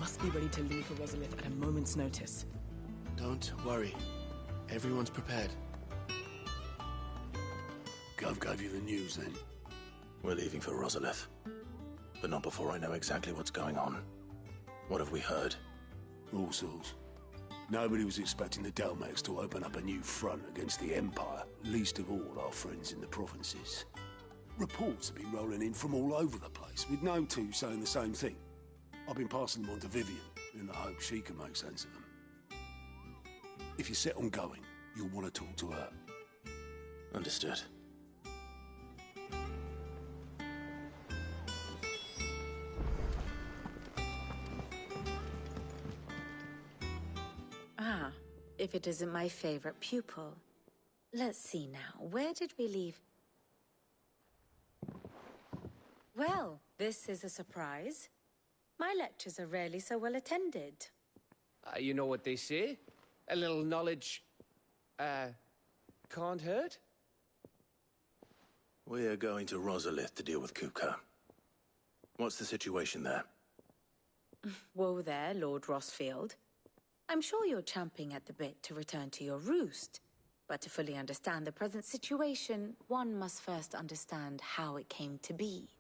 must be ready to leave for Rosalith at a moment's notice. Don't worry. Everyone's prepared. Gov gave you the news, then? We're leaving for Rosalith. But not before I know exactly what's going on. What have we heard? All sorts. Nobody was expecting the Dalmex to open up a new front against the Empire, least of all our friends in the provinces. Reports have been rolling in from all over the place, with no two saying the same thing. I've been passing them on to Vivian, in the hope she can make sense of them. If you're set on going, you'll want to talk to her. Understood. Ah, if it isn't my favorite pupil. Let's see now, where did we leave? Well, this is a surprise. My lectures are rarely so well attended. You know what they say? A little knowledge, can't hurt? We are going to Rosalith to deal with Kupka. What's the situation there? Whoa there, Lord Rossfield. I'm sure you're champing at the bit to return to your roost. But to fully understand the present situation, one must first understand how it came to be.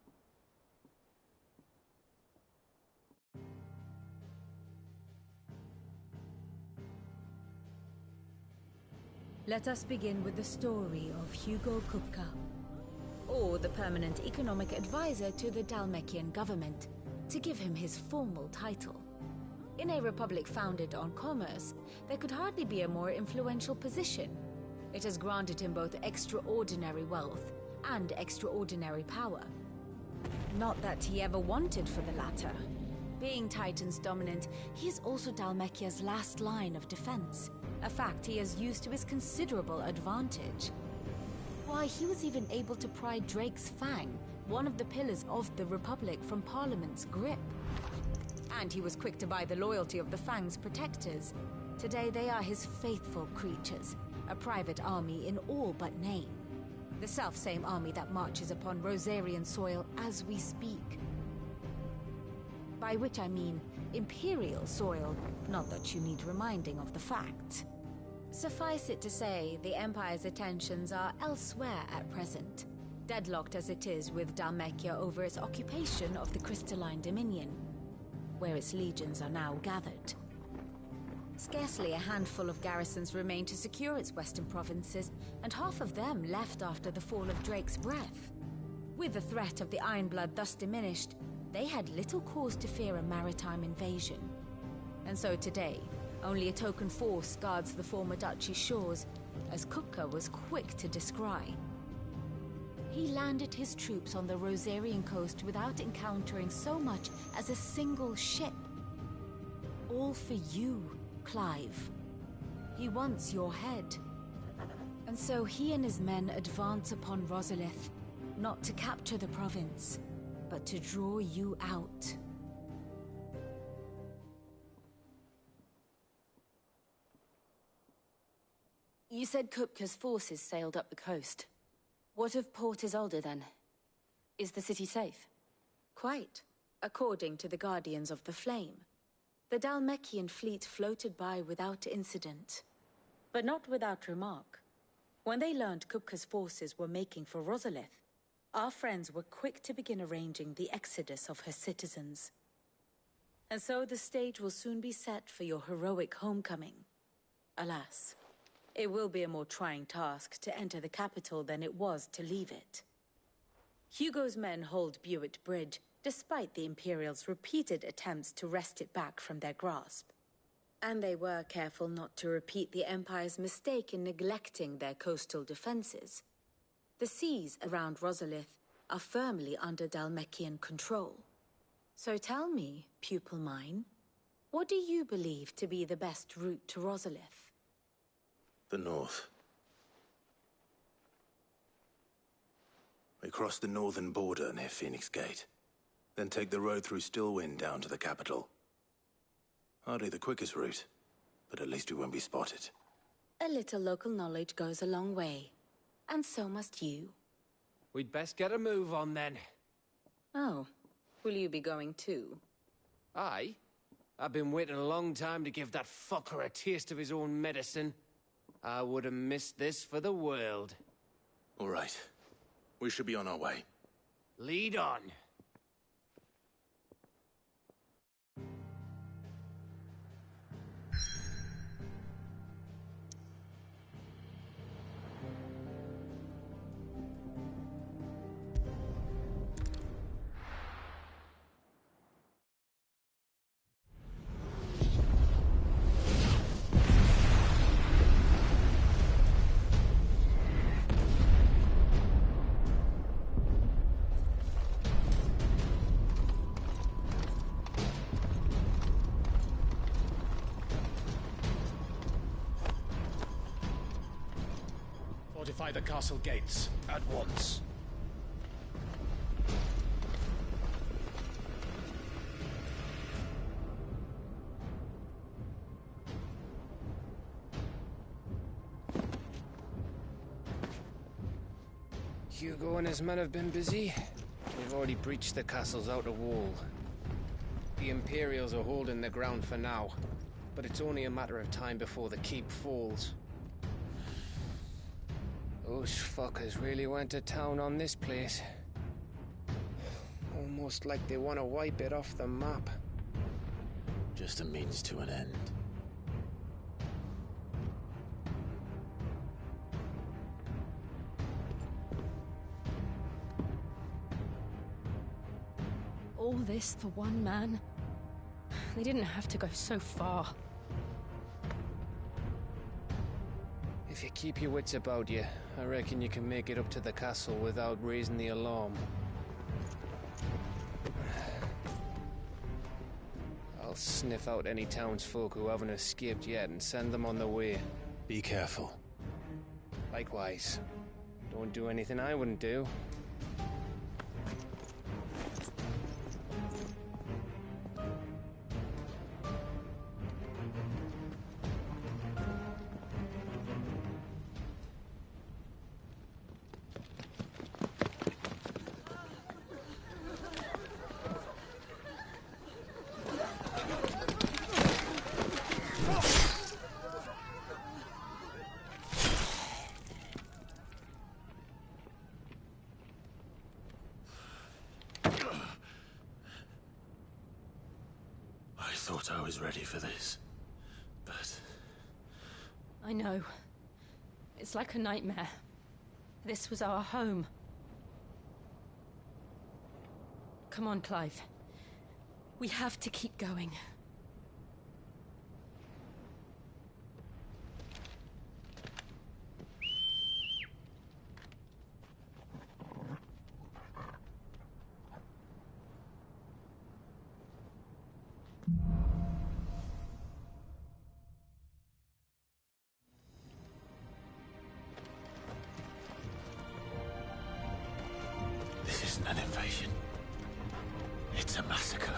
Let us begin with the story of Hugo Kupka, or the permanent economic advisor to the Dalmekian government, to give him his formal title. In a republic founded on commerce, there could hardly be a more influential position. It has granted him both extraordinary wealth and extraordinary power. Not that he ever wanted for the latter. Being Titan's dominant, he is also Dalmekia's last line of defense, a fact he has used to his considerable advantage. Why, he was even able to pry Drake's Fang, one of the pillars of the Republic, from Parliament's grip. And he was quick to buy the loyalty of the Fang's protectors. Today they are his faithful creatures, a private army in all but name. The self-same army that marches upon Rosarian soil as we speak. By which I mean Imperial soil, not that you need reminding of the fact. Suffice it to say, the Empire's attentions are elsewhere at present, deadlocked as it is with Dalmekia over its occupation of the Crystalline Dominion, where its legions are now gathered. Scarcely a handful of garrisons remain to secure its western provinces, and half of them left after the fall of Drake's Breath. With the threat of the Ironblood thus diminished, they had little cause to fear a maritime invasion. And so today, only a token force guards the former duchy's shores, as Kupka was quick to descry. He landed his troops on the Rosarian coast without encountering so much as a single ship. All for you, Clive. He wants your head. And so he and his men advance upon Rosalith, not to capture the province, but to draw you out. You said Kupka's forces sailed up the coast. What of Port Isolde, then? Is the city safe? Quite, according to the Guardians of the Flame. The Dalmekian fleet floated by without incident. But not without remark. When they learned Kupka's forces were making for Rosalith, our friends were quick to begin arranging the exodus of her citizens. And so the stage will soon be set for your heroic homecoming. Alas, it will be a more trying task to enter the capital than it was to leave it. Hugo's men hold Buett Bridge, despite the Imperials' repeated attempts to wrest it back from their grasp. And they were careful not to repeat the Empire's mistake in neglecting their coastal defenses. The seas around Rosalith are firmly under Dalmekian control. So tell me, pupil mine, what do you believe to be the best route to Rosalith? The north. We cross the northern border near Phoenix Gate, then take the road through Stillwind down to the capital. Hardly the quickest route, but at least we won't be spotted. A little local knowledge goes a long way. And so must you. We'd best get a move on then. Oh, will you be going too? Aye. I've been waiting a long time to give that fucker a taste of his own medicine. I would have missed this for the world. All right. We should be on our way. Lead on. Fortify the castle gates at once. Hugo and his men have been busy. They've already breached the castle's outer wall. The Imperials are holding the ground for now, but it's only a matter of time before the keep falls. Those fuckers really went to town on this place. Almost like they want to wipe it off the map. Just a means to an end. All this for one man? They didn't have to go so far. If you keep your wits about you, I reckon you can make it up to the castle without raising the alarm. I'll sniff out any townsfolk who haven't escaped yet and send them on their way. Be careful. Likewise. Don't do anything I wouldn't do. I thought I was ready for this, but... I know. It's like a nightmare. This was our home. Come on, Clive. We have to keep going. This isn't an invasion. It's a massacre.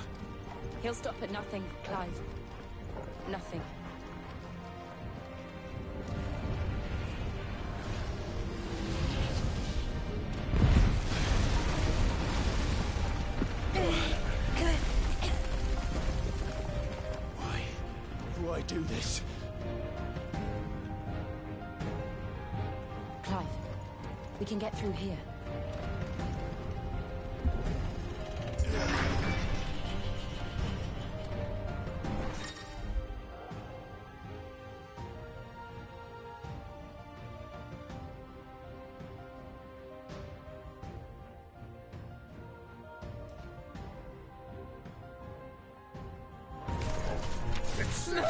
He'll stop at nothing, Clive. Nothing. Why do I do this? Clive, we can get through here. And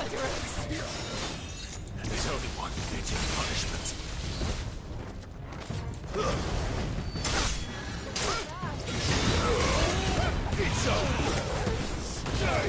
there's only one fitting punishment. It's over. Stay.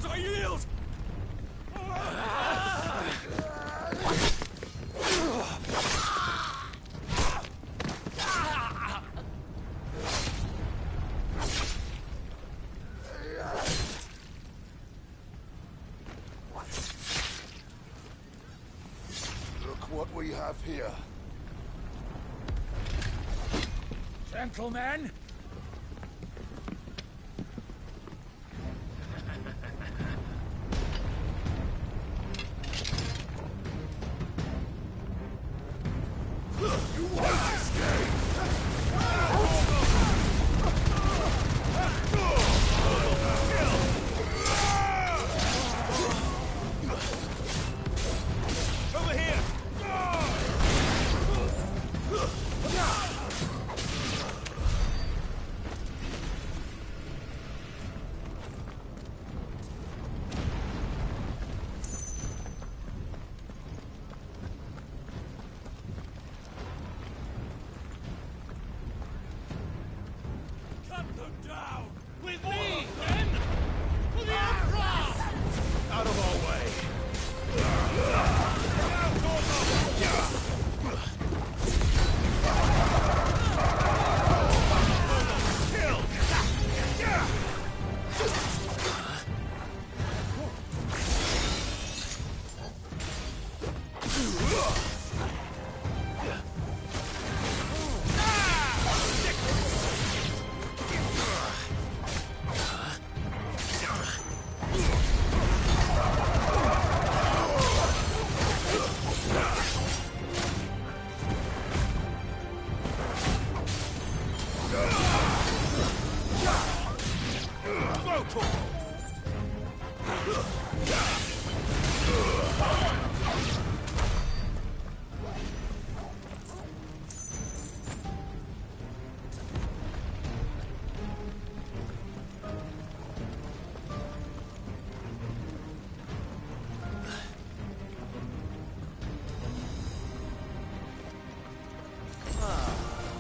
I yield! Look what we have here. Gentlemen!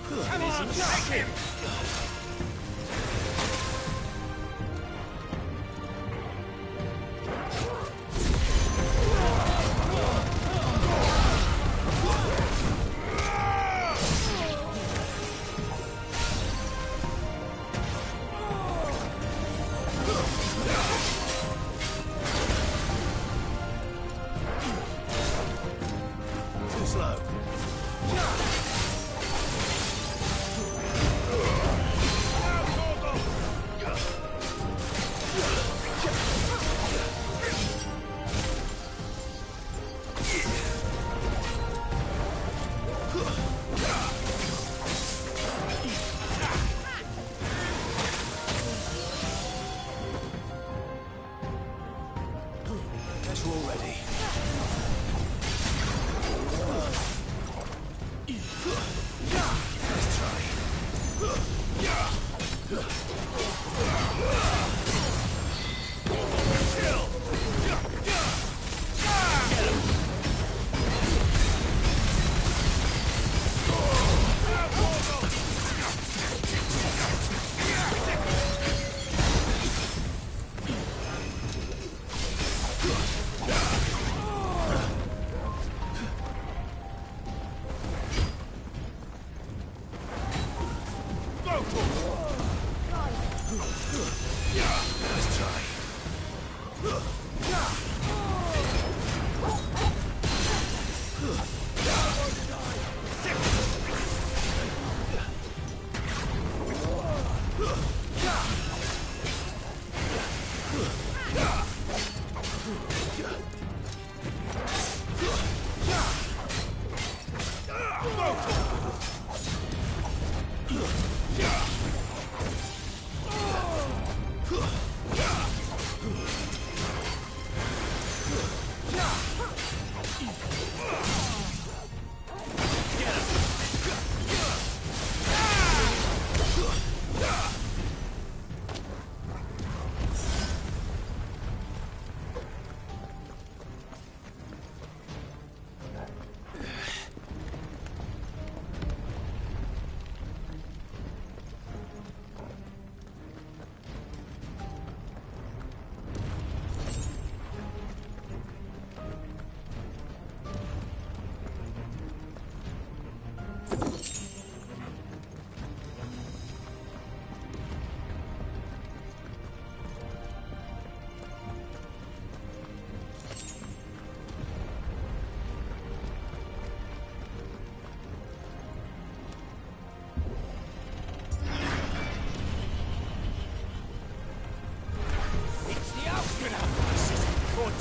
Come on, take him! Too slow. Guess we're all ready. Let's try.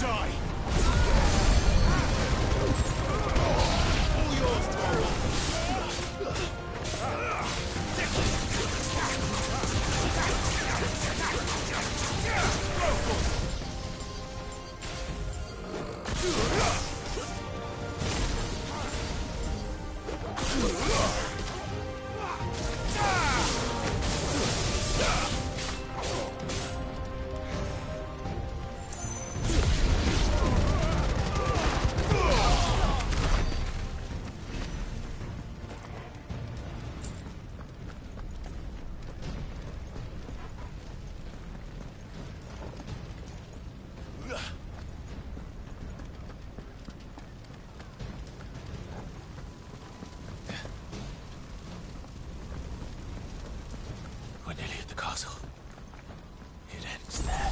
die! All yours, Torvald! We're nearly at the castle. It ends there.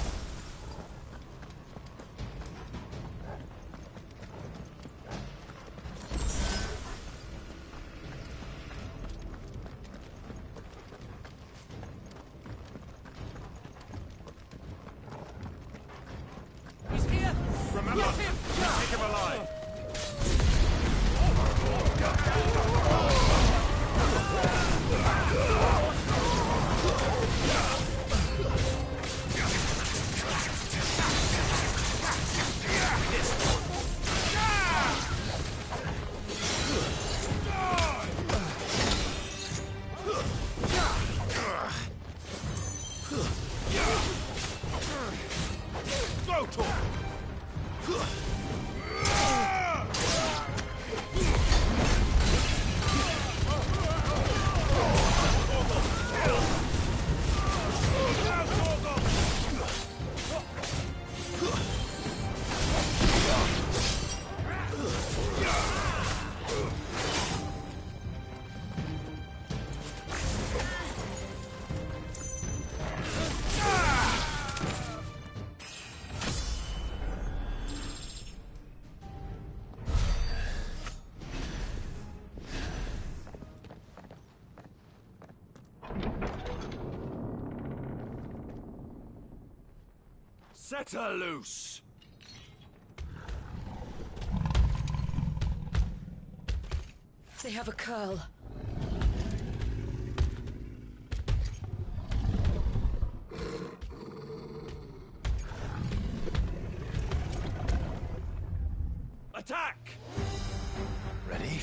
He's here! Remember, take him alive! Go, Tor! Set her loose! They have a curl. Attack! Ready?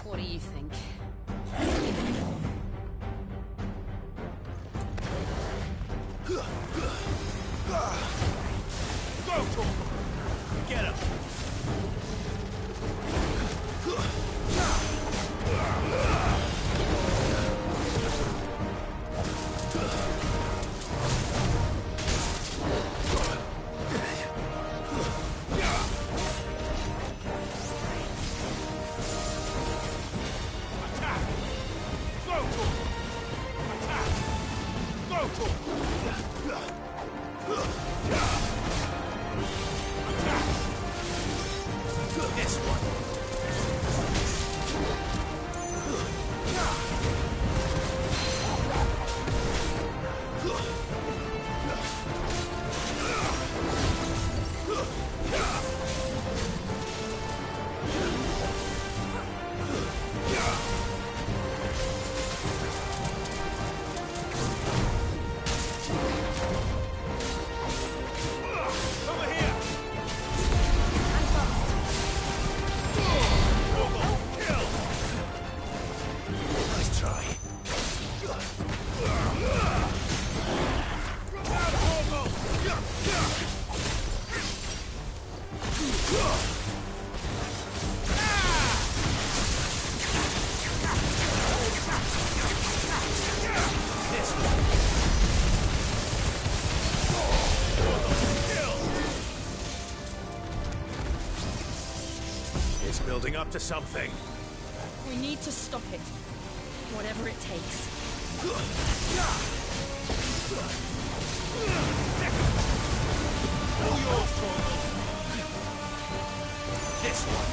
What do you think? Go, Tor! Get him! Attack! Go, Tor! Attack! Go, Tor! This one. Over here. Kill. Nice try. It's building up to something. We need to stop it. Whatever it takes. All yours, Torvald. This one.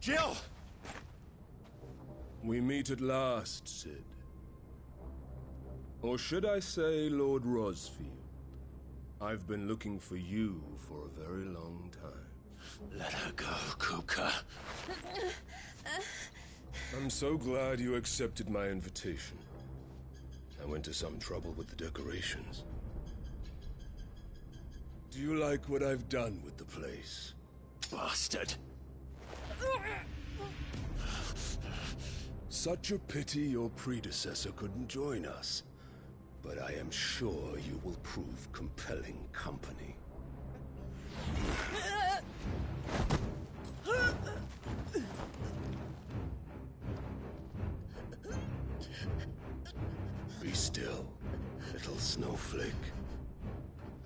Jill! We meet at last, Sid. Or should I say, Lord Rosfield? I've been looking for you for a very long time. Let her go, Kupka. I'm so glad you accepted my invitation. I went to some trouble with the decorations. Do you like what I've done with the place? Bastard. Such a pity your predecessor couldn't join us. But I am sure you will prove compelling company. Be still, little snowflake.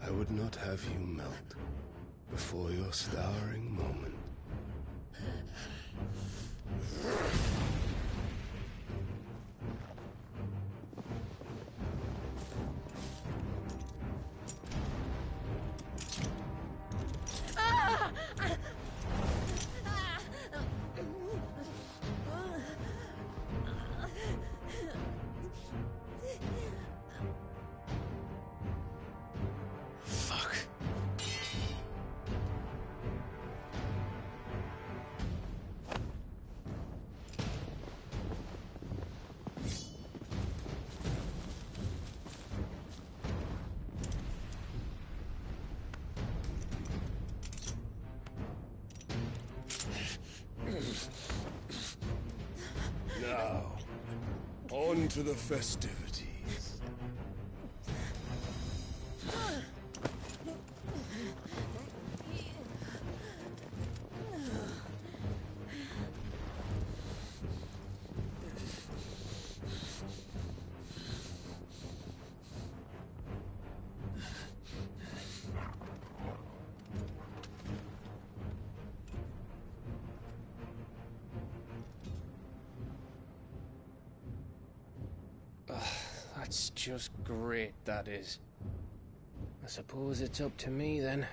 I would not have you melt before your starring moment. Now, on to the festivities. That's just great, that is. I suppose it's up to me, then.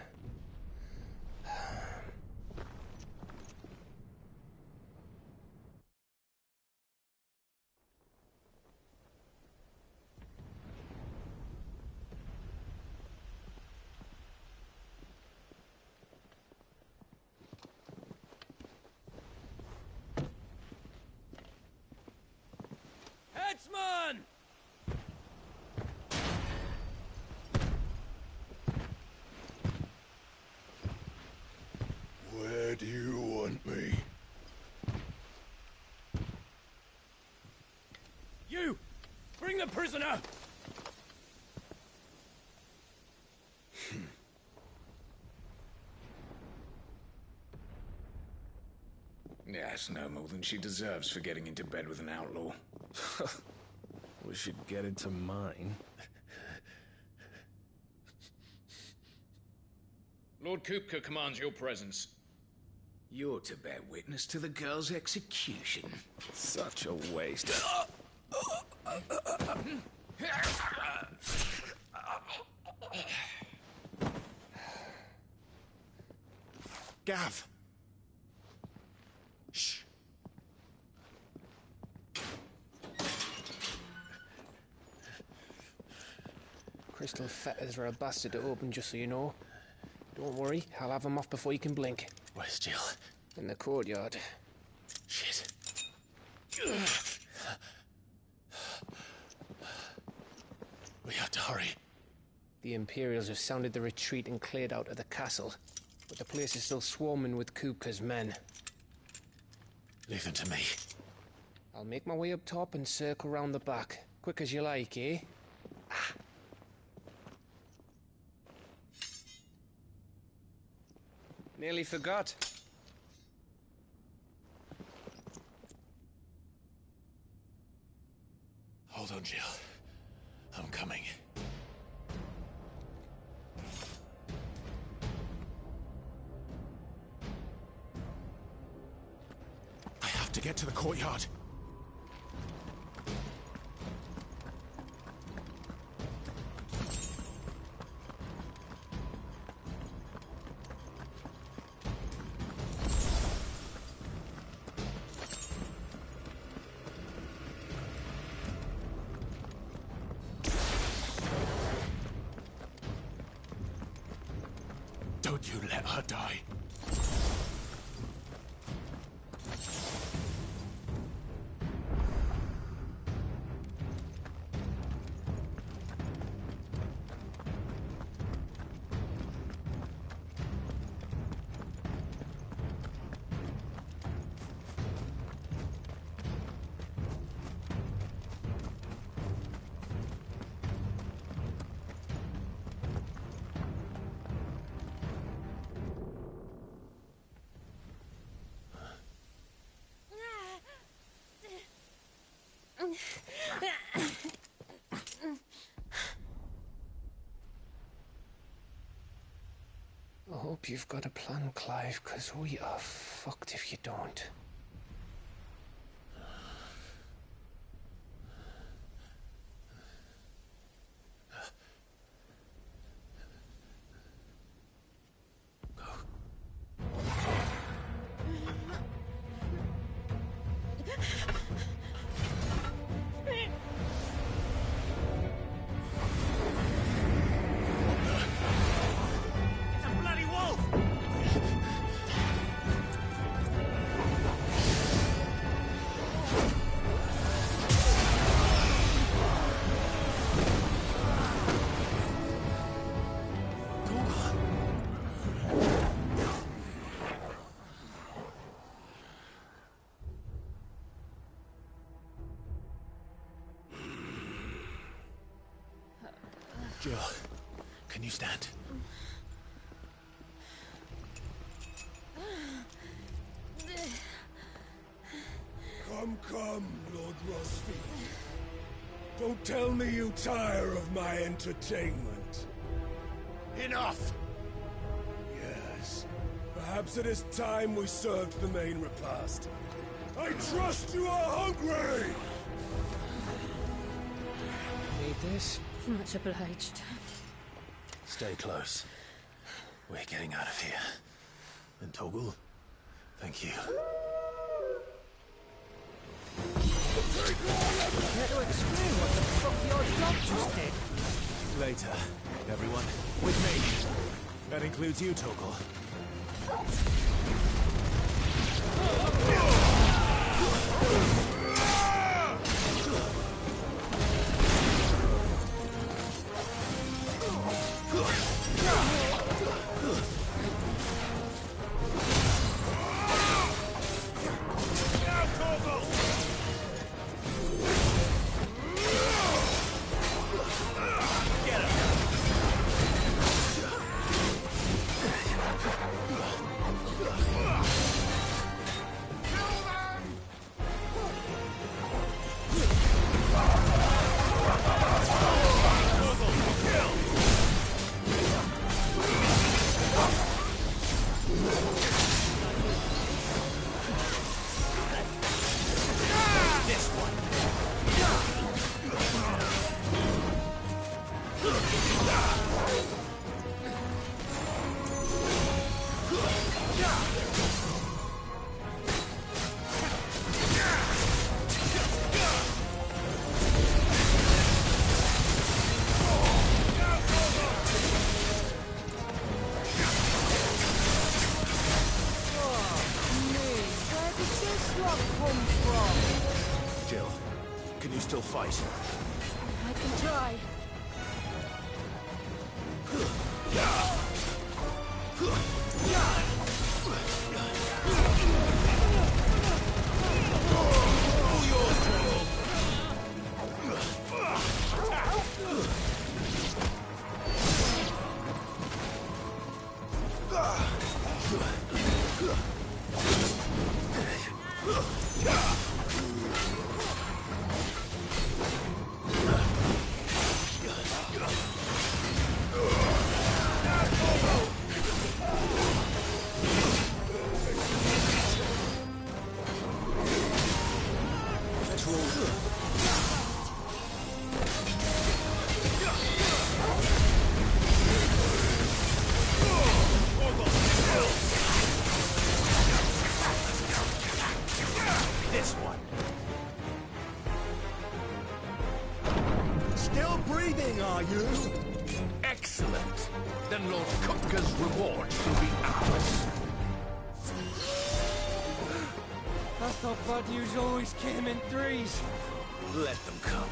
Headsman! Where do you want me? You! Bring the prisoner! Yes, no more than she deserves for getting into bed with an outlaw. We should get into mine. Lord Kupka commands your presence. You're to bear witness to the girl's execution. Such a waste. Gav! Shh. Crystal fetters are a bastard to open, just so you know. Don't worry, I'll have them off before you can blink. Where's Jill? In the courtyard. Shit. We have to hurry. The Imperials have sounded the retreat and cleared out of the castle, but the place is still swarming with Kupka's men. Leave them to me. I'll make my way up top and circle round the back. Quick as you like, eh? Nearly forgot. Hold on, Jill. I'm coming. I have to get to the courtyard. Don't you let her die. I hope you've got a plan, Clive, because we are fucked if you don't. Jill, can you stand? Come, Lord Rosfield. Don't tell me you tire of my entertainment. Enough! Yes. Perhaps it is time we served the main repast. I trust you are hungry! Need this? Much obliged. Stay close. We're getting out of here. And Toggle, thank you. Care to explain what the fuck your job just did? Later, everyone. With me. That includes you, Toggle. Get him! truck come from? Jill, can you still fight? I can try. Still breathing, are you? Excellent. Then Lord Kupka's reward shall be ours. I thought bad news always came in threes. Let them come.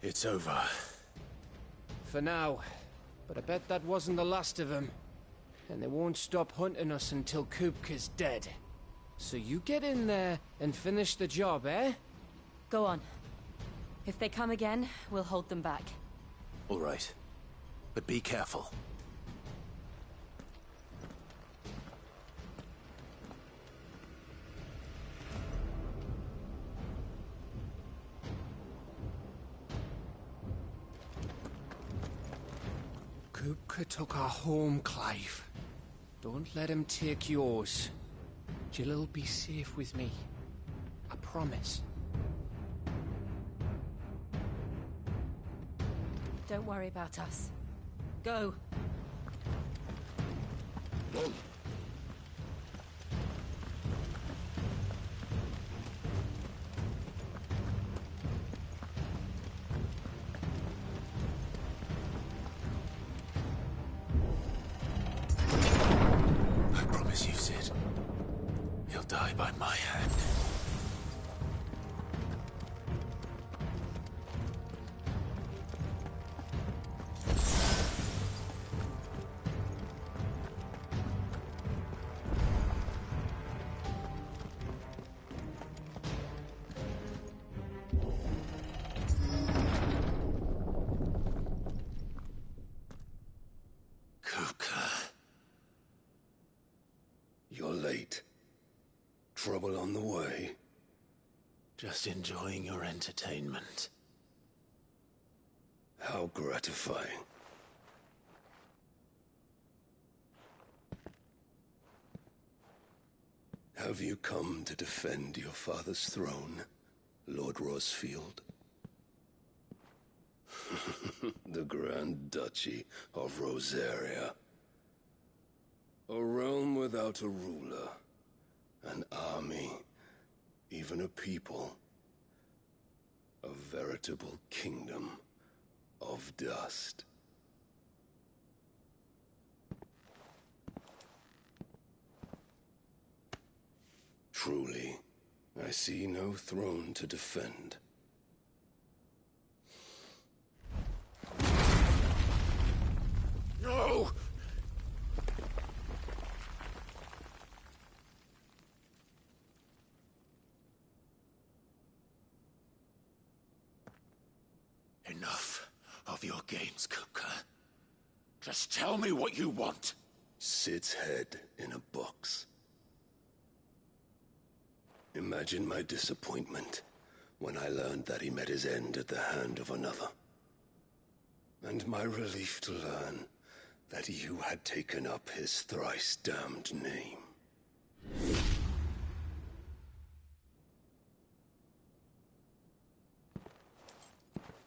It's over. For now. But I bet that wasn't the last of them. And they won't stop hunting us until Kupka's dead. So you get in there and finish the job, eh? Go on. If they come again, we'll hold them back. All right. But be careful. Kupka took our home, Clive. Don't let him take yours. Jill'll be safe with me. I promise. Don't worry about us. Go. I promise you, Sid. He'll die by my hand. You're late. Trouble on the way? Just enjoying your entertainment. How gratifying. Have you come to defend your father's throne, Lord Rosfield? The Grand Duchy of Rosaria. A realm without a ruler, an army, even a people. A veritable kingdom of dust. Truly, I see no throne to defend. No! Enough of your games, Kupka. Just tell me what you want. Sid's head in a box. Imagine my disappointment when I learned that he met his end at the hand of another. And my relief to learn that you had taken up his thrice damned name.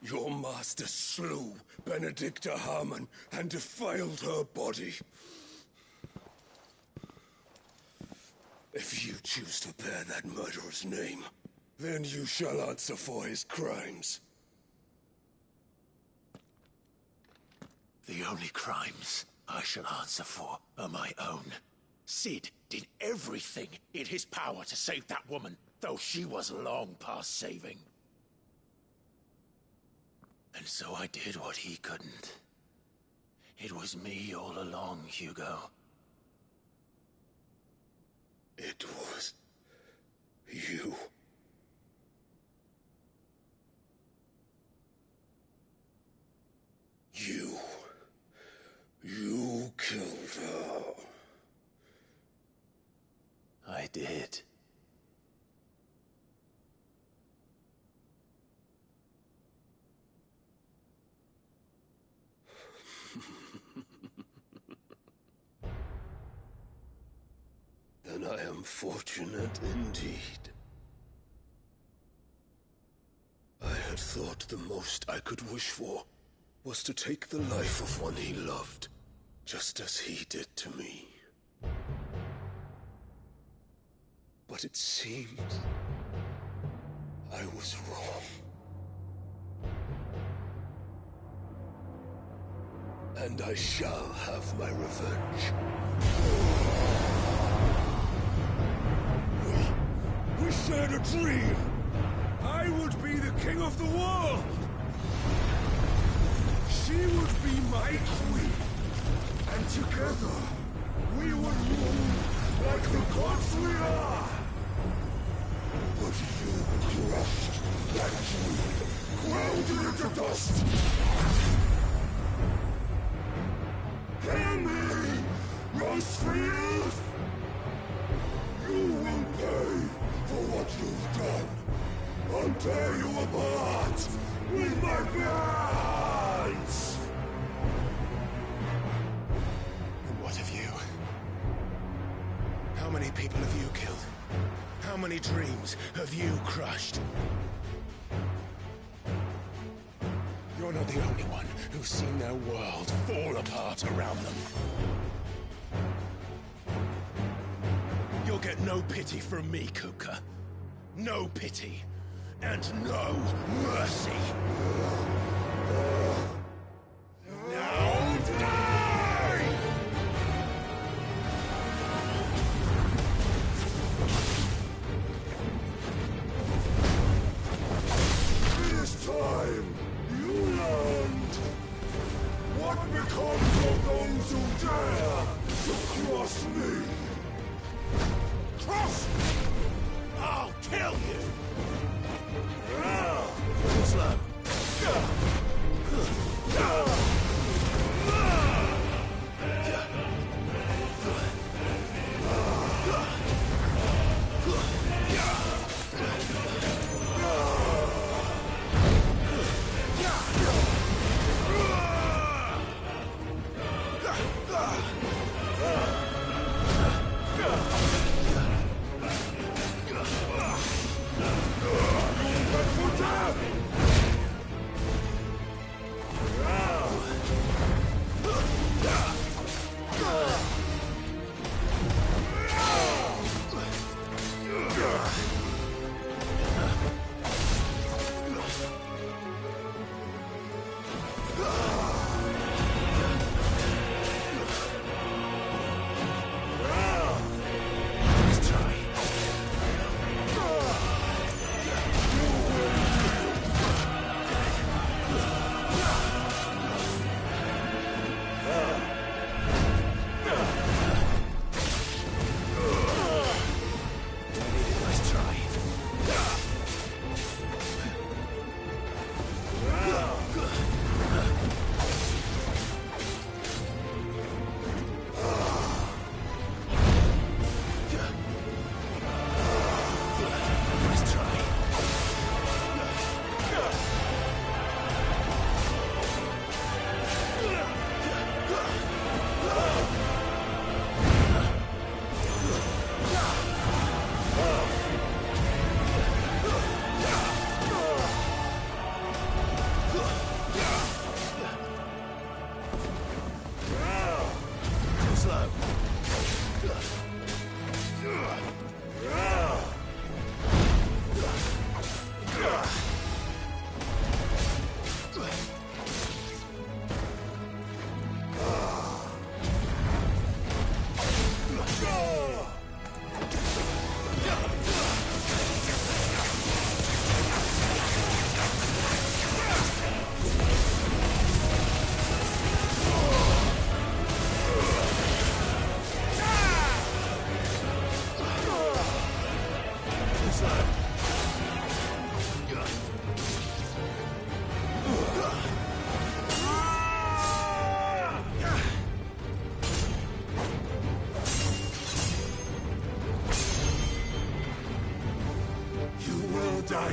Your master slew Benedicta Harmon and defiled her body. If you choose to bear that murderer's name, then you shall answer for his crimes. The only crimes I shall answer for are my own. Sid did everything in his power to save that woman, though she was long past saving. And so I did what he couldn't. It was me all along, Hugo. It was you. You killed her. I did. Then I am fortunate indeed. I had thought the most I could wish for was to take the life of one he loved, just as he did to me. But it seems I was wrong. And I shall have my revenge. We shared a dream! I would be the king of the world! She would be my queen! And together, we would rule like the gods we are! But you crushed that dream, ground it into dust! Hear me, Rosfield! You will pay for what you've done. I'll tear you apart with my hands! And what of you? How many people have you killed? How many dreams have you crushed? You're not the only one who's seen their world fall apart around them. You'll get no pity from me, Kuka. No pity. And no mercy. Now die! This time, you learned what becomes of those who dare to cross me. Cross! I'll kill you! Slow.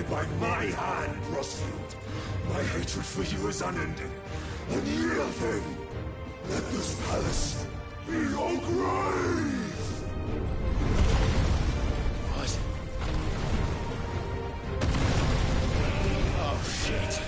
created by my hand, Rosfield. My hatred for you is unending. Unyielding. Let this palace be your grave! What? Oh, shit.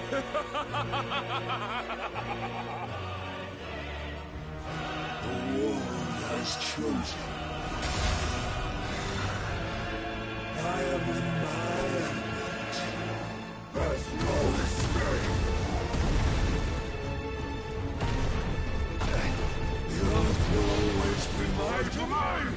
The world has chosen. I am in my element. There's no escape. The earth will always be my domain.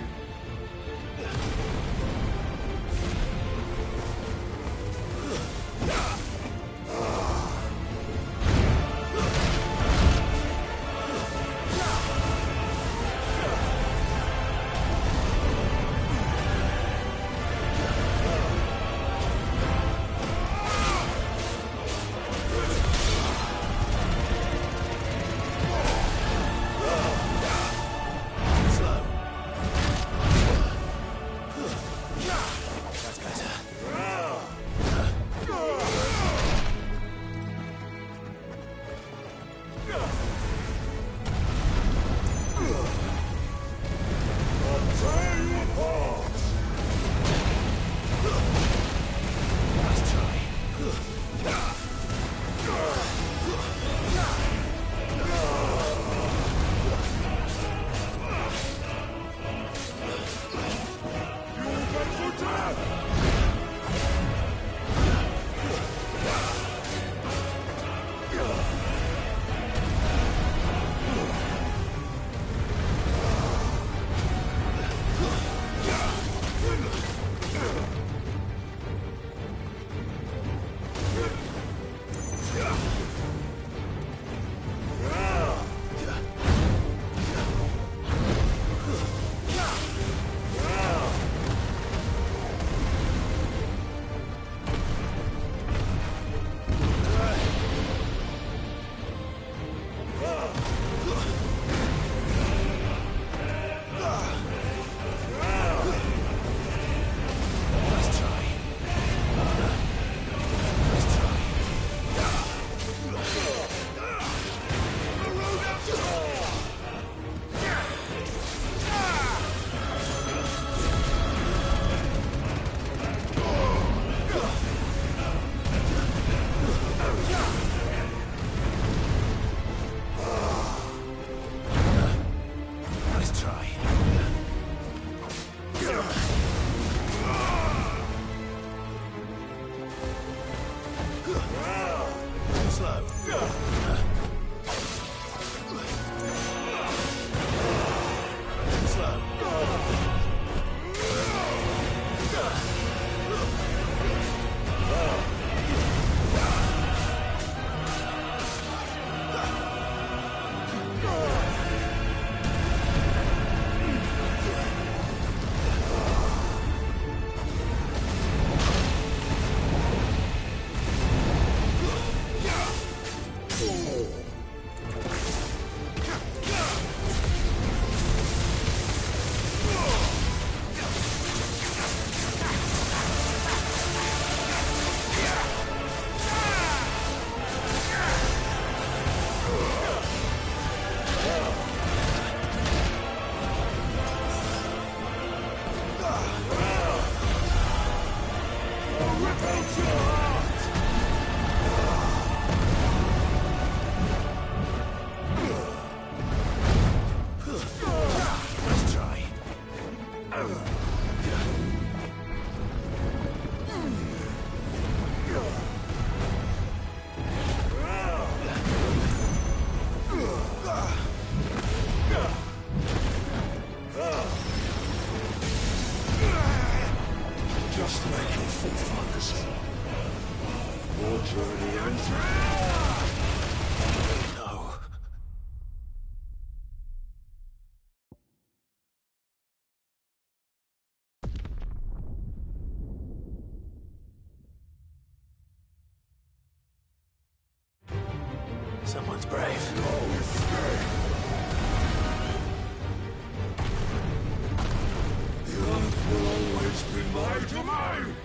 Someone's brave. The earth will always be my domain!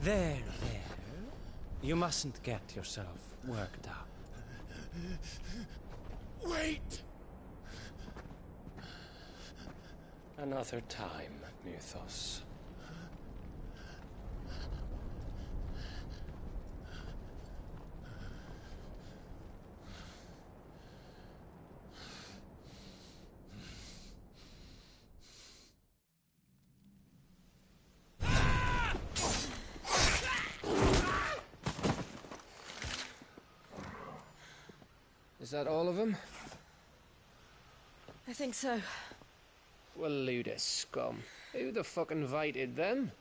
There. You mustn't get yourself worked up. Wait! Another time, Mythos. Is that all of them? I think so. Well, load of scum. Who the fuck invited them?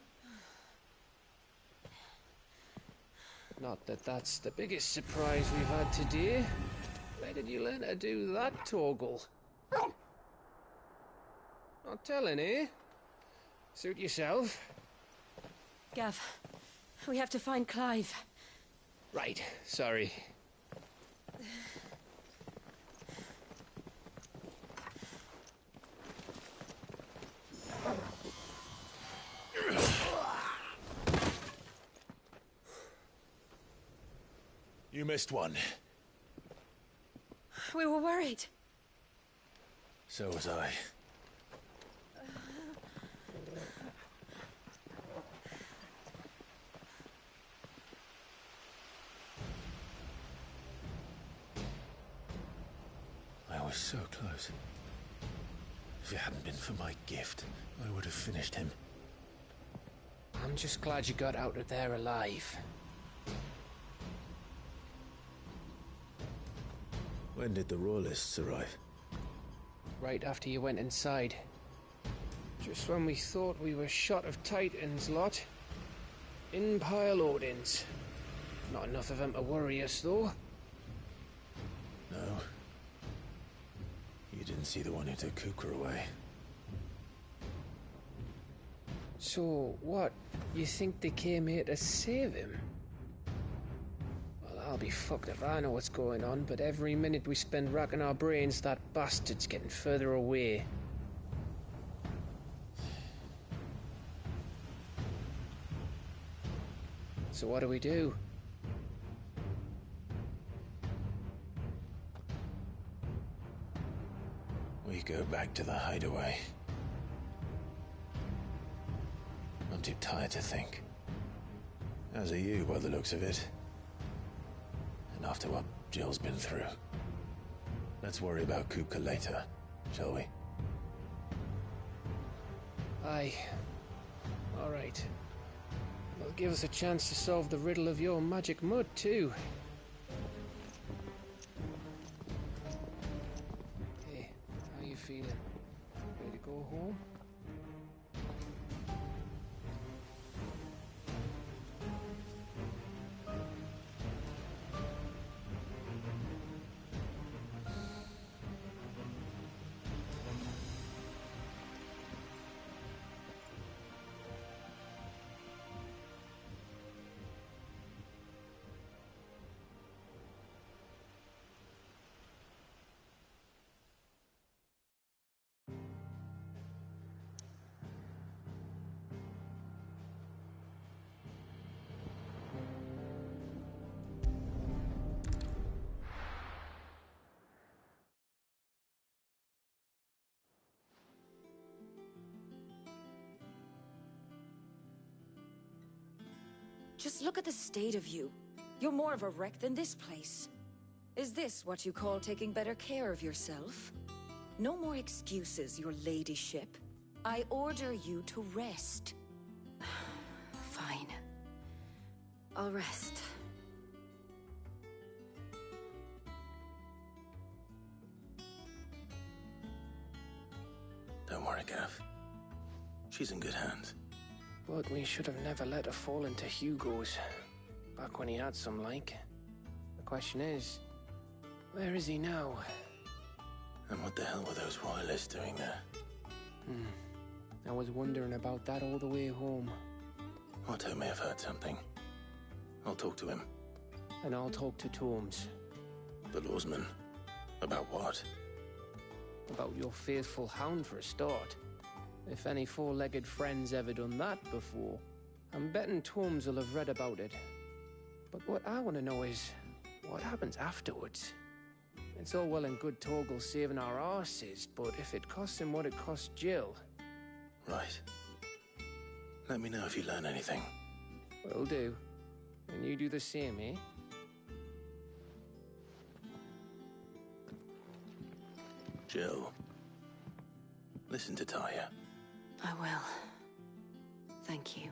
Not that that's the biggest surprise we've had today. Where did you learn to do that, Torgal? Not telling, eh? Suit yourself. Gav, we have to find Clive. Right, sorry. You missed one. We were worried. So was I. I was so close. If it hadn't been for my gift, I would have finished him. I'm just glad you got out of there alive. When did the Royalists arrive? Right after you went inside. Just when we thought we were shot of Titans, lot. In pile Odins. Not enough of them to worry us, though. No. You didn't see the one who took Kupka away. So, what? You think they came here to save him? Well, I'll be fucked if I know what's going on, but every minute we spend racking our brains, that bastard's getting further away. So what do we do? We go back to the hideaway. I'm too tired to think. As are you, by the looks of it. And after what Jill's been through. Let's worry about Kupka later, shall we? Aye. All right. It'll give us a chance to solve the riddle of your magic mud, too. Hey, how you feeling? Ready to go home? Just look at the state of you. You're more of a wreck than this place. Is this what you call taking better care of yourself? No more excuses, your ladyship. I order you to rest. Fine. I'll rest. Don't worry, Gav. She's in good hands. But we should have never let her fall into Hugo's. Back when he had some like. The question is, where is he now? And what the hell were those royalists doing there? I was wondering about that all the way home. Otto may have heard something. I'll talk to him. And I'll talk to Tomes. The lawsman? About what? About your faithful hound for a start. If any four-legged friend's ever done that before. I'm betting Tomes will have read about it. But what I want to know is, what happens afterwards? It's all well and good Torgal saving our arses, but if it costs him what it cost Jill... Right. Let me know if you learn anything. Will do. And you do the same, eh? Jill, listen to Taya. I will. Thank you.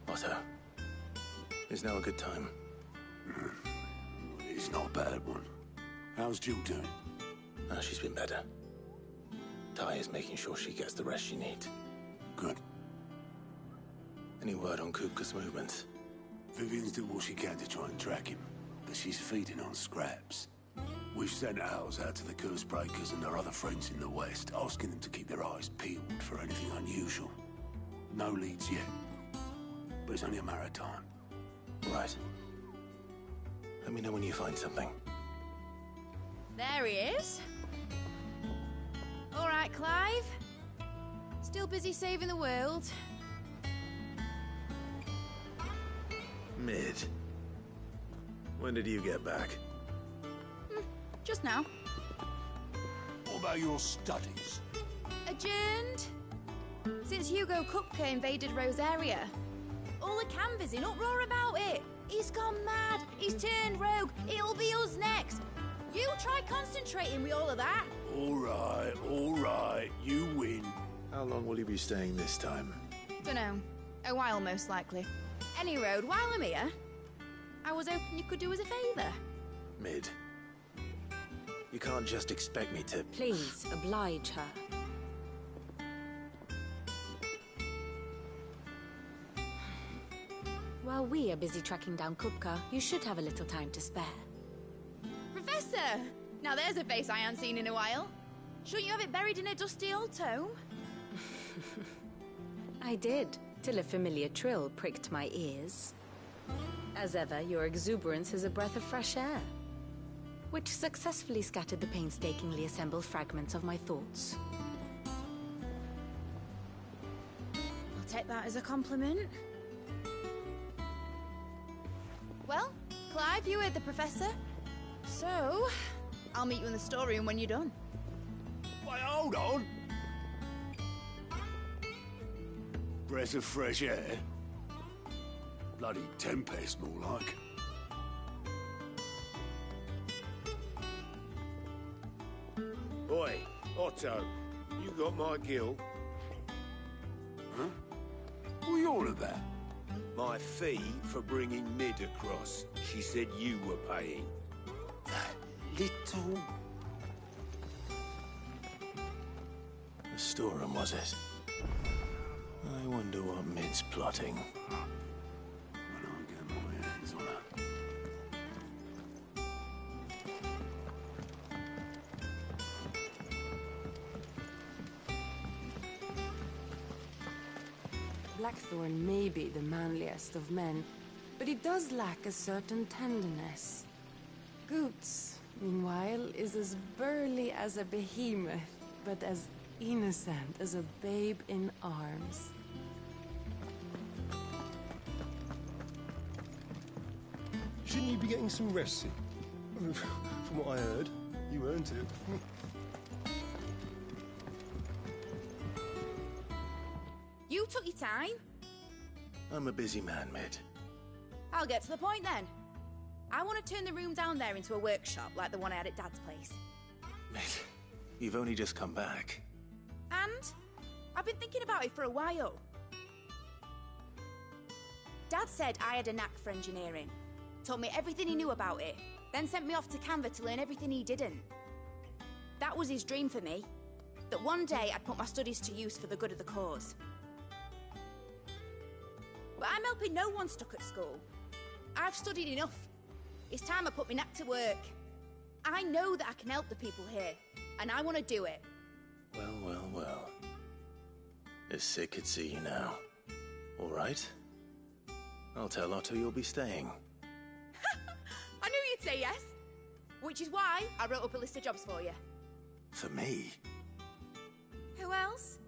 Otto, is now a good time? It's not a bad one. How's Jill doing? Oh, she's been better. Taya's making sure she gets the rest she needs. Good. Any word on Kupka's movements? Vivian's doing what she can to try and track him, but she's feeding on scraps. We've sent ours out to the Cursebreakers and our other friends in the West, asking them to keep their eyes peeled for anything unusual. No leads yet, but it's only a matter of time. Right. Let me know when you find something. There he is. All right, Clive. Still busy saving the world. Mid. When did you get back? Just now. What about your studies? Adjourned. Since Hugo Kupka invaded Rosaria. All the canvas in uproar about it. He's gone mad. He's turned rogue. It'll be us next. You try concentrating with all of that. All right. You win. How long will you be staying this time? Dunno. A while, most likely. Any road, while I'm here, I was hoping you could do us a favour. Mid. You can't just expect me to... Please, oblige her. While we are busy tracking down Kupka, you should have a little time to spare. Professor! Now there's a face I haven't seen in a while. Shouldn't you have it buried in a dusty old tome? I did, till a familiar trill pricked my ears. As ever, your exuberance is a breath of fresh air, which successfully scattered the painstakingly assembled fragments of my thoughts. I'll take that as a compliment. Well, Clive, you heard the Professor. So, I'll meet you in the storeroom when you're done. Wait, hold on! Breath of fresh air? Bloody tempest, more like. Oi, Otto, you got my gill? Huh? What are you all about? My fee for bringing Mid across. She said you were paying. That little... The storeroom, was it? I wonder what Mid's plotting. When I get my hands on her. Blackthorn may be the manliest of men, but he does lack a certain tenderness. Goots, meanwhile, is as burly as a behemoth, but as innocent as a babe in arms. Shouldn't you be getting some rest, Sid? From what I heard, you earned it. You took your time. I'm a busy man, Mid. I'll get to the point then. I want to turn the room down there into a workshop like the one I had at Dad's place. Mid, you've only just come back. And I've been thinking about it for a while. Dad said I had a knack for engineering. Told me everything he knew about it, then sent me off to Canva to learn everything he didn't. That was his dream for me. That one day I'd put my studies to use for the good of the cause. But I'm helping no one stuck at school. I've studied enough. It's time I put my knack to work. I know that I can help the people here, and I want to do it. Well, well, well. As Sid could see you now. All right. I'll tell Otto you'll be staying. I knew you'd say yes. Which is why I wrote up a list of jobs for you. For me? Who else?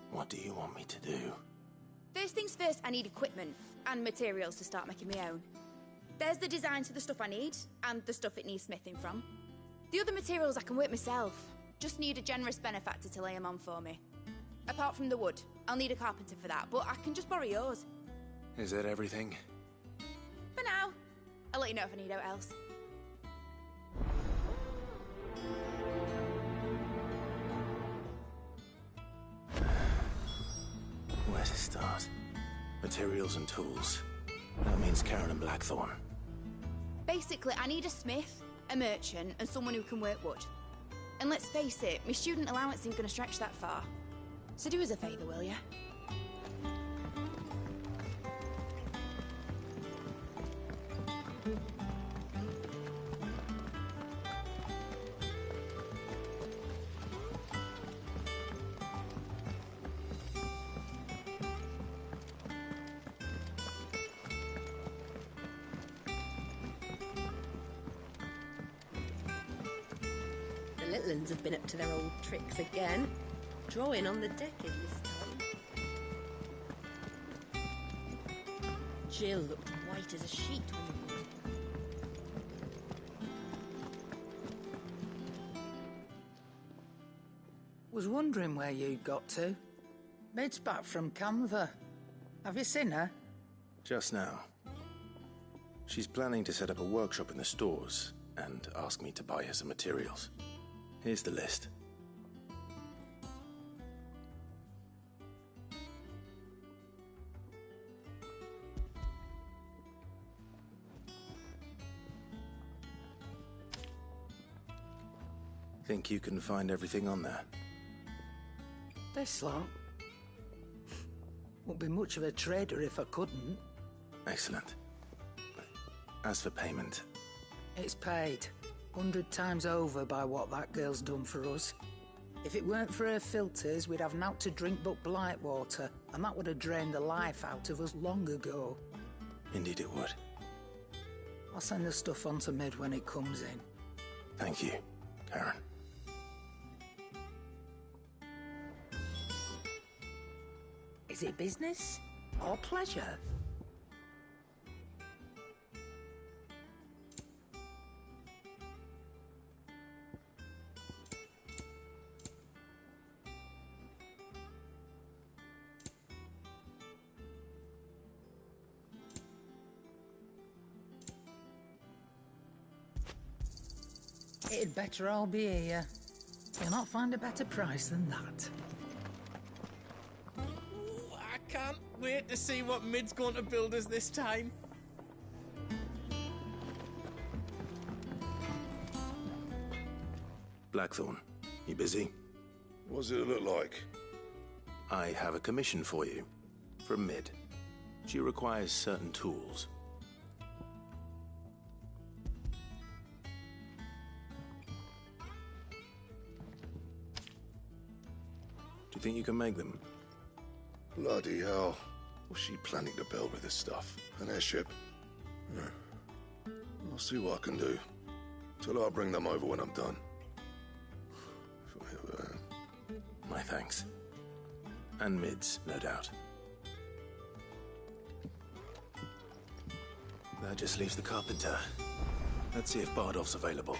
What do you want me to do? First things first, I need equipment and materials to start making my own. There's the designs for the stuff I need, and the stuff it needs smithing from. The other materials I can work myself. Just need a generous benefactor to lay them on for me. Apart from the wood, I'll need a carpenter for that, but I can just borrow yours. Is that everything? For now. I'll let you know if I need out else. Where to start? Materials and tools. That means Karen and Blackthorn. Basically, I need a smith, a merchant, and someone who can work wood. And let's face it, my student allowance isn't going to stretch that far. So do us a favour, will ya? The little uns have been up to their old tricks again. Drawing on the decking this time. Jill looked white as a sheet when Was wondering where you'd got to. Mid's back from Canva. Have you seen her? Just now. She's planning to set up a workshop in the stores and ask me to buy her some materials. Here's the list. Think you can find everything on there? This lot? Wouldn't be much of a trader if I couldn't. Excellent. As for payment... It's paid. 100 times over by what that girl's done for us. If it weren't for her filters, we'd have naught to drink but blight water, and that would have drained the life out of us long ago. Indeed it would. I'll send the stuff on to Mid when it comes in. Thank you, Karen. Is it business or pleasure? It'd better all be here. You'll not find a better price than that. I can't wait to see what Mid's going to build us this time. Blackthorn, you busy? What's it look like? I have a commission for you. From Mid. She requires certain tools. Do you think you can make them? Bloody hell. What's she planning to build with this stuff? An airship? I'll see what I can do. Till I'll bring them over when I'm done. My thanks. And Mid's, no doubt. That just leaves the carpenter. Let's see if Bardolph's available.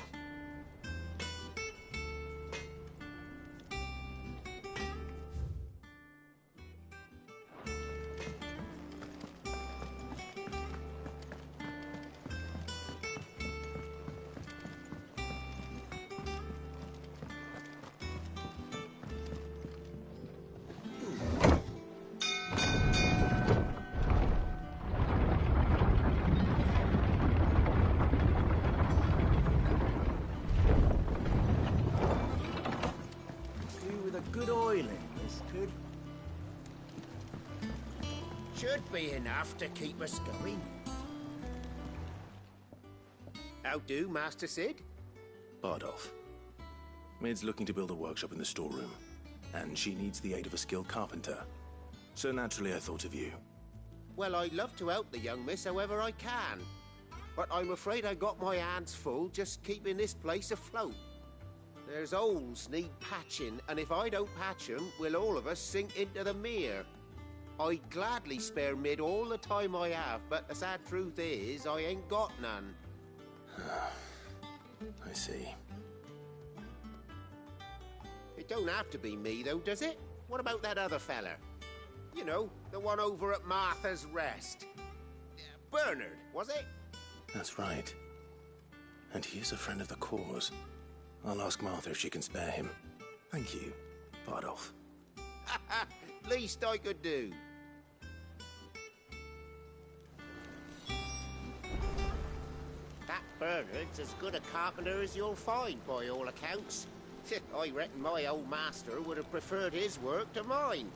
Good oiling, this could. Should be enough to keep us going. How do, Master Sid? Bardolph. Mid's looking to build a workshop in the storeroom, and she needs the aid of a skilled carpenter. So naturally I thought of you. Well, I'd love to help the young miss however I can. But I'm afraid I got my hands full just keeping this place afloat. There's holes need patching, and if I don't patch them, will all of us sink into the mere. I'd gladly spare Mid all the time I have, but the sad truth is, I ain't got none. I see. It don't have to be me, though, does it? What about that other fella? You know, the one over at Martha's Rest. Bernard, was it? That's right. And he is a friend of the cause. I'll ask Martha if she can spare him. Thank you, Bardolph. Least I could do. That Bernard's as good a carpenter as you'll find, by all accounts. I reckon my old master would have preferred his work to mine.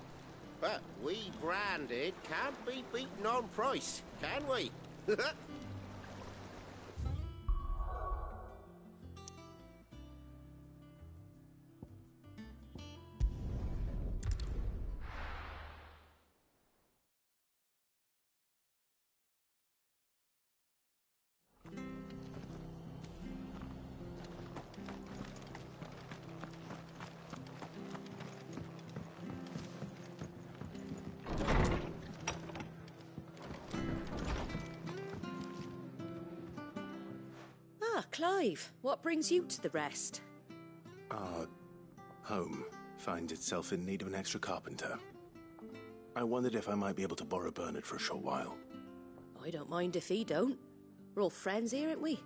But we branded can't be beaten on price, can we? Clive, what brings you to the Rest? Our home finds itself in need of an extra carpenter. I wondered if I might be able to borrow Bernard for a short while. I don't mind if he don't. We're all friends here, aren't we?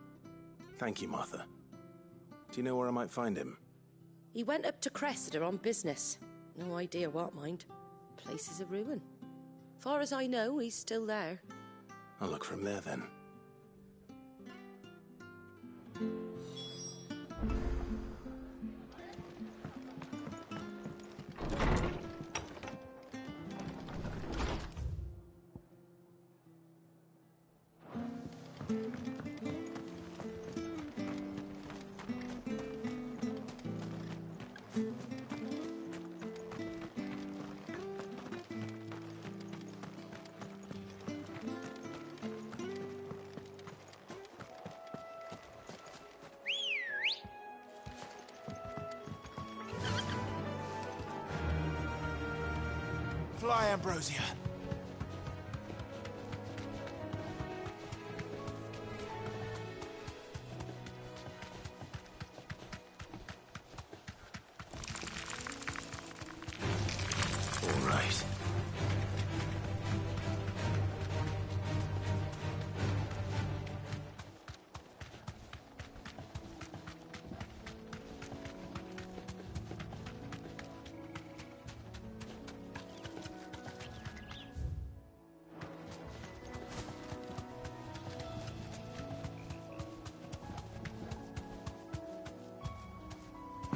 Thank you, Martha. Do you know where I might find him? He went up to Cressida on business. No idea what, mind. Place is a ruin. Far as I know, he's still there. I'll look for him there, then. Fly, Ambrosia. All right.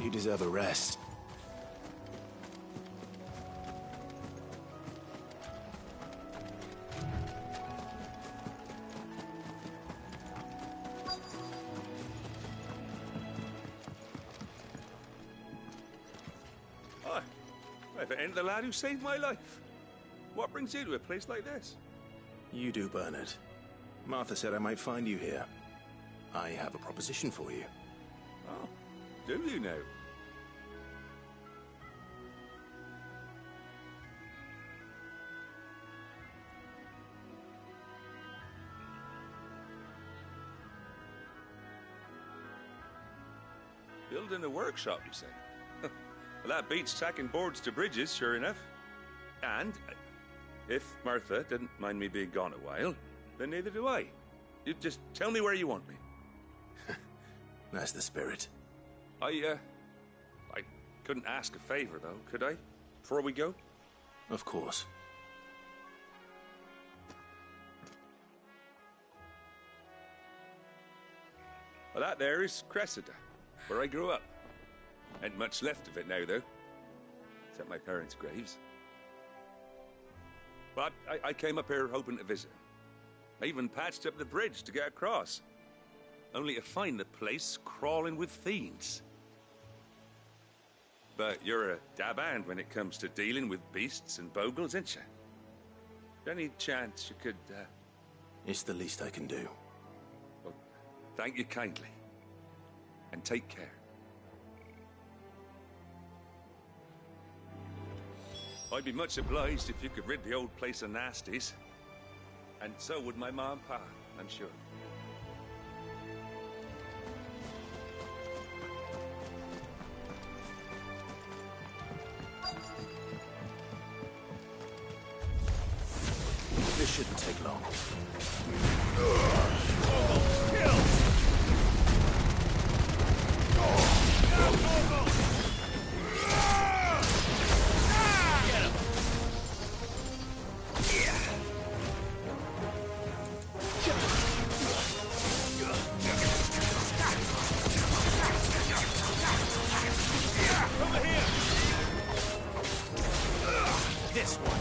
You deserve a rest. Hi. If it ain't the lad who saved my life. What brings you to a place like this? You do, Bernard. Martha said I might find you here. I have a proposition for you. Oh, do you now? Building a workshop, you say? Well, that beats tacking boards to bridges, sure enough. And if Martha didn't mind me being gone a while, then neither do I. You just tell me where you want me. That's the spirit. I couldn't ask a favor, though, could I? Before we go? Of course. Well, that there is Cressida, where I grew up. Ain't much left of it now, though. Except my parents' graves. But I came up here hoping to visit. I even patched up the bridge to get across. Only to find the place crawling with fiends. But you're a dab hand when it comes to dealing with beasts and bogles, ain't you? Any chance you could, It's the least I can do. Well, thank you kindly. And take care. I'd be much obliged if you could rid the old place of nasties. And so would my ma and pa, I'm sure. This shouldn't take long. This one.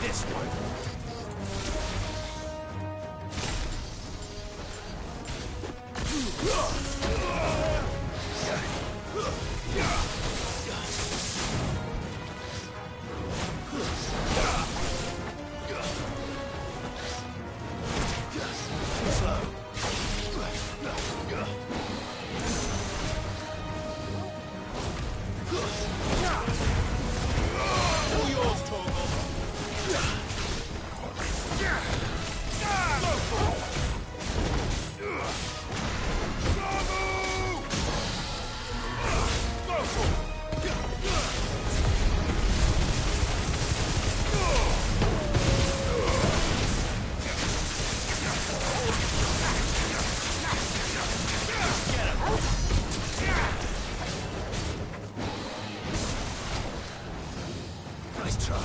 This one. Nice try.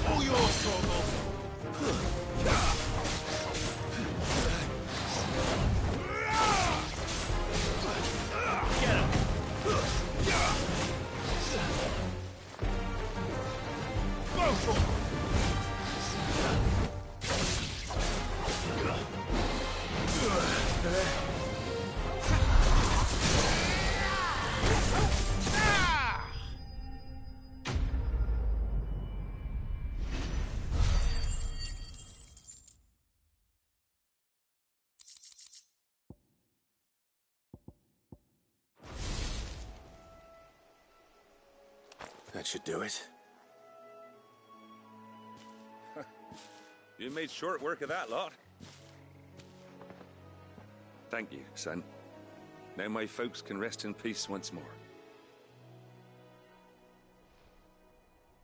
All yours, Torgal. Get him. Go for it. That should do it. You made short work of that lot. Thank you, son. Now my folks can rest in peace once more.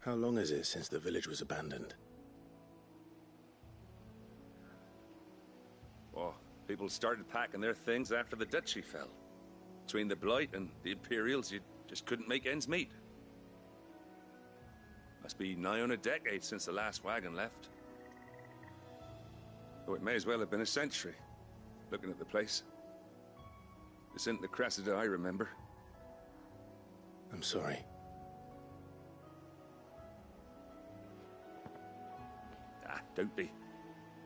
How long is it since the village was abandoned? Oh, people started packing their things after the duchy fell. Between the Blight and the Imperials, you just couldn't make ends meet. Must be nigh on a decade since the last wagon left. Oh, it may as well have been a century, looking at the place. This isn't the Cressida I remember. I'm sorry. Ah, don't be.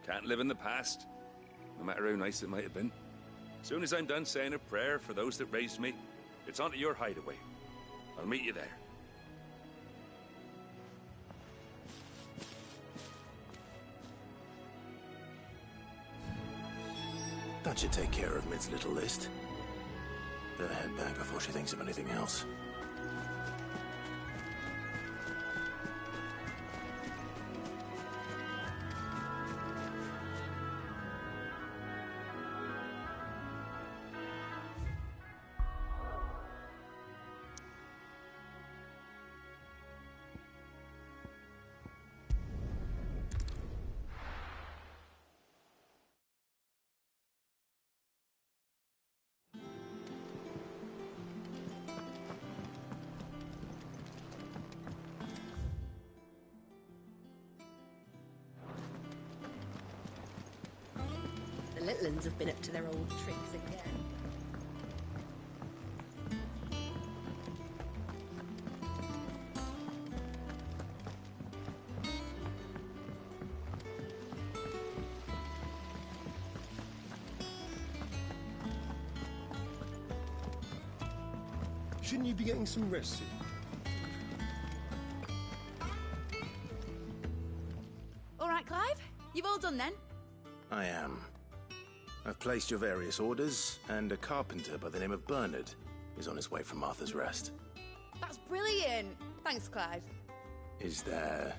Can't live in the past, no matter how nice it might have been. Soon as I'm done saying a prayer for those that raised me, it's onto your hideaway. I'll meet you there. That should take care of Mid's little list. Better head back before she thinks of anything else. The Litlans have been up to their old tricks again. Shouldn't you be getting some rest soon? All right, Clive. You've all done then? I am. I've placed your various orders, and a carpenter by the name of Bernard is on his way from Arthur's Rest. That's brilliant. Thanks, Clive. Is there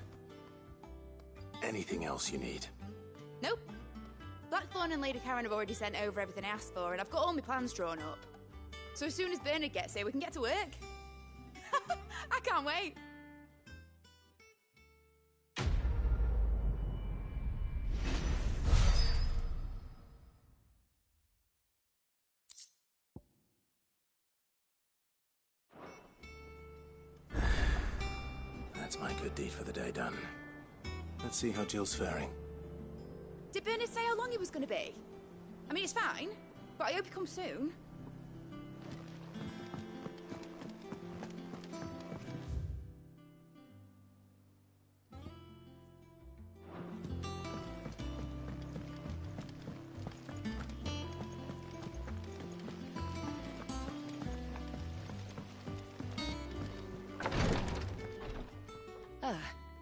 anything else you need? Nope. Blackthorn and Lady Karen have already sent over everything I asked for, and I've got all my plans drawn up. So as soon as Bernard gets here, we can get to work. I can't wait. That's my good deed for the day done. Let's see how Jill's faring. Did Bernard say how long he was going to be? I mean, it's fine, but I hope he comes soon.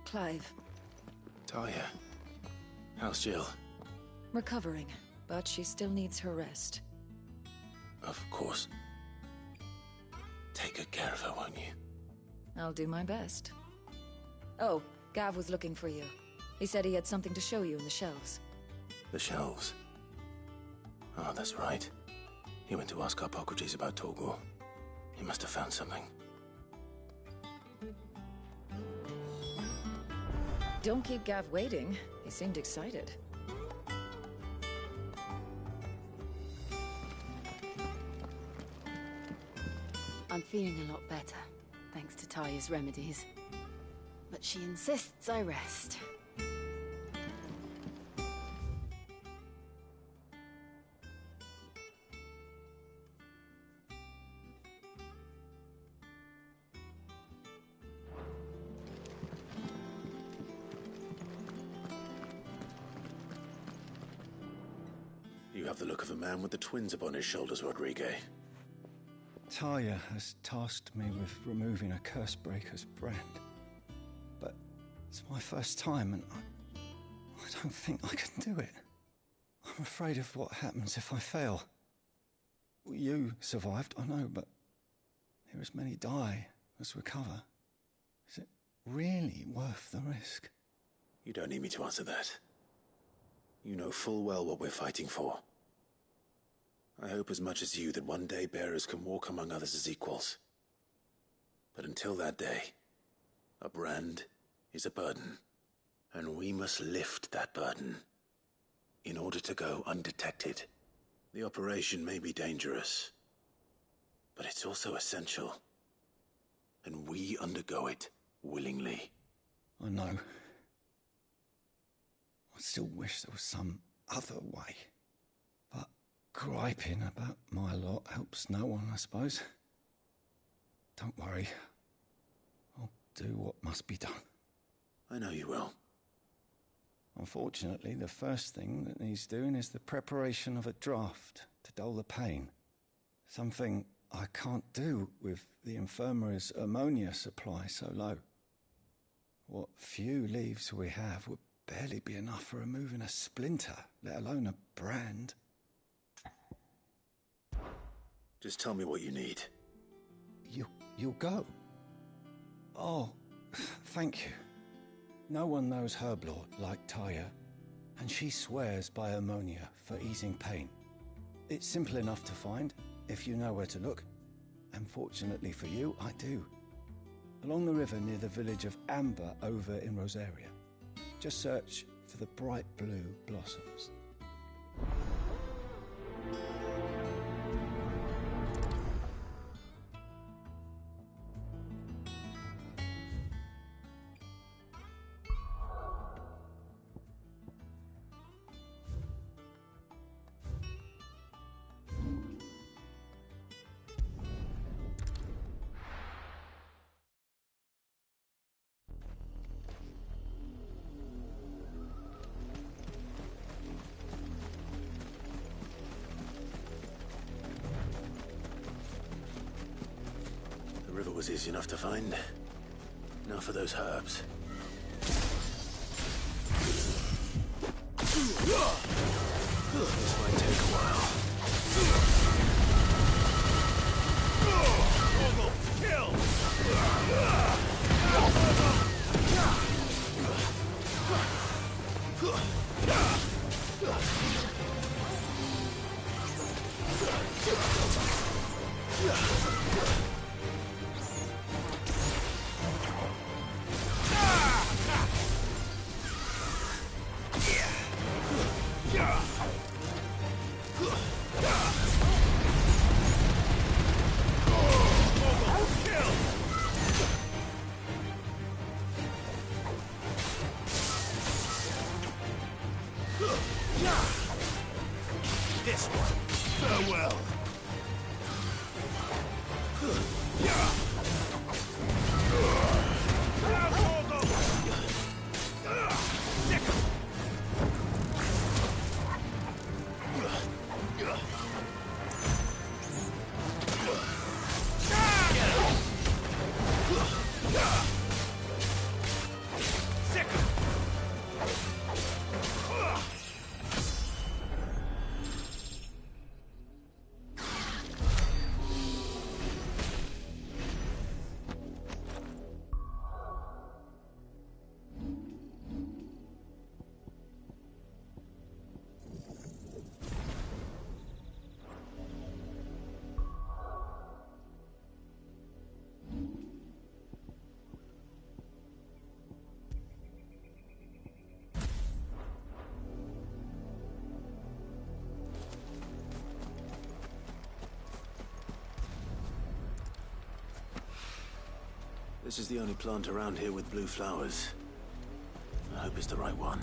Clive. Talia, how's Jill? Recovering, but she still needs her rest. Of course. Take good care of her, won't you? I'll do my best. Oh, Gav was looking for you. He said he had something to show you in the shelves. The shelves? Oh, that's right. He went to ask Hippocrates about Torgor. He must have found something. Don't keep Gav waiting. He seemed excited. I'm feeling a lot better, thanks to Taya's remedies. But she insists I rest. You have the look of a man with the twins upon his shoulders, Rodrigue. Taya has tasked me with removing a Cursebreaker's brand. But it's my first time, and I don't think I can do it. I'm afraid of what happens if I fail. You survived, I know, but there as many die as recover. Is it really worth the risk? You don't need me to answer that. You know full well what we're fighting for. I hope as much as you that one day bearers can walk among others as equals. But until that day, a brand is a burden, and we must lift that burden in order to go undetected. The operation may be dangerous, but it's also essential, and we undergo it willingly. I know. I still wish there was some other way. But griping about my lot helps no one, I suppose. Don't worry. I'll do what must be done. I know you will. Unfortunately, the first thing that needs doing is the preparation of a draft to dull the pain. Something I can't do with the infirmary's ammonia supply so low. What few leaves we have would barely be enough for removing a splinter, let alone a brand. Just tell me what you need. You'll go? Oh, thank you. No one knows Herblord like Taya, and she swears by ammonia for easing pain. It's simple enough to find, if you know where to look. And fortunately for you, I do. Along the river near the village of Amber over in Rosaria. Just search for the bright blue blossoms. The river was easy enough to find. Now for those herbs. This might take a while. Kill! This one. Farewell. This is the only plant around here with blue flowers. I hope it's the right one.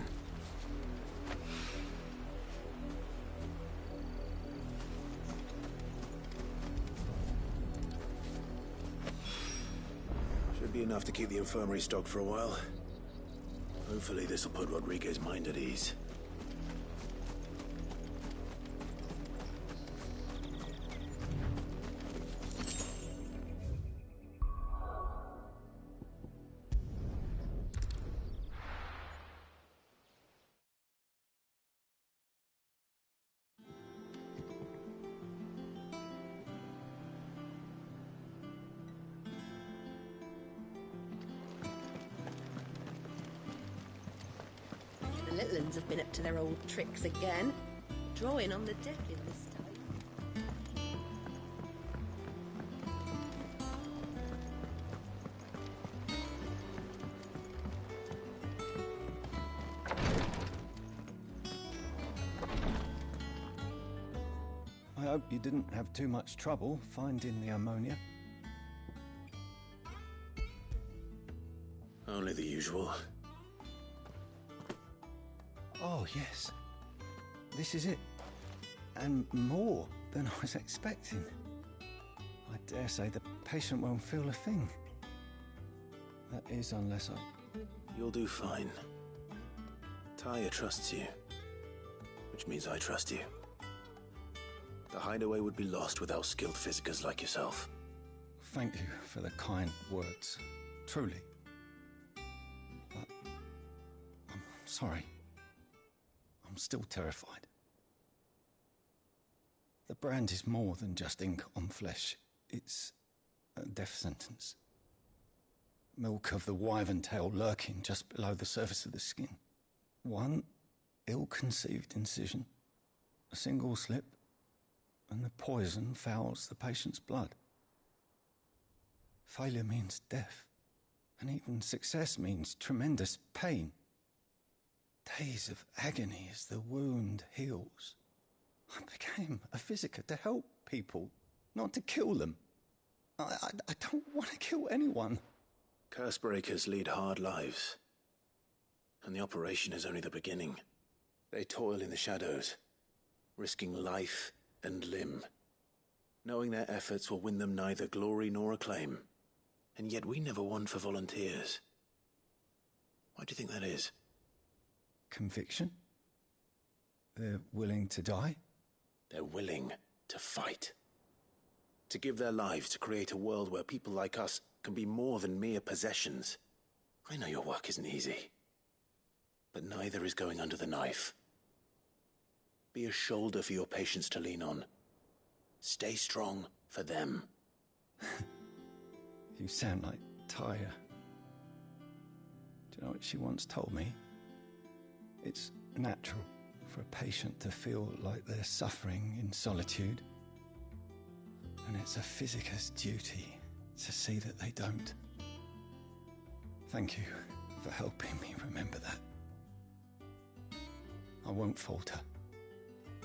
Should be enough to keep the infirmary stocked for a while. Hopefully this'll put Rodriguez's mind at ease. The little ones have been up to their old tricks again. Drawing on the deck in this time. I hope you didn't have too much trouble finding the ammonia. Only the usual. Oh, yes. This is it. And more than I was expecting. I dare say the patient won't feel a thing. That is, unless I... You'll do fine. Tyre trusts you. Which means I trust you. The hideaway would be lost without skilled physicers like yourself. Thank you for the kind words. Truly. But... I'm sorry. I'm still terrified. The brand is more than just ink on flesh. It's a death sentence. Milk of the wyvern tail lurking just below the surface of the skin. One ill-conceived incision, a single slip, and the poison fouls the patient's blood. Failure means death, and even success means tremendous pain. Days of agony as the wound heals. I became a physiker to help people, not to kill them. I don't want to kill anyone. Cursebreakers lead hard lives. And the operation is only the beginning. They toil in the shadows, risking life and limb, knowing their efforts will win them neither glory nor acclaim. And yet we never won for volunteers. Why do you think that is? Conviction? They're willing to die? They're willing to fight. To give their lives to create a world where people like us can be more than mere possessions. I know your work isn't easy. But neither is going under the knife. Be a shoulder for your patients to lean on. Stay strong for them. You sound like Tyre. Do you know what she once told me? It's natural for a patient to feel like they're suffering in solitude. And it's a physiker's duty to see that they don't. Thank you for helping me remember that. I won't falter.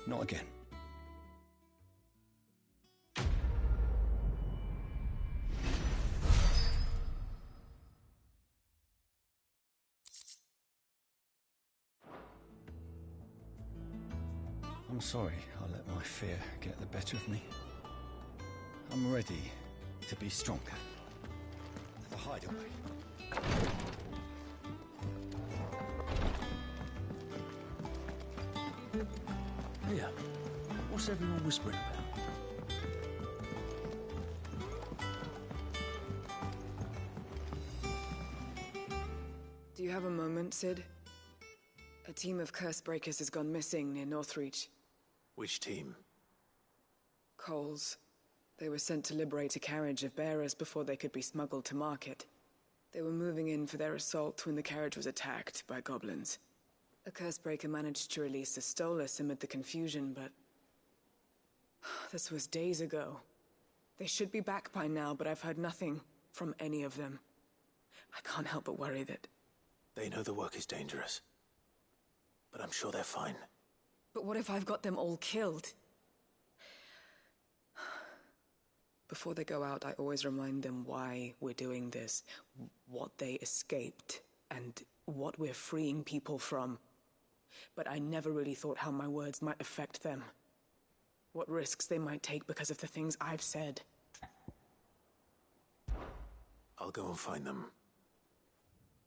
Not again. I'm sorry I let my fear get the better of me. I'm ready to be stronger. The hideaway. Here, what's everyone whispering about? Do you have a moment, Sid? A team of Cursebreakers has gone missing near Northreach. Which team? Coles. They were sent to liberate a carriage of bearers before they could be smuggled to market. They were moving in for their assault when the carriage was attacked by goblins. A Cursebreaker managed to release a Stolas amid the confusion, but... this was days ago. They should be back by now, but I've heard nothing from any of them. I can't help but worry that... They know the work is dangerous. But I'm sure they're fine. But what if I've got them all killed? Before they go out, I always remind them why we're doing this, what they escaped, and what we're freeing people from. But I never really thought how my words might affect them. What risks they might take because of the things I've said. I'll go and find them.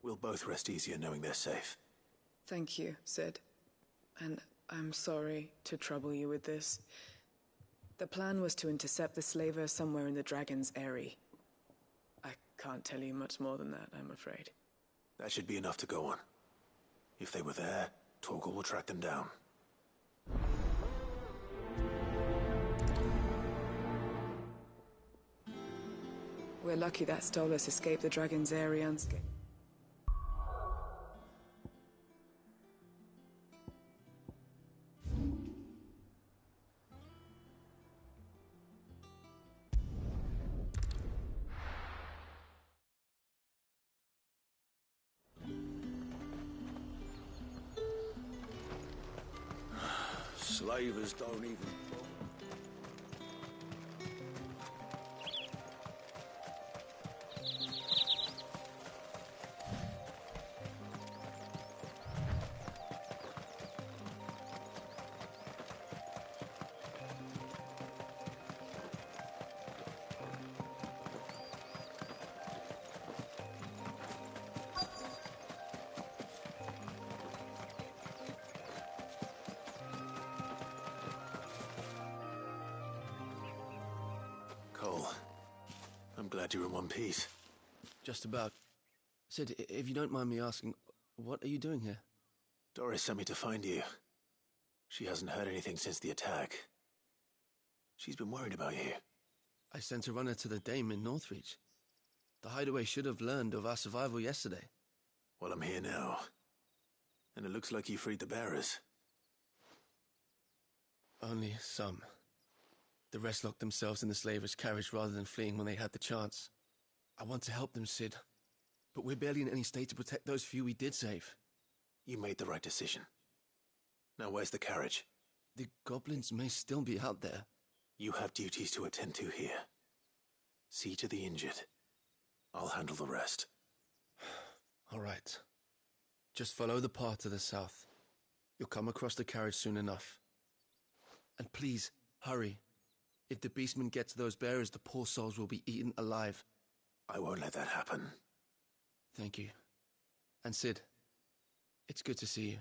We'll both rest easier knowing they're safe. Thank you, Sid. And I'm sorry to trouble you with this. The plan was to intercept the slaver somewhere in the Dragon's Eyrie. I can't tell you much more than that, I'm afraid. That should be enough to go on. If they were there, Torgal will track them down. We're lucky that Stolas escaped the Dragon's Eyrie unscathed. Slavers don't even... Cole, I'm glad you're in one piece. Just about. Sid, if you don't mind me asking, what are you doing here? Doris sent me to find you. She hasn't heard anything since the attack. She's been worried about you. I sent a runner to the Dame in Northreach. The hideaway should have learned of our survival yesterday. Well, I'm here now. And it looks like you freed the bearers. Only some. The rest locked themselves in the slaver's carriage rather than fleeing when they had the chance. I want to help them, Sid. But we're barely in any state to protect those few we did save. You made the right decision. Now where's the carriage? The goblins may still be out there. You have duties to attend to here. See to the injured. I'll handle the rest. All right. Just follow the path to the south. You'll come across the carriage soon enough. And please, hurry. If the beastmen get to those bearers, the poor souls will be eaten alive. I won't let that happen. Thank you. And Sid, it's good to see you.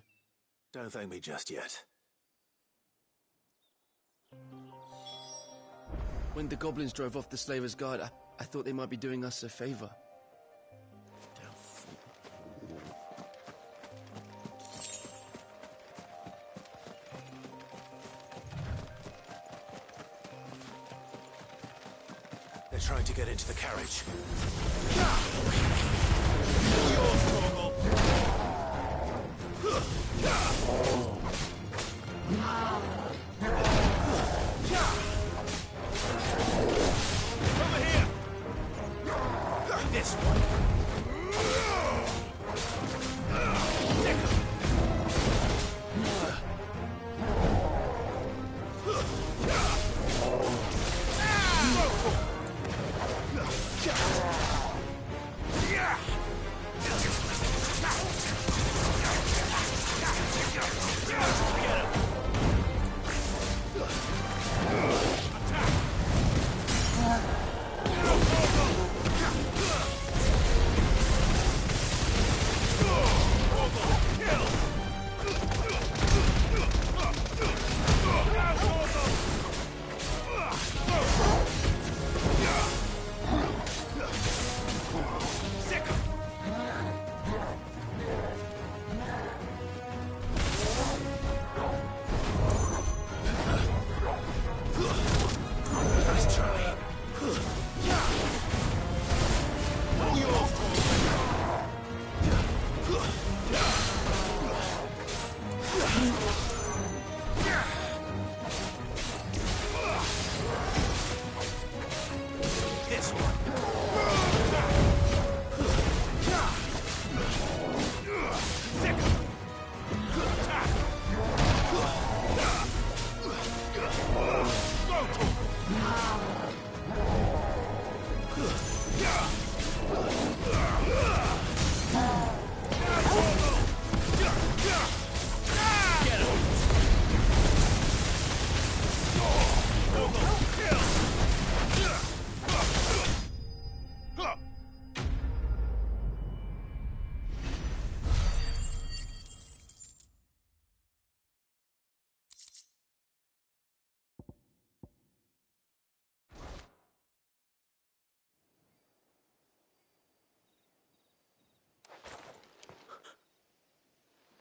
Don't thank me just yet. When the goblins drove off the slaver's guard, I thought they might be doing us a favor. They're trying to get into the carriage. Over here! This one!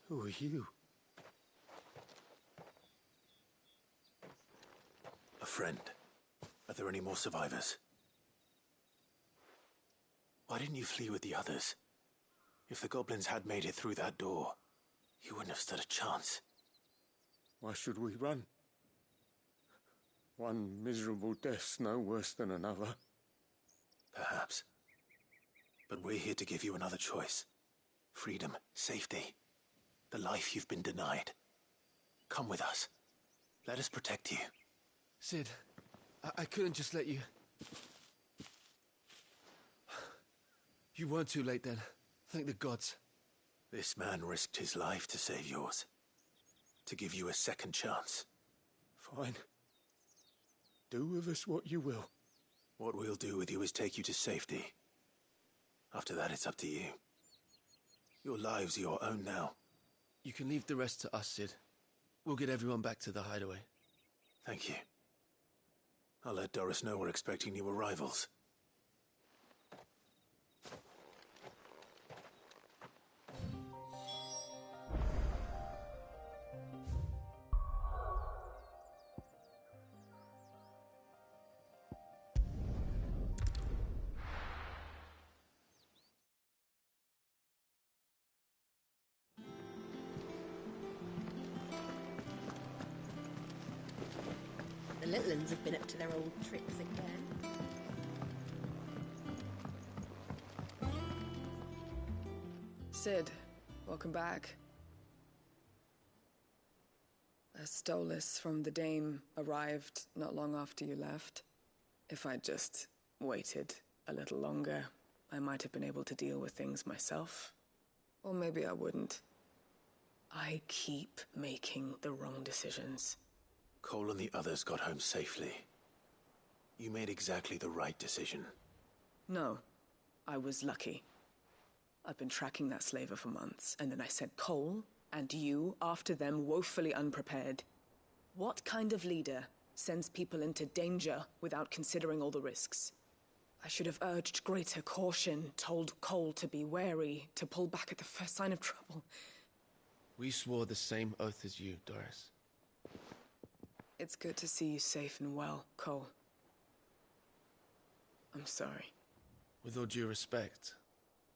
Who are you? A friend. Are there any more survivors? Why didn't you flee with the others? If the goblins had made it through that door, you wouldn't have stood a chance. Why should we run? One miserable death's no worse than another. Perhaps. But we're here to give you another choice. Freedom, safety. The life you've been denied. Come with us. Let us protect you. Sid, I couldn't just let you... You weren't too late then. Thank the gods. This man risked his life to save yours. To give you a second chance. Fine. Do with us what you will. What we'll do with you is take you to safety. After that, it's up to you. Your lives are your own now. You can leave the rest to us, Sid. We'll get everyone back to the hideaway. Thank you. I'll let Doris know we're expecting new arrivals. The little uns have been up to their old tricks again. Sid, welcome back. A Stolas from the Dame arrived not long after you left. If I'd just waited a little longer, I might have been able to deal with things myself. Or maybe I wouldn't. I keep making the wrong decisions. Cole and the others got home safely. You made exactly the right decision. No, I was lucky. I've been tracking that slaver for months, and then I sent Cole and you after them, woefully unprepared. What kind of leader sends people into danger without considering all the risks? I should have urged greater caution, told Cole to be wary, to pull back at the first sign of trouble. We swore the same oath as you, Doris. It's good to see you safe and well, Cole. I'm sorry. With all due respect,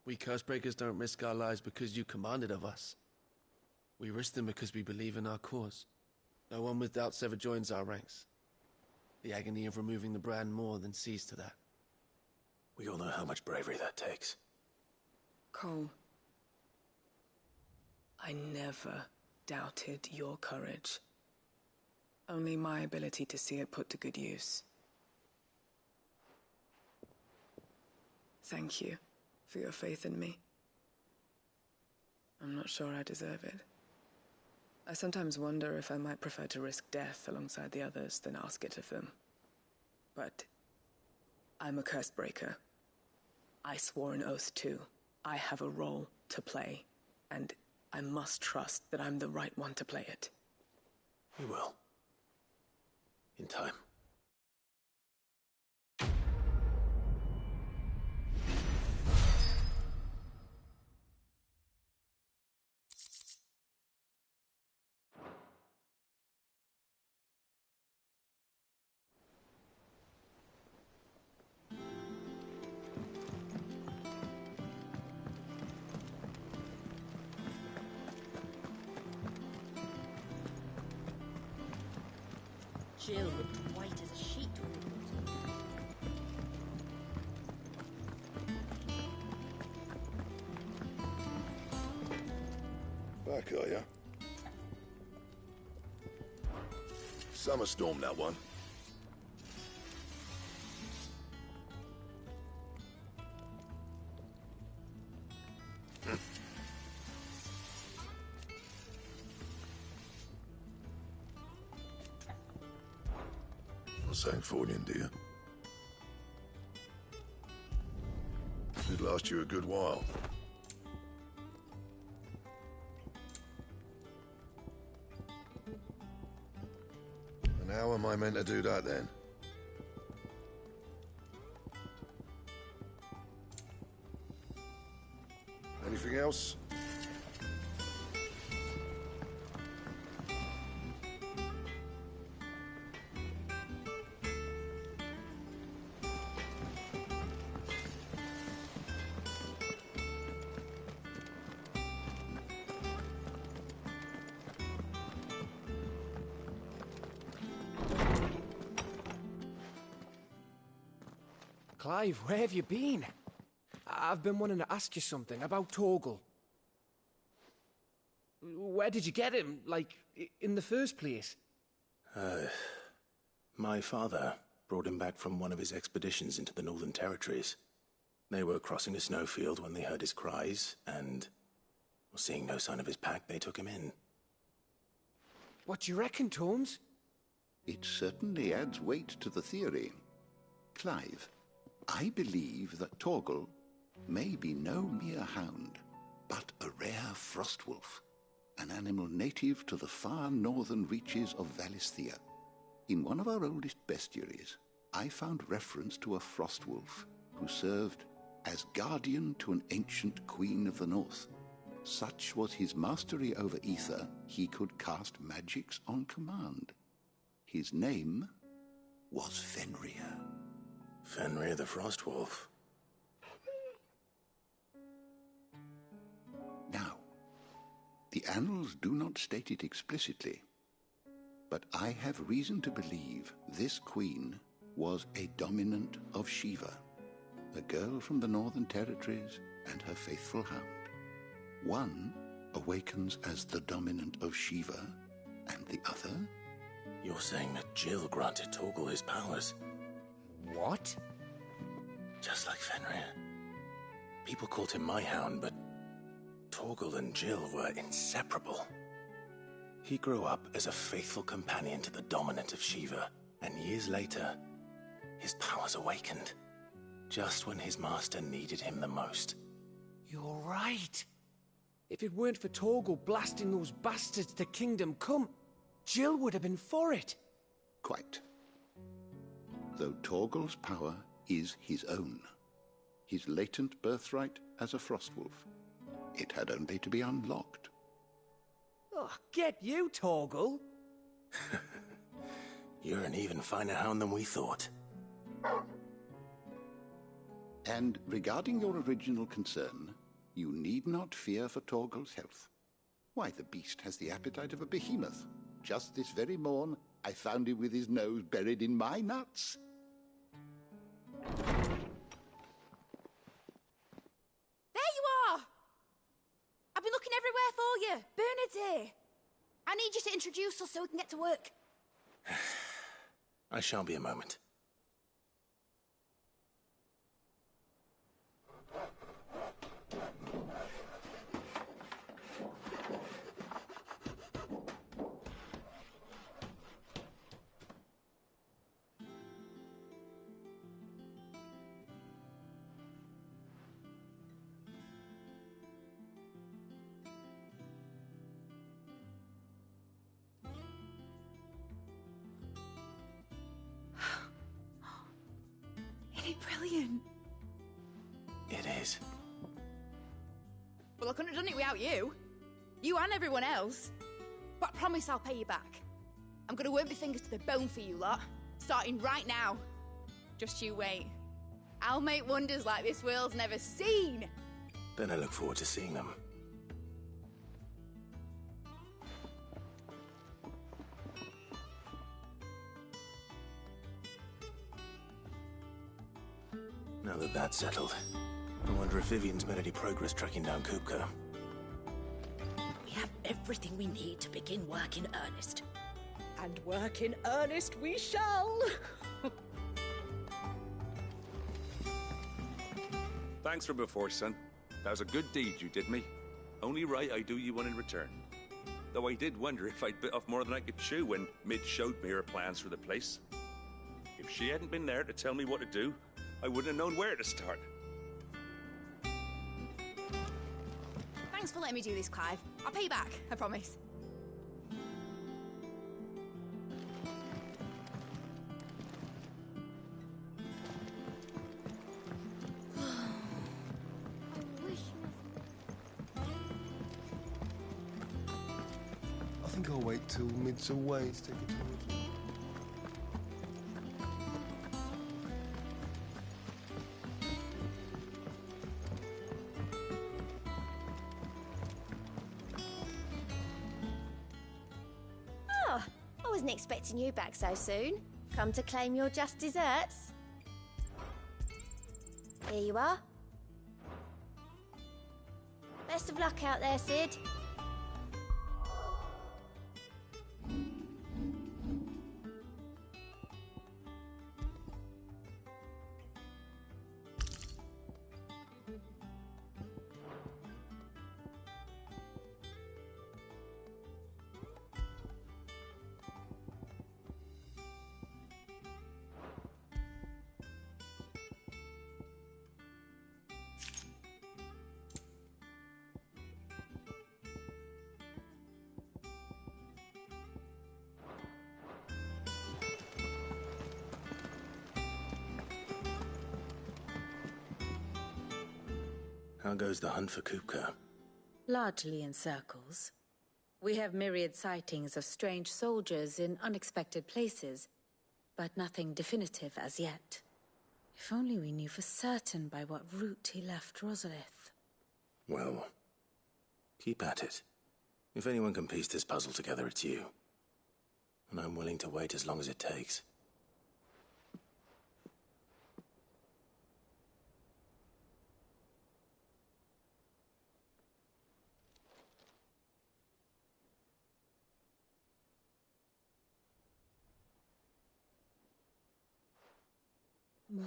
we Cursebreakers don't risk our lives because you commanded of us. We risk them because we believe in our cause. No one with doubts ever joins our ranks. The agony of removing the brand more than sees to that. We all know how much bravery that takes. Cole, I never doubted your courage. Only my ability to see it put to good use. Thank you for your faith in me. I'm not sure I deserve it. I sometimes wonder if I might prefer to risk death alongside the others than ask it of them. But I'm a Cursebreaker. I swore an oath too. I have a role to play, and I must trust that I'm the right one to play it. You will. In time. Jill looked white as a sheet when we brought Back, are ya? Summer storm, that one. For Sanktfordian, dear. It'd last you a good while. And how am I meant to do that, then? Anything else? Clive, where have you been? I've been wanting to ask you something about Torgal. Where did you get him, like, in the first place? My father brought him back from one of his expeditions into the Northern Territories. They were crossing a snowfield when they heard his cries, and, seeing no sign of his pack, they took him in. What do you reckon, Tomes? It certainly adds weight to the theory. Clive, I believe that Torgal may be no mere hound, but a rare frostwolf, an animal native to the far northern reaches of Valisthea. In one of our oldest bestiaries, I found reference to a frostwolf who served as guardian to an ancient queen of the north. Such was his mastery over ether, he could cast magics on command. His name was Fenrir. Fenrir the Frostwolf. Now, the annals do not state it explicitly, but I have reason to believe this queen was a dominant of Shiva, a girl from the Northern Territories and her faithful hound. One awakens as the dominant of Shiva, and the other? You're saying that Jill granted Torgal his powers? What? Just like Fenrir. People called him my hound, but Torgal and Jill were inseparable. He grew up as a faithful companion to the dominant of Shiva, and years later, his powers awakened, just when his master needed him the most. You're right. If it weren't for Torgal blasting those bastards to Kingdom Come, Jill would have been for it. Quite. Though Torgal's power is his own, his latent birthright as a Frostwolf, it had only to be unlocked. Oh, get you, Torgal! You're an even finer hound than we thought. And regarding your original concern, you need not fear for Torgal's health. Why, the beast has the appetite of a behemoth. Just this very morn, I found him with his nose buried in my nuts. There you are! I've been looking everywhere for you. Bernard's here. I need you to introduce us so we can get to work. I shall be a moment. Brilliant. It is. Well, I couldn't have done it without you. You and everyone else. But I promise I'll pay you back. I'm gonna work my fingers to the bone for you lot, starting right now. Just you wait. I'll make wonders like this world's never seen. Then I look forward to seeing them. Now that that's settled, I wonder if Vivian's made any progress tracking down Kupka. We have everything we need to begin work in earnest. And work in earnest we shall! Thanks for before, son. That was a good deed you did me. Only right I do you one in return. Though I did wonder if I'd bit off more than I could chew when Mid showed me her plans for the place. If she hadn't been there to tell me what to do, I wouldn't have known where to start. Thanks for letting me do this, Clive. I'll pay you back, I promise. I think I'll wait till Mid's away to take a tour of them. Oh, I wasn't expecting you back so soon. Come to claim your just desserts? Here you are. Best of luck out there, Sid. How goes the hunt for Kupka? Largely in circles. We have myriad sightings of strange soldiers in unexpected places, but nothing definitive as yet. If only we knew for certain by what route he left Rosalith. Well, keep at it. If anyone can piece this puzzle together, it's you. And I'm willing to wait as long as it takes.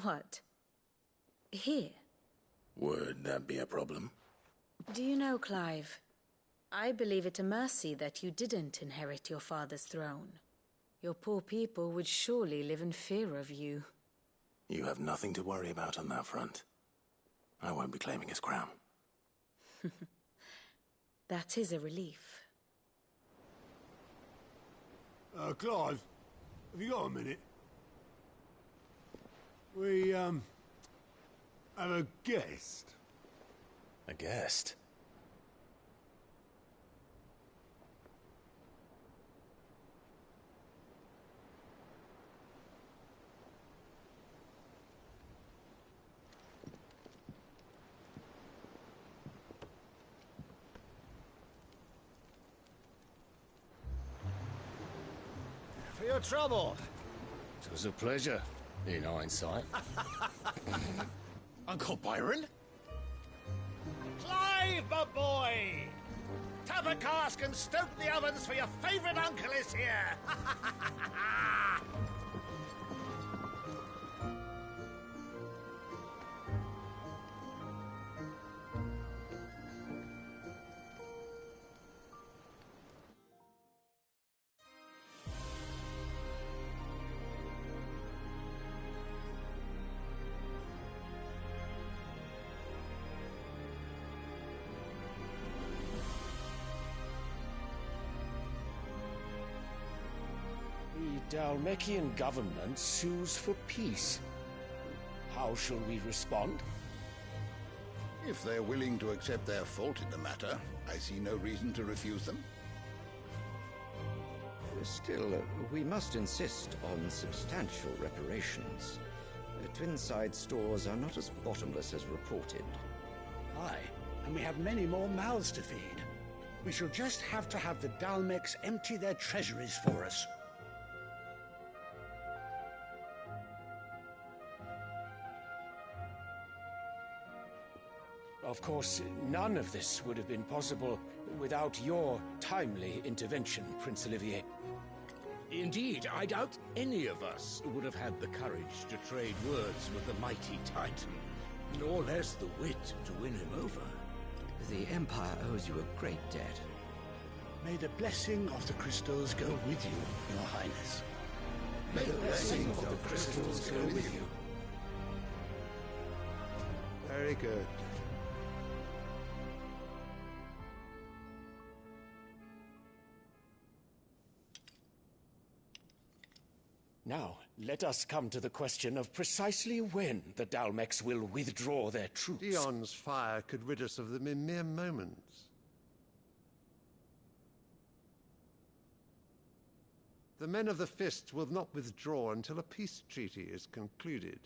What? Here? Would that be a problem? Do you know, Clive, I believe it a mercy that you didn't inherit your father's throne. Your poor people would surely live in fear of you. You have nothing to worry about on that front. I won't be claiming his crown. That is a relief. Clive, have you got a minute? We, have a guest. A guest? For your trouble. It was a pleasure, in hindsight. Uncle Byron? Clive, my boy! Tap a cask and stoke the ovens, for your favourite uncle is here! The Dalmekian government sues for peace. How shall we respond? If they're willing to accept their fault in the matter, I see no reason to refuse them. Still, we must insist on substantial reparations. Twinside stores are not as bottomless as reported. Aye, and we have many more mouths to feed. We shall just have to have the Dalmecs empty their treasuries for us. Of course, none of this would have been possible without your timely intervention, Prince Olivier. Indeed, I doubt any of us would have had the courage to trade words with the mighty Titan, nor less the wit to win him over. The Empire owes you a great debt. May the blessing of the crystals go with you, Your Highness. May the blessing of the crystals go with you. Very good. Now, let us come to the question of precisely when the Dalmex will withdraw their troops. Dion's fire could rid us of them in mere moments. The men of the Fist will not withdraw until a peace treaty is concluded.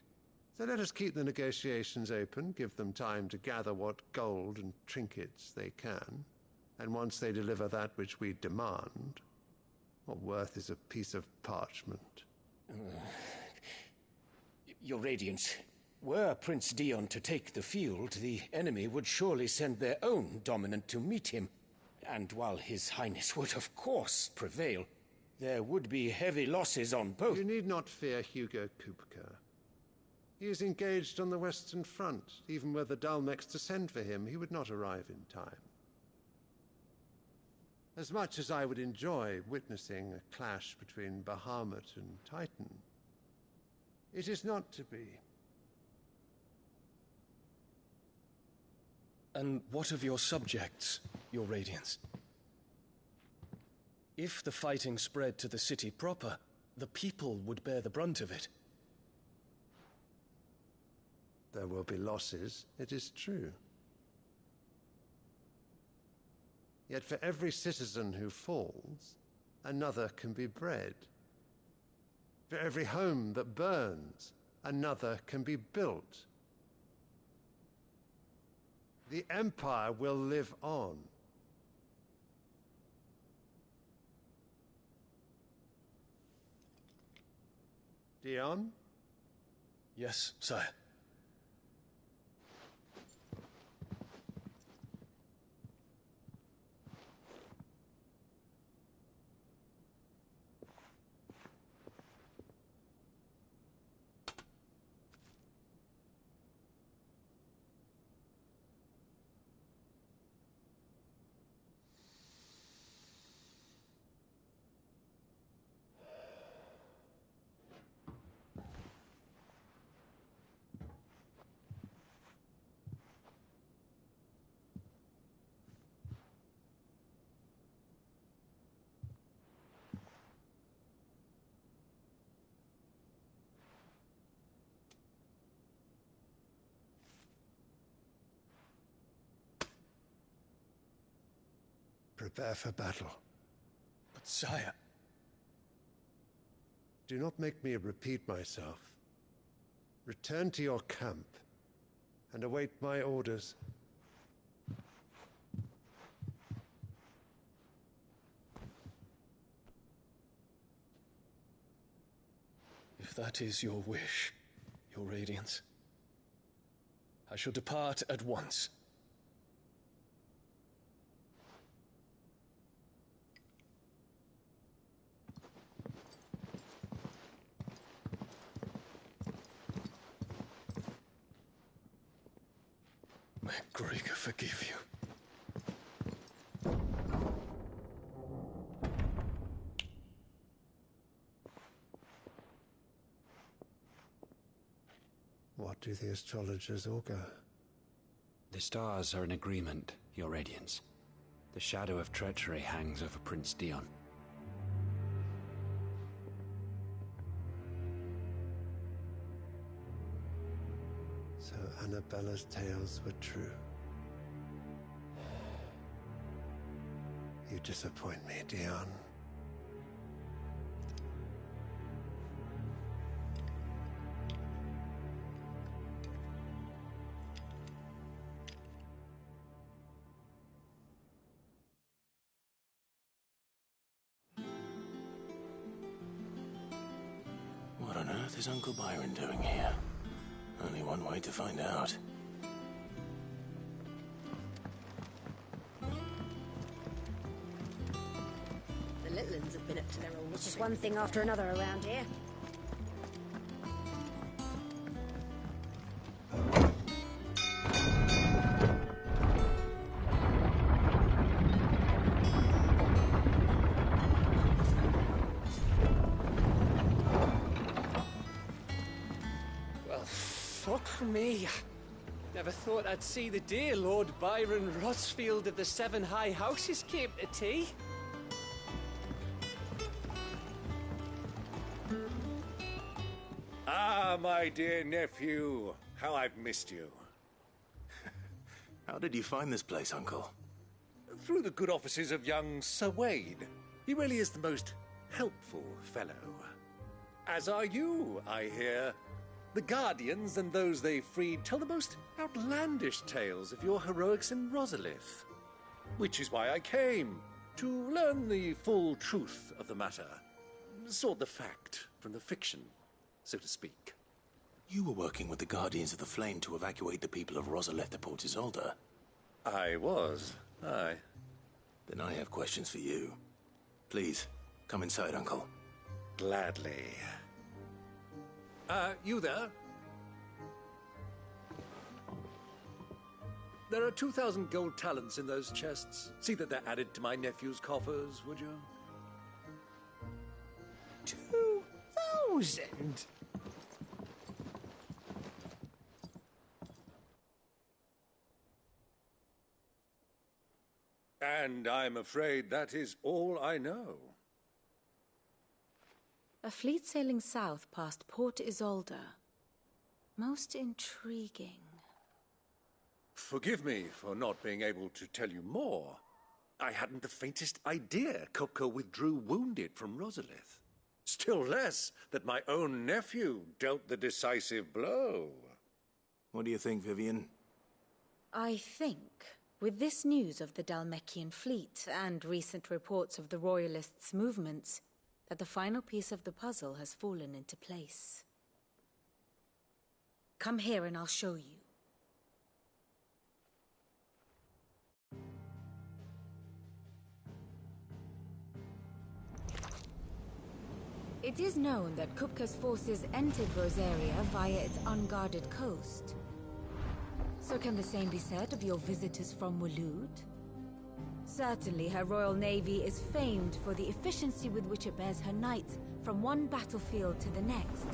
So let us keep the negotiations open, give them time to gather what gold and trinkets they can. And once they deliver that which we demand, what worth is a piece of parchment? Your Radiance, were Prince Dion to take the field, the enemy would surely send their own dominant to meet him. And while His Highness would of course prevail, there would be heavy losses on both. You need not fear Hugo Kupka. He is engaged on the Western Front. Even were the Dalmex to send for him, he would not arrive in time. As much as I would enjoy witnessing a clash between Bahamut and Titan, it is not to be. And what of your subjects, Your Radiance? If the fighting spread to the city proper, the people would bear the brunt of it. There will be losses, it is true. Yet for every citizen who falls, another can be bred. For every home that burns, another can be built. The Empire will live on. Dion? Yes, sire. Prepare for battle. But sire... Do not make me repeat myself. Return to your camp and await my orders. If that is your wish, Your Radiance, I shall depart at once. May Gregor forgive you. What do the astrologers augur? The stars are in agreement, Your Radiance. The shadow of treachery hangs over Prince Dion. So Annabella's tales were true. You disappoint me, Dion. What on earth is Uncle Byron doing here? Only one way to find out. The little ones have been up to their own. It's just one thing after another around here. Fuck me. Never thought I'd see the dear Lord Byron Rosfield of the Seven High Houses came to tea. Ah, my dear nephew. How I've missed you. How did you find this place, Uncle? Through the good offices of young Sir Wade. He really is the most helpful fellow. As are you, I hear. The Guardians and those they freed tell the most outlandish tales of your heroics in Rosalith. Which is why I came, to learn the full truth of the matter. Sort the fact from the fiction, so to speak. You were working with the Guardians of the Flame to evacuate the people of Rosalith to Port Isolde. I was, aye. Then I have questions for you. Please, come inside, Uncle. Gladly. You there? There are 2,000 gold talents in those chests. See that they're added to my nephew's coffers, would you? 2,000? And I'm afraid that is all I know. A fleet sailing south past Port Isolde. Most intriguing. Forgive me for not being able to tell you more. I hadn't the faintest idea Kupka withdrew wounded from Rosalith. Still less that my own nephew dealt the decisive blow. What do you think, Vivian? I think, with this news of the Dhalmekian fleet and recent reports of the Royalists' movements, that the final piece of the puzzle has fallen into place. Come here and I'll show you. It is known that Kupka's forces entered Rosaria via its unguarded coast. So can the same be said of your visitors from Waloed? Certainly her Royal Navy is famed for the efficiency with which it bears her knights from one battlefield to the next.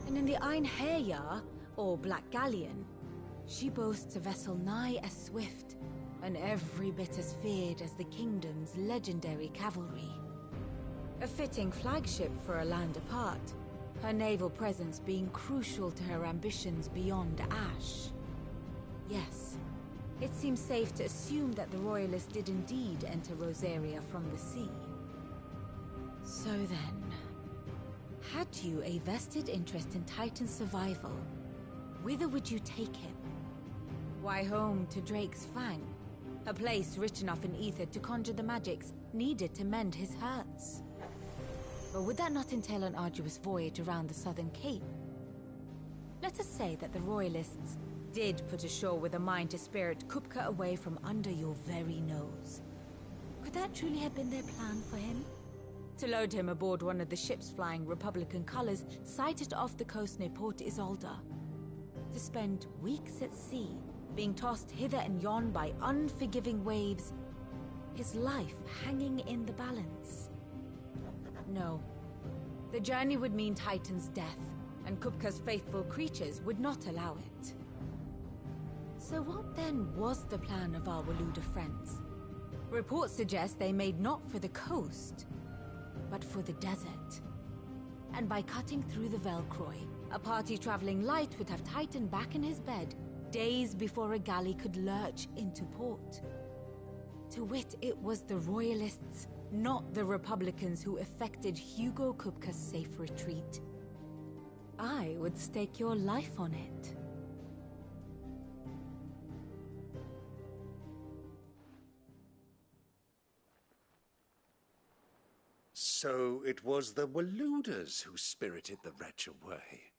And in the Einherjar, or Black Galleon, she boasts a vessel nigh as swift, and every bit as feared as the kingdom's legendary cavalry. A fitting flagship for a land apart, her naval presence being crucial to her ambitions beyond Ash. Yes, it seems safe to assume that the Royalists did indeed enter Rosaria from the sea. So then, had you a vested interest in Titan's survival, whither would you take him? Why, home to Drake's Fang, a place rich enough in ether to conjure the magics needed to mend his hurts. But would that not entail an arduous voyage around the southern cape? Let us say that the Royalists did put ashore with a mind to spirit Kupka away from under your very nose. Could that truly have been their plan for him? To load him aboard one of the ships flying Republican colors sighted off the coast near Port Isolde. To spend weeks at sea, being tossed hither and yon by unforgiving waves, his life hanging in the balance. No. The journey would mean Titan's death, and Kupka's faithful creatures would not allow it. So what then was the plan of our Waloed friends? Reports suggest they made not for the coast, but for the desert. And by cutting through the Velcroy, a party traveling light would have Titan back in his bed days before a galley could lurch into port. To wit, it was the Royalists, not the Republicans, who effected Hugo Kupka's safe retreat. I would stake your life on it. So it was the Waloeders who spirited the wretch away.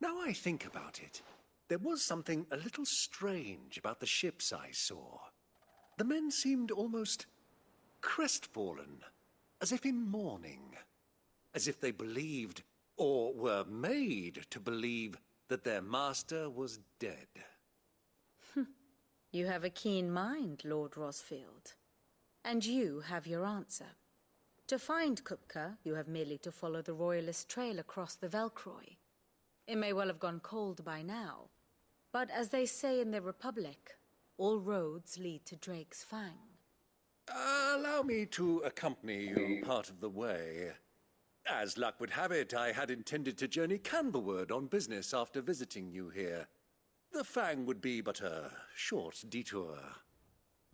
Now I think about it, there was something a little strange about the ships I saw. The men seemed almost crestfallen, as if in mourning, as if they believed, or were made to believe, that their master was dead. You have a keen mind, Lord Rosfield. And you have your answer. To find Kupka, you have merely to follow the Royalist trail across the Velcroy. It may well have gone cold by now, but as they say in the Republic, all roads lead to Drake's Fang. Allow me to accompany you part of the way. As luck would have it, I had intended to journey Canberward on business after visiting you here. The Fang would be but a short detour.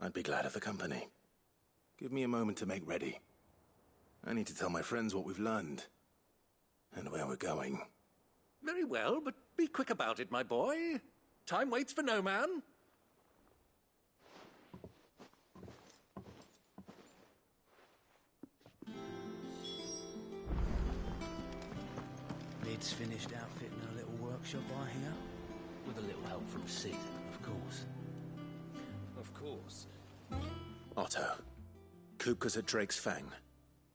I'd be glad of the company. Give me a moment to make ready. I need to tell my friends what we've learned. And where we're going. Very well, but be quick about it, my boy. Time waits for no man. Lid's finished outfitting her little workshop, I hear. With a little help from Sid, of course. Of course. Otto, Kupka's at Drake's Fang.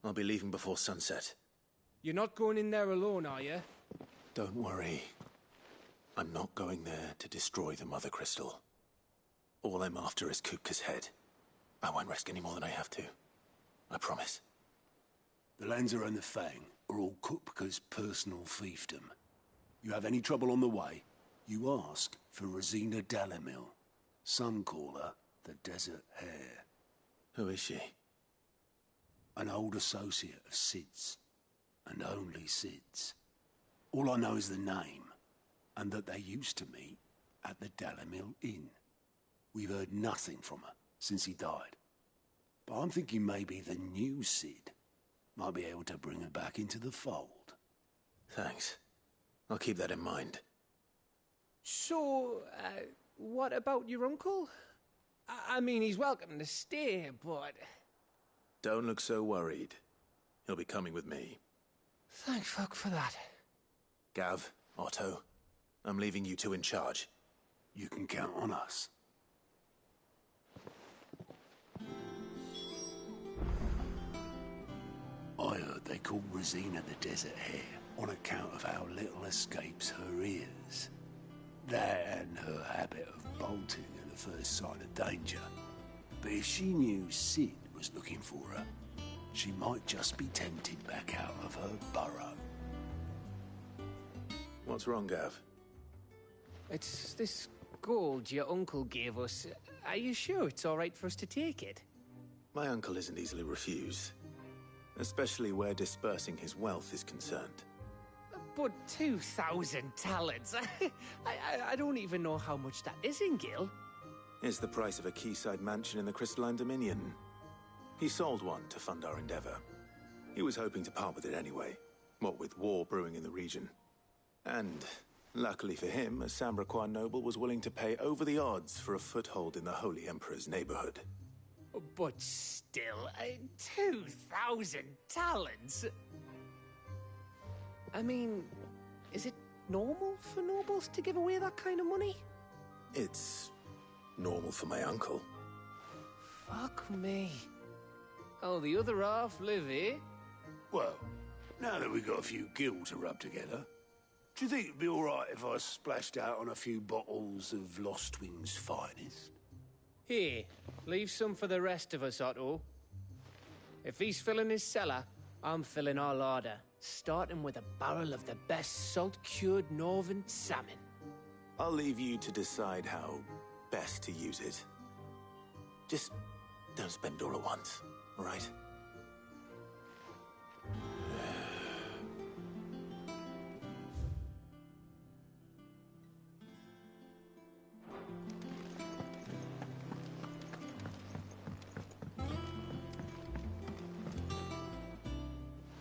I'll be leaving before sunset. You're not going in there alone, are you? Don't worry. I'm not going there to destroy the Mother Crystal. All I'm after is Kupka's head. I won't risk any more than I have to. I promise. The Lanza and the Fang are all Kupka's personal fiefdom. You have any trouble on the way, you ask for Rosina Dalamil. Some call her the Desert Hare. Who is she? An old associate of Sid's. And only Sid's. All I know is the name, and that they used to meet at the Dalamil Inn. We've heard nothing from her since he died. But I'm thinking maybe the new Sid might be able to bring her back into the fold. Thanks. I'll keep that in mind. So, what about your uncle? I mean, he's welcome to stay, but... Don't look so worried. He'll be coming with me. Thank fuck for that. Gav, Otto, I'm leaving you two in charge. You can count on us. I heard they call Rosina the Desert Hare on account of how little escapes her ears. That and her habit of bolting at the first sign of danger. But if she knew Sid was looking for her, she might just be tempted back out of her burrow. What's wrong, Gav? It's this gold your uncle gave us. Are you sure it's all right for us to take it? My uncle isn't easily refused. Especially where dispersing his wealth is concerned. But 2,000 talents? I don't even know how much that is in Gil. It's the price of a quayside mansion in the Crystalline Dominion. He sold one to fund our endeavor. He was hoping to part with it anyway, what with war brewing in the region. And, luckily for him, a Sambraquan noble was willing to pay over the odds for a foothold in the Holy Emperor's neighborhood. But still, 2,000 talents? I mean, is it normal for nobles to give away that kind of money? It's normal for my uncle. Fuck me. Oh, the other half live, eh? Well, now that we've got a few gil to rub together, do you think it'd be all right if I splashed out on a few bottles of Lost Wing's finest? Here, leave some for the rest of us, Otto. If he's filling his cellar, I'm filling our larder, starting with a barrel of the best salt-cured northern salmon. I'll leave you to decide how best to use it. Just don't spend all at once, all right?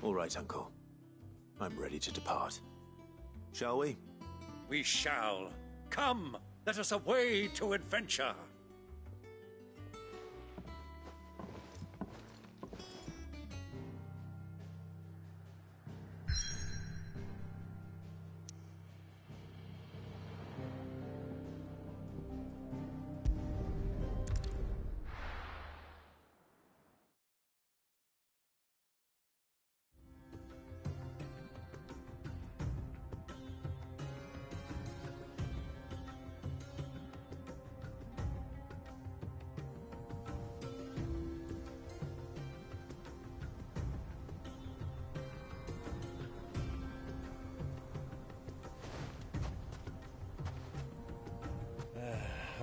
All right, Uncle. I'm ready to depart. Shall we? We shall. Come, let us away to adventure.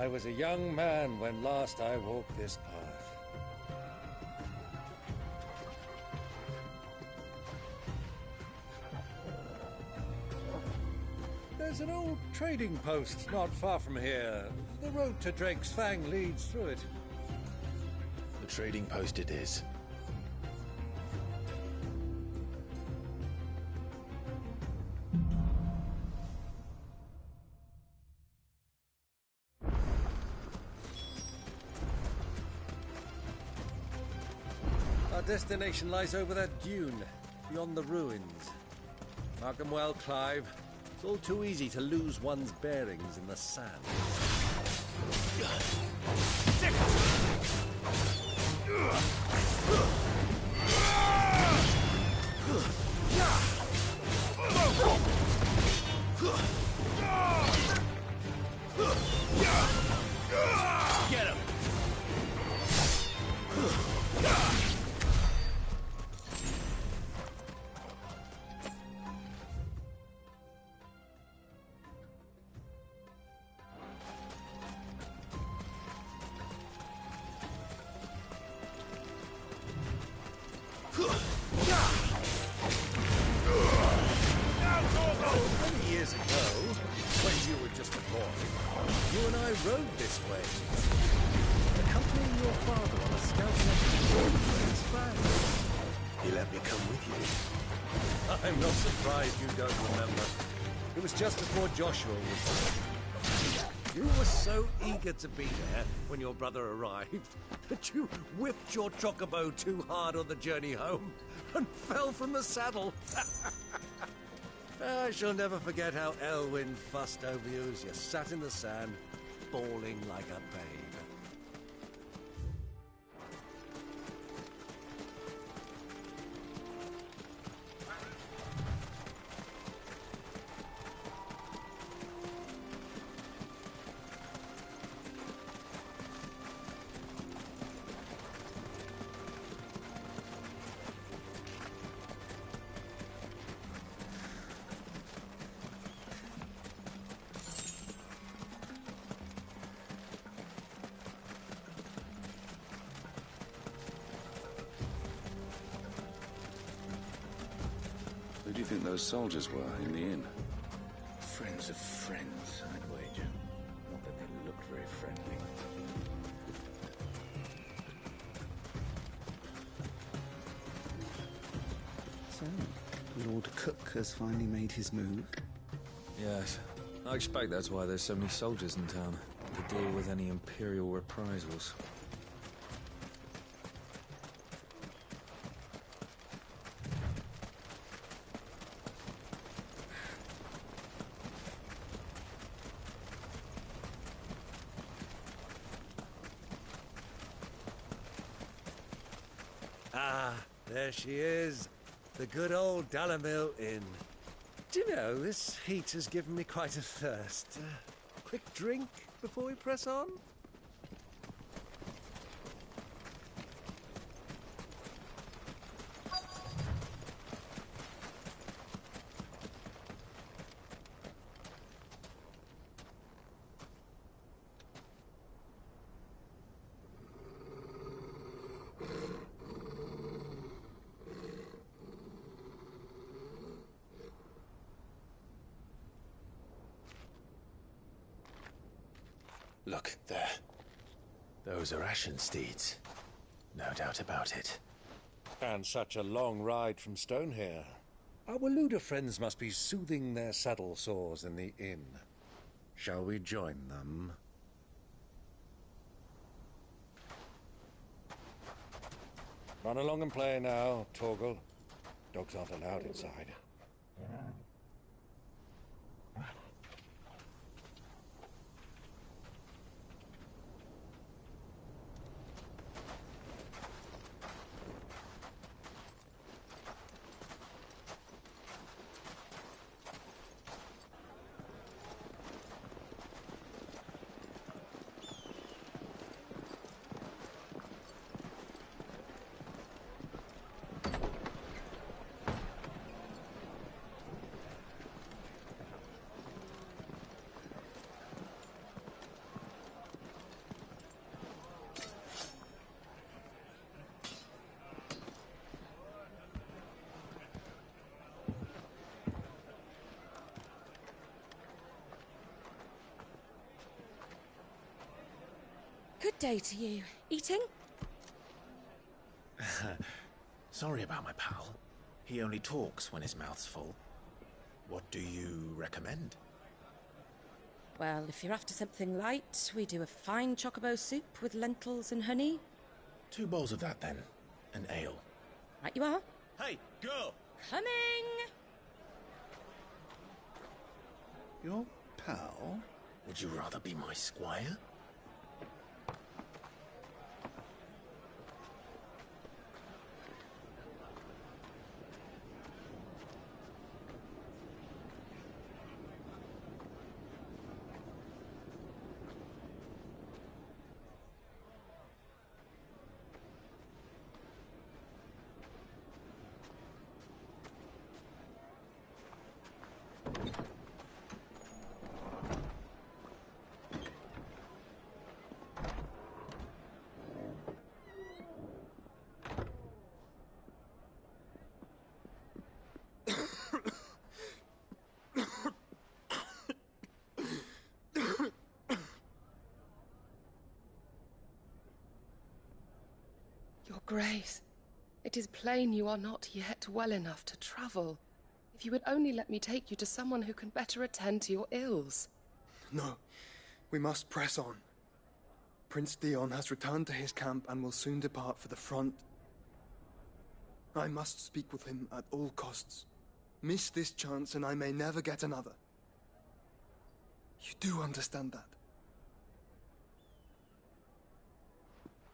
I was a young man when last I walked this path. There's an old trading post not far from here. The road to Drake's Fang leads through it. The trading post it is. Our destination lies over that dune, beyond the ruins. Mark 'em well, Clive. It's all too easy to lose one's bearings in the sand. Get him! Many years ago, when you were just a boy, you and I rode this way, accompanying your father on a scouting expedition for his fans. He let me come with you. I'm not surprised you don't remember. It was just before Joshua was born. You were so eager to be there when your brother arrived that you whipped your chocobo too hard on the journey home and fell from the saddle. I shall never forget how Elwyn fussed over you as you sat in the sand, bawling like a babe. Who do you think those soldiers were in the inn? Friends of friends, I'd wager. Not that they looked very friendly. So, Lord Cook has finally made his move? Yes. I expect that's why there's so many soldiers in town, to deal with any Imperial reprisals. Ah, there she is. The good old Dalamil Inn. Do you know, this heat has given me quite a thirst. Quick drink before we press on? Look, there. Those are Ashen steeds. No doubt about it. And such a long ride from Stonehair. Our Waluda friends must be soothing their saddle sores in the inn. Shall we join them? Run along and play now, Torgal. Dogs aren't allowed inside. Good day to you. Eating? Sorry about my pal. He only talks when his mouth's full. What do you recommend? Well, if you're after something light, we do a fine chocobo soup with lentils and honey. 2 bowls of that, then. An ale. Right you are. Hey, girl! Coming! Your pal? Would you rather be my squire? Your Grace, it is plain you are not yet well enough to travel. If you would only let me take you to someone who can better attend to your ills. No, we must press on. Prince Dion has returned to his camp and will soon depart for the front. I must speak with him at all costs. Miss this chance and I may never get another. You do understand that?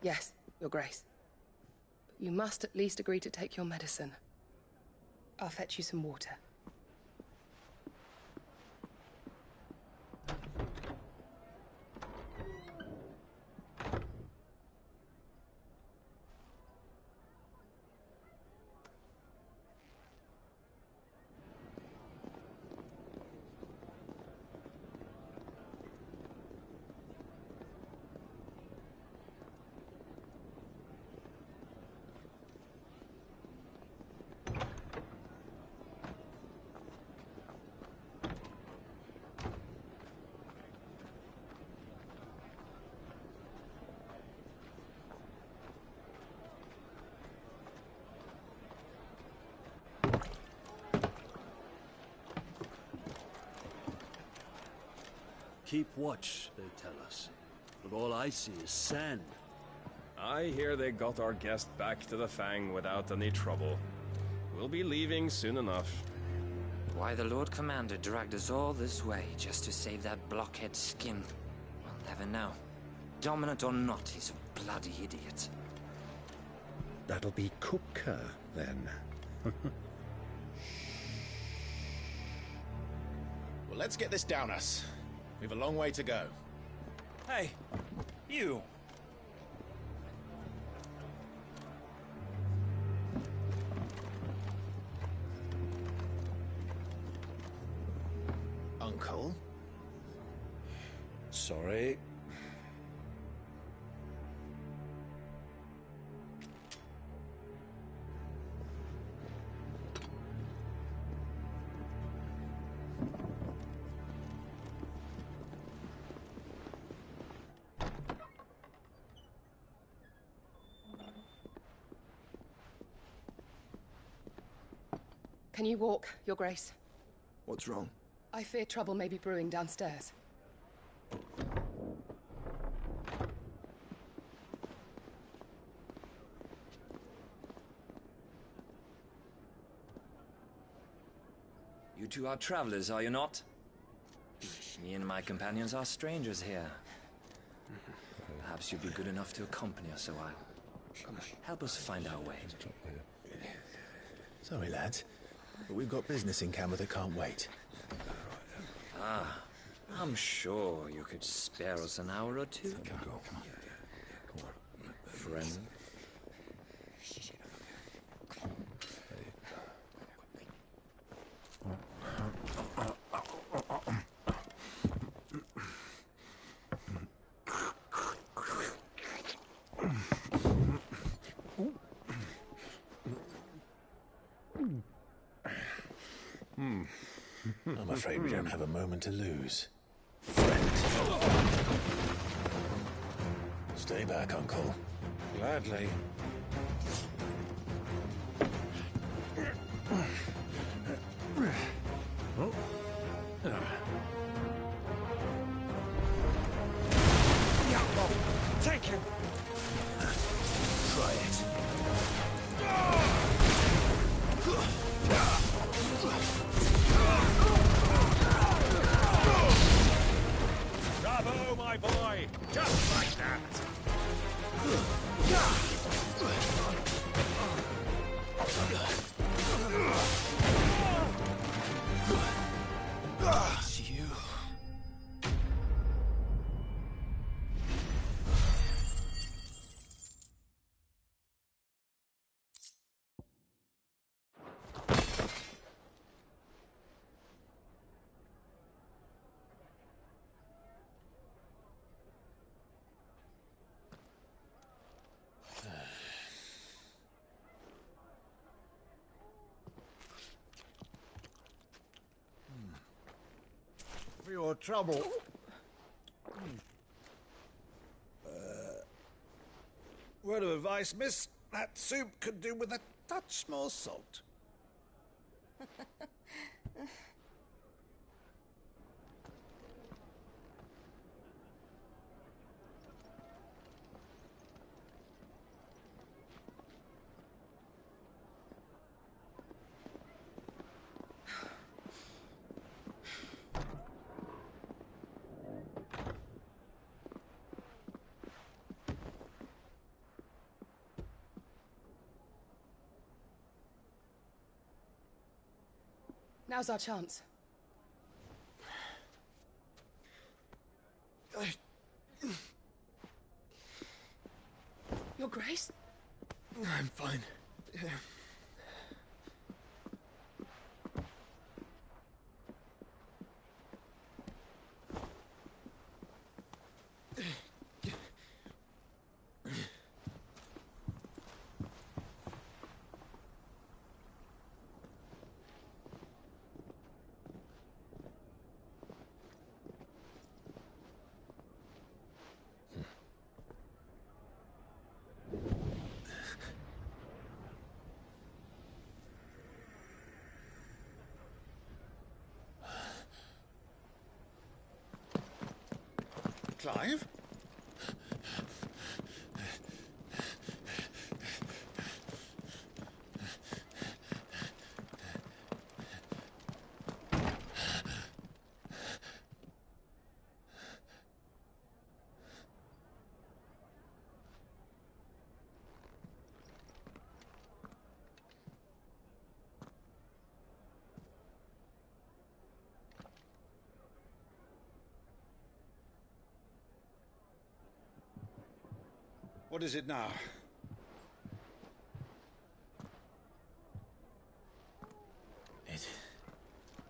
Yes, Your Grace. But you must at least agree to take your medicine. I'll fetch you some water. Keep watch, they tell us. But all I see is sand. I hear they got our guest back to the Fang without any trouble. We'll be leaving soon enough. Why the Lord Commander dragged us all this way just to save that blockhead skin, we'll never know. Dominant or not, he's a bloody idiot. That'll be Kupka, then. Well, let's get this down us. We've a long way to go. Hey, you! Uncle? Sorry. Can you walk, Your Grace? What's wrong? I fear trouble may be brewing downstairs. You two are travelers, are you not? Me and my companions are strangers here. Perhaps you'd be good enough to accompany us a while. Help us find our way. Sorry, lads, but we've got business in camera that can't wait. Ah, I'm sure you could spare us an hour or two. Friend. I'm afraid we don't have a moment to lose. Stay back, Uncle. Gladly. Oh. Take him! Try it. Bravo, my boy! Just like that! It's you. For your trouble. Word of advice, miss. That soup could do with a touch more salt. Now's our chance. Your Grace? I'm fine. Clive? What is it now?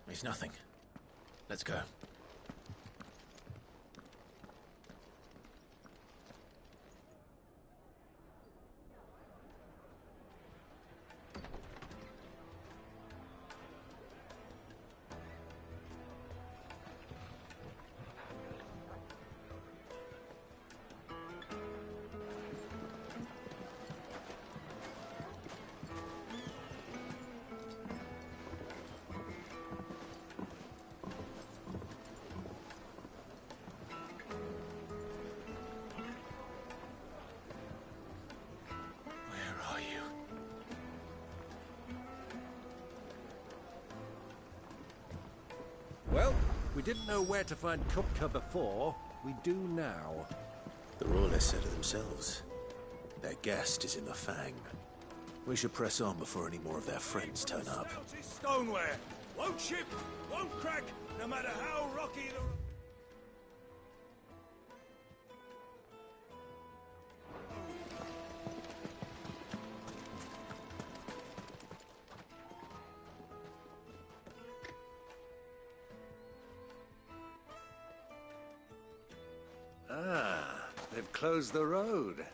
It's nothing. Let's go. Well, we didn't know where to find Kupka before. We do now. The Royalists said it themselves. Their guest is in the Fang. We should press on before any more of their friends turn up. Stoneware! Won't chip, won't crack, no matter how rocky the... Ah, they've closed the road.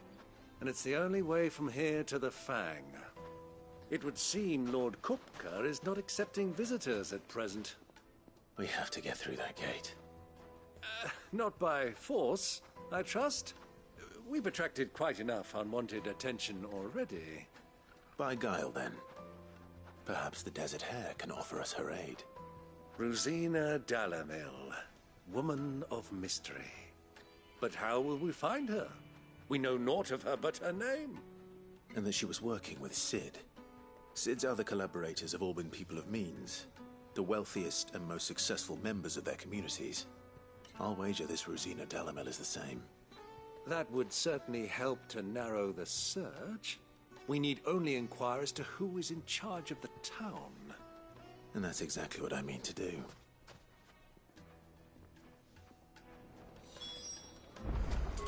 And it's the only way from here to the Fang. It would seem Lord Kupka is not accepting visitors at present. We have to get through that gate. Not by force, I trust. we've attracted quite enough unwanted attention already. By guile, then. Perhaps the Desert Hare can offer us her aid. Rosina Dalamil, woman of mystery. But how will we find her? We know naught of her but her name. And that she was working with Sid. Sid's other collaborators have all been people of means, the wealthiest and most successful members of their communities. I'll wager this Rosina Dalamil is the same. That would certainly help to narrow the search. We need only inquire as to who is in charge of the town. And that's exactly what I mean to do.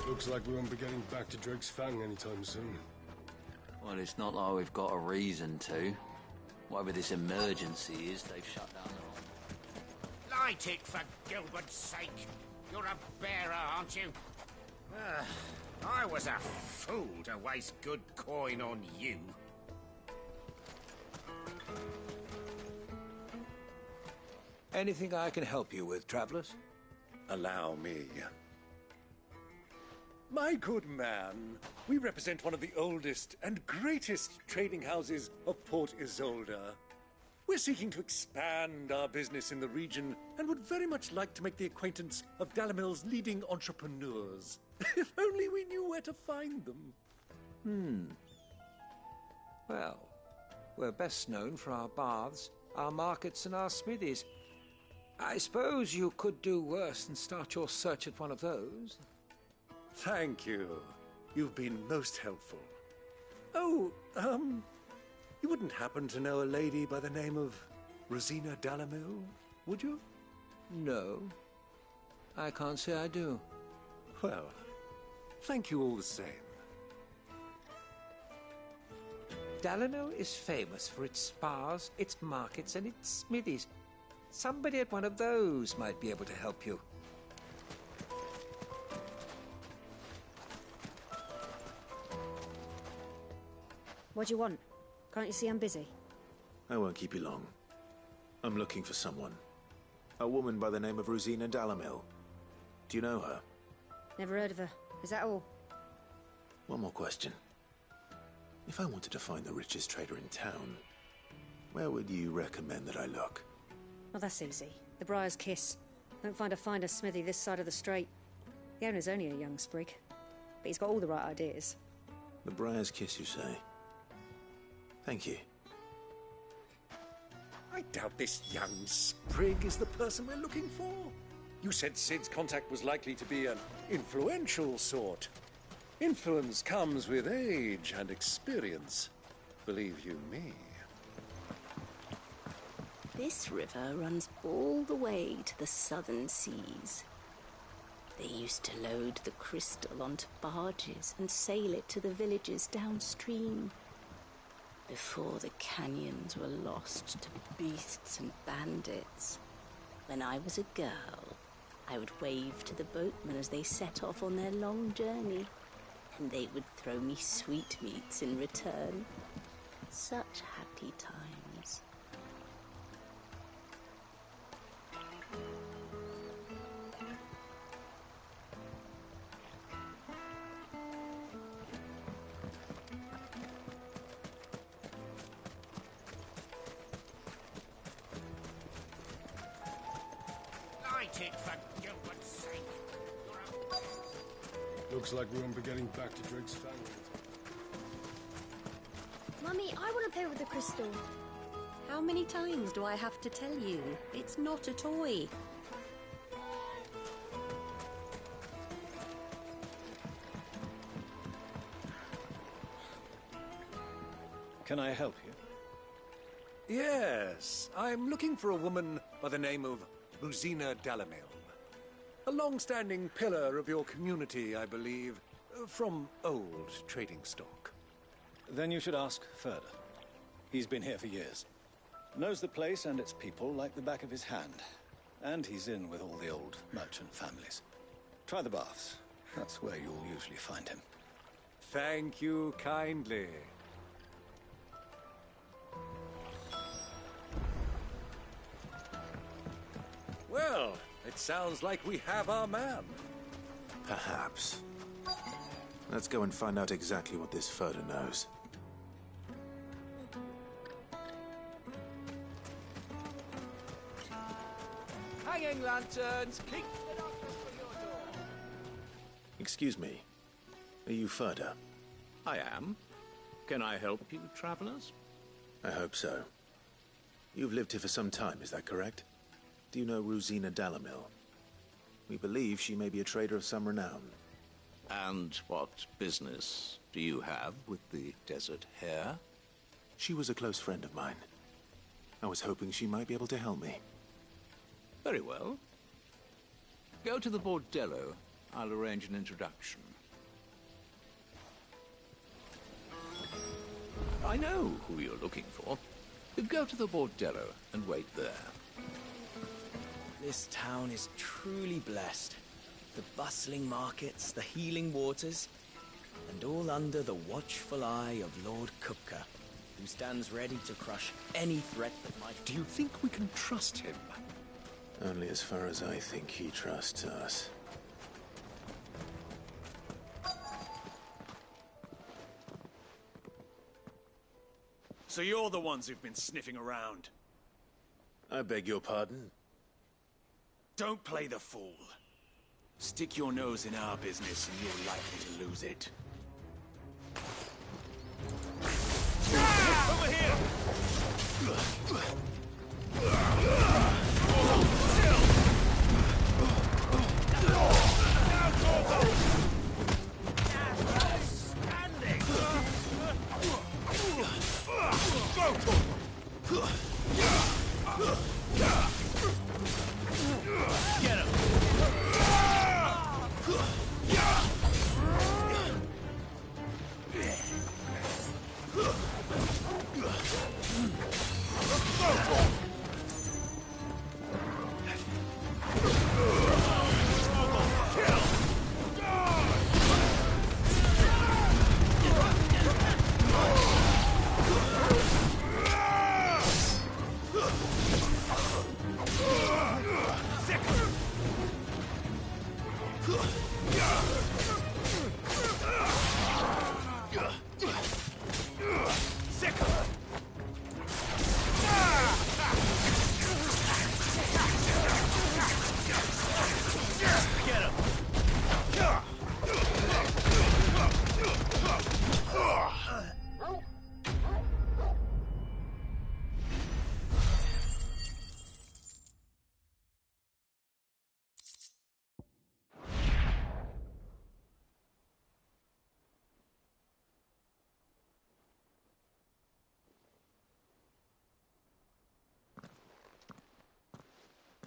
Looks like we won't be getting back to Drake's Fang anytime soon. Well, it's not like we've got a reason to. Whatever this emergency is, they've shut down the... Light it, for Gilbert's sake! You're a bearer, aren't you? I was a fool to waste good coin on you. Anything I can help you with, travelers? Allow me. My good man, we represent one of the oldest and greatest trading houses of Port Isolde. We're seeking to expand our business in the region and would very much like to make the acquaintance of Dalamil's leading entrepreneurs. If only we knew where to find them. Well, we're best known for our baths, our markets, and our smithies. I suppose you could do worse than start your search at one of those. Thank you. You've been most helpful. Oh, you wouldn't happen to know a lady by the name of Rosina Dalamil, would you? No. I can't say I do. Well, thank you all the same. Dalamil is famous for its spas, its markets, and its smithies. Somebody at one of those might be able to help you. What do you want? Can't you see I'm busy? I won't keep you long. I'm looking for someone. A woman by the name of Rosina Dalamil. Do you know her? Never heard of her. Is that all? One more question. If I wanted to find the richest trader in town, where would you recommend that I look? Oh, that's easy. The Briar's Kiss. Don't find a finer smithy this side of the strait. The owner's only a young sprig, but he's got all the right ideas. The Briar's Kiss, you say? Thank you. I doubt this young sprig is the person we're looking for. You said Sid's contact was likely to be an influential sort. Influence comes with age and experience. Believe you me. This river runs all the way to the southern seas. They used to load the crystal onto barges and sail it to the villages downstream. Before the canyons were lost to beasts and bandits. When I was a girl, I would wave to the boatmen as they set off on their long journey, and they would throw me sweetmeats in return. Such happy times. Light it, for Gilbert's sake! Looks like we won't be getting back to Drake's Fang. Mummy, I want to play with the crystal. How many times do I have to tell you? It's not a toy. Can I help you? Yes, I'm looking for a woman by the name of Rosina Dalamil. A long-standing pillar of your community, I believe, from old trading stock. Then you should ask further. He's been here for years. Knows the place and its people like the back of his hand. And he's in with all the old merchant families. Try the baths. That's where you'll usually find him. Thank you kindly. Well, it sounds like we have our man. Perhaps. Let's go and find out exactly what this Furter knows. Hanging lanterns, keep it up for your door. Excuse me. Are you Furter? I am. Can I help you, travelers? I hope so. You've lived here for some time, is that correct? Do you know Rosina Dalamil? We believe she may be a trader of some renown. And what business do you have with the desert hare? She was a close friend of mine. I was hoping she might be able to help me. Very well. Go to the bordello. I'll arrange an introduction. I know who you're looking for. Go to the bordello and wait there. This town is truly blessed. The bustling markets, the healing waters, and all under the watchful eye of Lord Kupka, who stands ready to crush any threat that might... Do you think we can trust him? Only as far as I think he trusts us. So you're the ones who've been sniffing around? I beg your pardon? Don't play the fool. Stick your nose in our business and you're likely to lose it. Over here! Get him!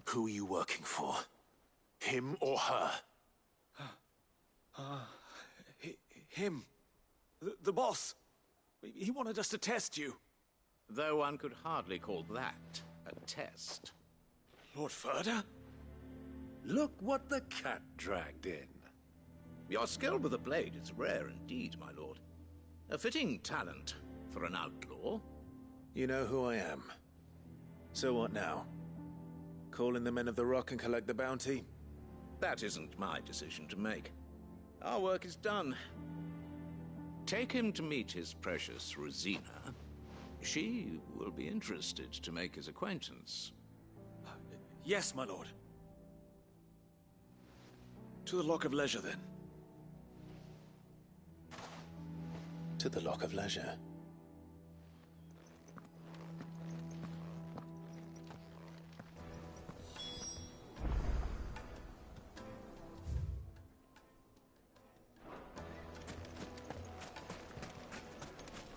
Who are you working for? Him or her? Him. The boss. He wanted us to test you. Though one could hardly call that a test. Lord Furter? Look what the cat dragged in. Your skill with the blade is rare indeed, my lord. A fitting talent for an outlaw. You know who I am. So what now? Call in the Men of the Rock and collect the bounty? That isn't my decision to make. Our work is done. Take him to meet his precious Rosina. She will be interested to make his acquaintance. Yes, my lord. To the Lock of Leisure, then. To the Lock of Leisure.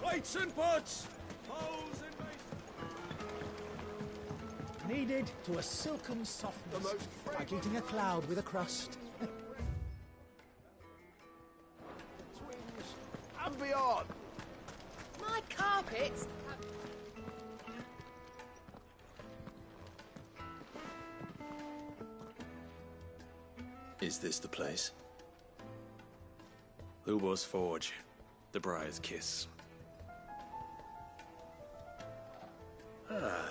Weights and pots! Holes and Kneaded to a silken softness, like eating a cloud with a crust. And beyond! My carpets! Is this the place? Lubo's Forge. The Briar's Kiss. Ah,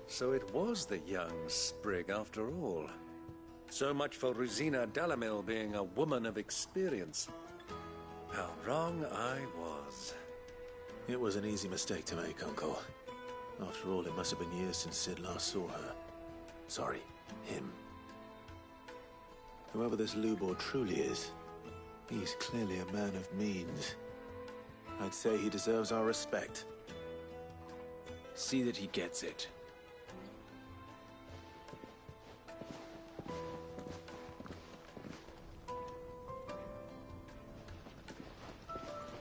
so it was the young sprig after all. So much for Rosina Dalamil being a woman of experience. How wrong I was. It was an easy mistake to make, Uncle. After all, it must have been years since Sid last saw her. Sorry, him. Whoever this Lubor truly is, he's clearly a man of means. I'd say he deserves our respect. See that he gets it.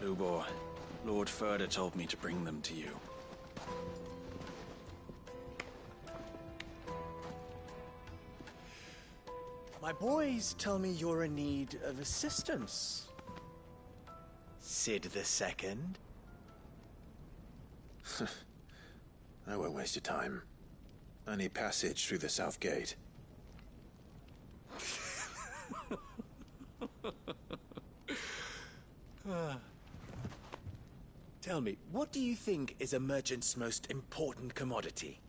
Lubor, Lord Furder told me to bring them to you. My boys tell me you're in need of assistance. Sid the Second? I won't waste your time. I need passage through the south gate. Tell me, what do you think is a merchant's most important commodity?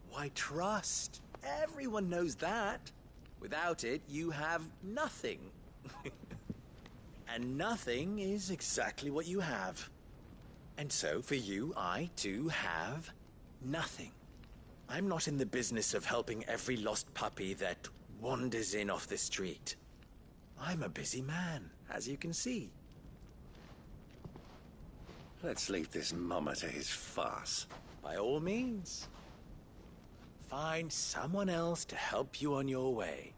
Why, trust. Everyone knows that. Without it, you have nothing. And nothing is exactly what you have. And so, for you, I, too, have nothing. I'm not in the business of helping every lost puppy that wanders in off the street. I'm a busy man, as you can see. Let's leave this mummer to his farce. By all means. Find someone else to help you on your way.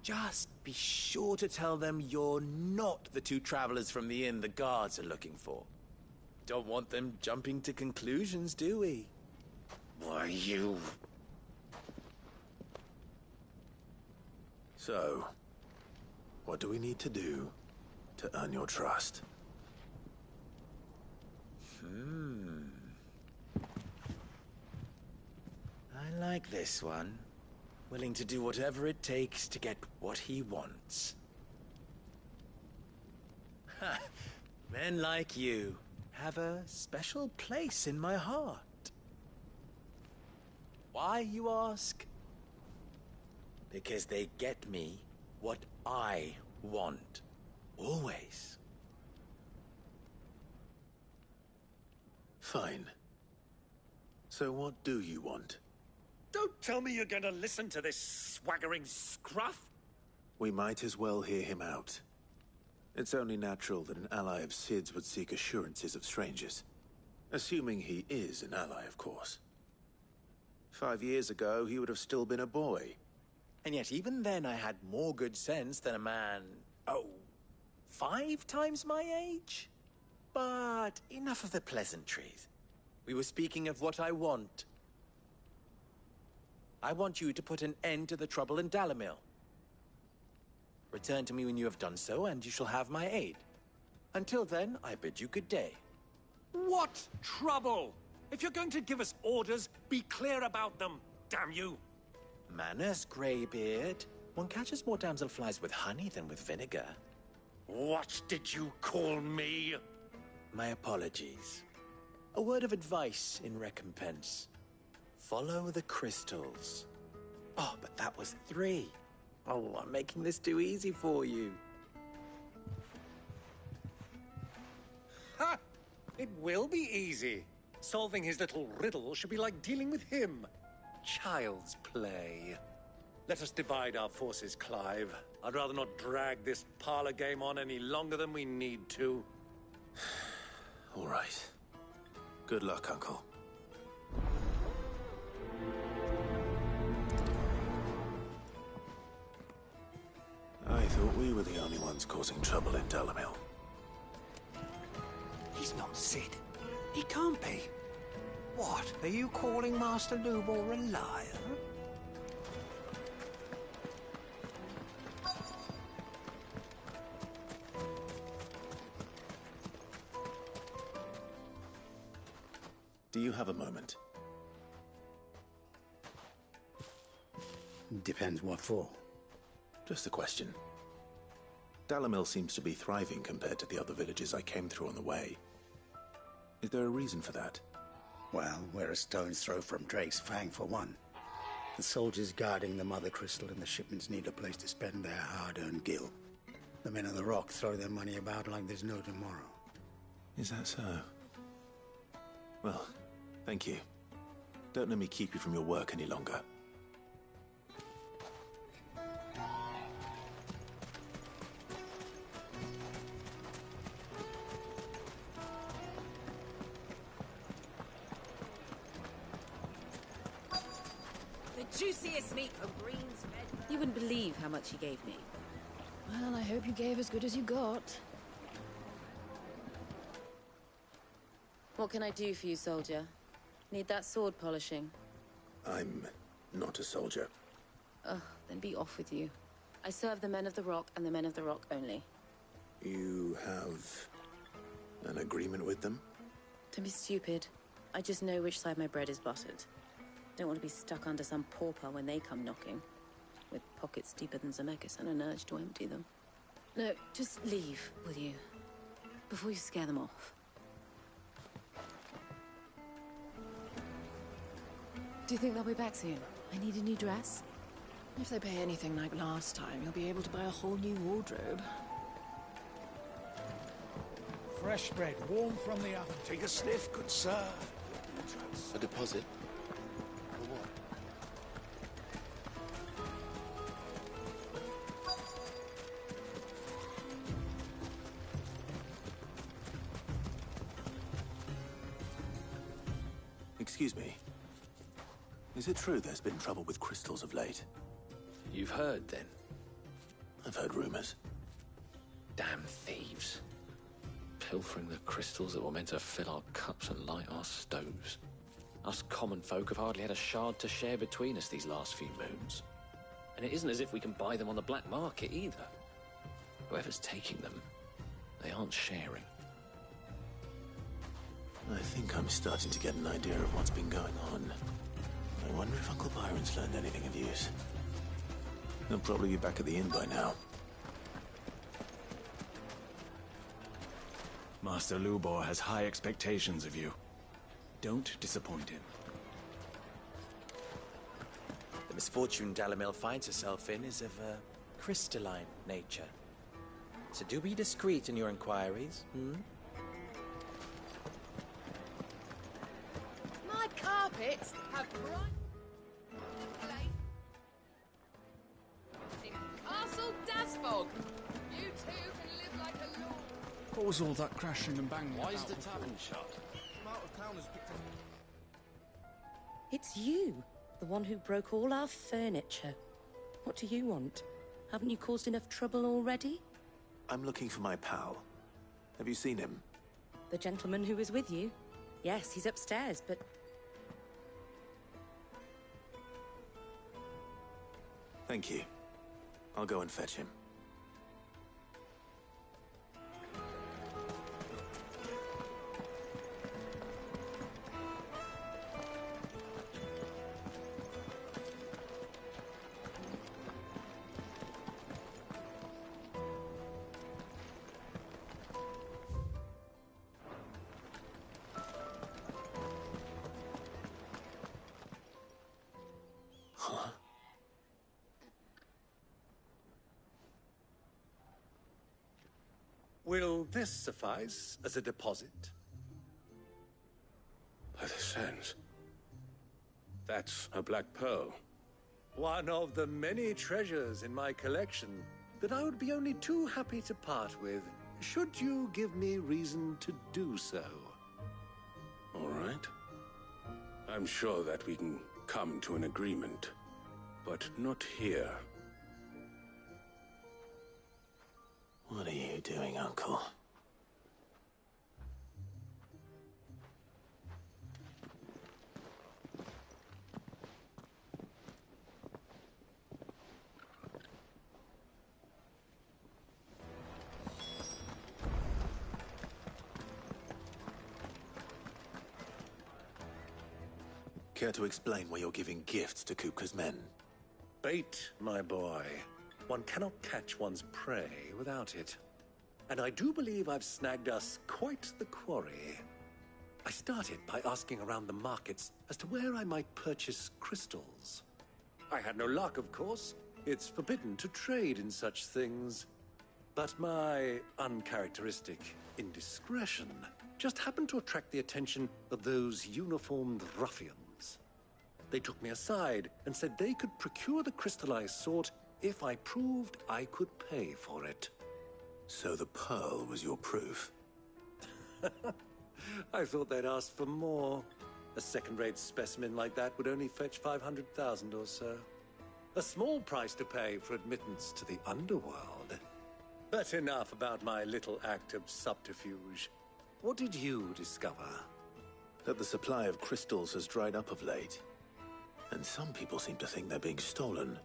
Just be sure to tell them you're not the two travelers from the inn the guards are looking for. Don't want them jumping to conclusions, do we? Why, you... So, what do we need to do to earn your trust? I like this one. Willing to do whatever it takes to get what he wants. Ha! Men like you have a special place in my heart. Why, you ask? Because they get me what I want. Always. Fine. So what do you want? Don't tell me you're going to listen to this swaggering scruff! We might as well hear him out. It's only natural that an ally of Sid's would seek assurances of strangers. Assuming he is an ally, of course. 5 years ago, he would have still been a boy. And yet even then I had more good sense than a man, 5 times my age? But enough of the pleasantries. We were speaking of what I want. I want you to put an end to the trouble in Dalamil. Return to me when you have done so, and you shall have my aid. Until then, I bid you good day. What trouble? If you're going to give us orders, be clear about them, damn you! Manners, Greybeard. One catches more damselflies with honey than with vinegar. What did you call me? My apologies. A word of advice in recompense. Follow the crystals. Oh, but that was 3. Oh, I'm making this too easy for you. Ha! It will be easy. Solving his little riddle should be like dealing with him. Child's play. Let us divide our forces, Clive. I'd rather not drag this parlor game on any longer than we need to. All right. Good luck, Uncle. I thought we were the only ones causing trouble in Dalamil. He's not Sid. He can't be. What? Are you calling Master Lubor a liar? Do you have a moment? Depends what for. Just a question. Dalamil seems to be thriving compared to the other villages I came through on the way. Is there a reason for that? Well, we're a stone's throw from Drake's Fang for one. The soldiers guarding the Mother Crystal and the shipments need a place to spend their hard-earned gil. The men of the Rock throw their money about like there's no tomorrow. Is that so? Well, thank you. Don't let me keep you from your work any longer. The juiciest meat for Green's Med. You wouldn't believe how much he gave me. Well, I hope you gave as good as you got. What can I do for you, soldier? Need that sword polishing? I'm not a soldier. Ugh, then be off with you. I serve the men of the Rock and the men of the Rock only. You have an agreement with them? Don't be stupid. I just know which side my bread is buttered. Don't want to be stuck under some pauper when they come knocking. With pockets deeper than Zemeckis and an urge to empty them. No, just leave, will you? Before you scare them off. Do you think they'll be back soon? I need a new dress. If they pay anything like last time, you'll be able to buy a whole new wardrobe. Fresh bread, warm from the oven. Take a sniff, good sir. A deposit? For what? Excuse me. Is it true there's been trouble with crystals of late? You've heard, then? I've heard rumors. Damn thieves. Pilfering the crystals that were meant to fill our cups and light our stoves. Us common folk have hardly had a shard to share between us these last few moons. And it isn't as if we can buy them on the black market either. Whoever's taking them, they aren't sharing. I think I'm starting to get an idea of what's been going on. I wonder if Uncle Byron's learned anything of use. He'll probably be back at the inn by now. Master Lubor has high expectations of you. Don't disappoint him. The misfortune Dalamil finds herself in is of a crystalline nature. So do be discreet in your inquiries, My carpets have bright in Castle Dasbog. You two can live like a lord. What was all that crashing and banging? Why is about the before? tavern shut? It's you, the one who broke all our furniture. What do you want? Haven't you caused enough trouble already? I'm looking for my pal. Have you seen him? The gentleman who was with you? Yes, he's upstairs, but... Thank you. I'll go and fetch him. Will this suffice as a deposit? By the sands. That's a black pearl. One of the many treasures in my collection that I would be only too happy to part with, should you give me reason to do so. All right. I'm sure that we can come to an agreement, but not here. What are you doing, Uncle? Care to explain why you're giving gifts to Kupka's men? Bait, my boy. One cannot catch one's prey without it. And I do believe I've snagged us quite the quarry. I started by asking around the markets as to where I might purchase crystals. I had no luck, of course. It's forbidden to trade in such things. But my uncharacteristic indiscretion just happened to attract the attention of those uniformed ruffians. They took me aside and said they could procure the crystal I sought if I proved I could pay for it. So the pearl was your proof? I thought they'd asked for more. A second-rate specimen like that would only fetch 500,000 or so. A small price to pay for admittance to the underworld. But enough about my little act of subterfuge. What did you discover? That the supply of crystals has dried up of late. And some people seem to think they're being stolen.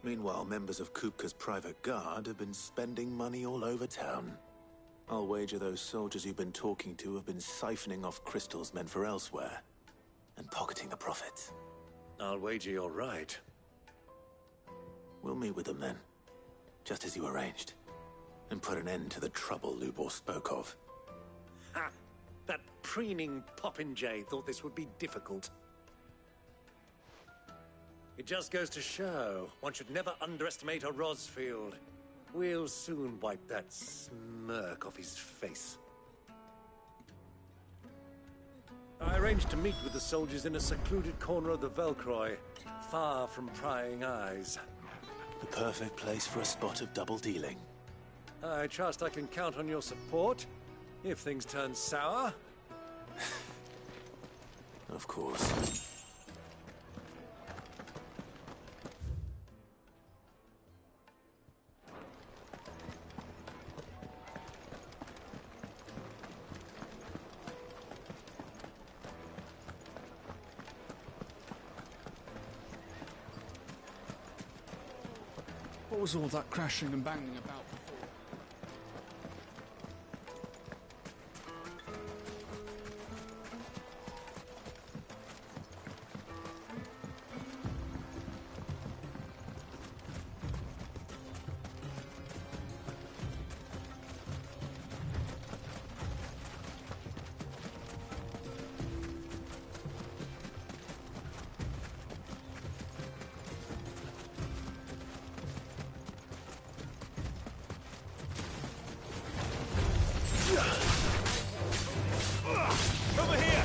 Meanwhile, members of Kupka's private guard have been spending money all over town. I'll wager those soldiers you've been talking to have been siphoning off crystals meant for elsewhere, and pocketing the profits. I'll wager you're right. We'll meet with them then, just as you arranged, and put an end to the trouble Lubor spoke of. Ha! That preening popinjay thought this would be difficult. It just goes to show, one should never underestimate a Rosfield. We'll soon wipe that smirk off his face. I arranged to meet with the soldiers in a secluded corner of the Velcroy, far from prying eyes. The perfect place for a spot of double dealing. I trust I can count on your support, if things turn sour. Of course. What was all that crashing and banging about before? Over here!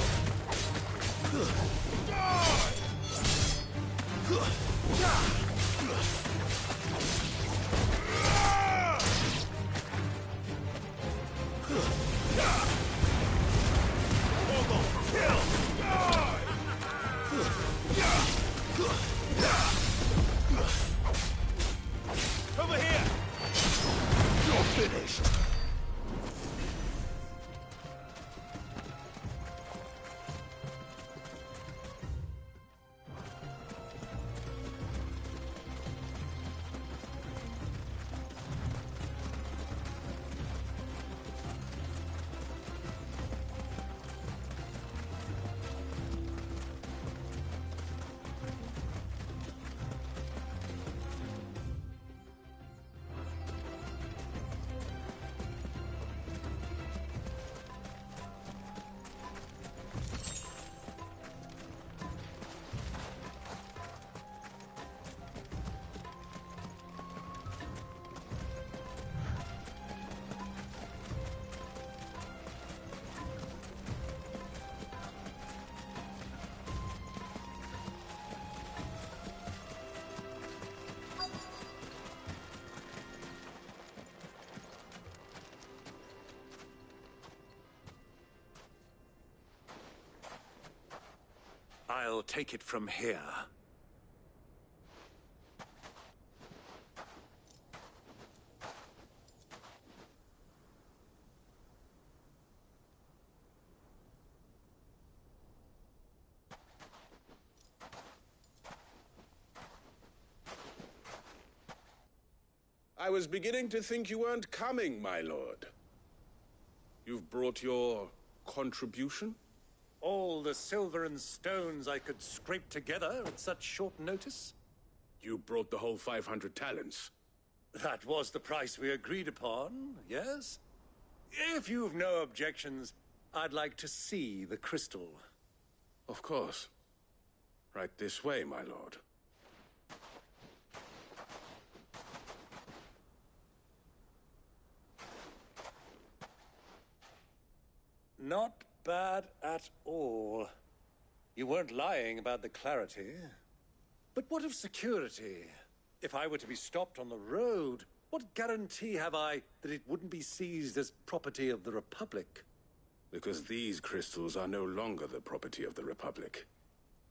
Over here! You're finished! I'll take it from here. I was beginning to think you weren't coming, my lord. You've brought your contribution? All the silver and stones I could scrape together at such short notice? You brought the whole 500 talents. That was the price we agreed upon, yes? If you've no objections, I'd like to see the crystal. Of course. Right this way, my lord. Not bad at all. You weren't lying about the clarity. But what of security? If I were to be stopped on the road, what guarantee have I that it wouldn't be seized as property of the Republic? Because these crystals are no longer the property of the Republic.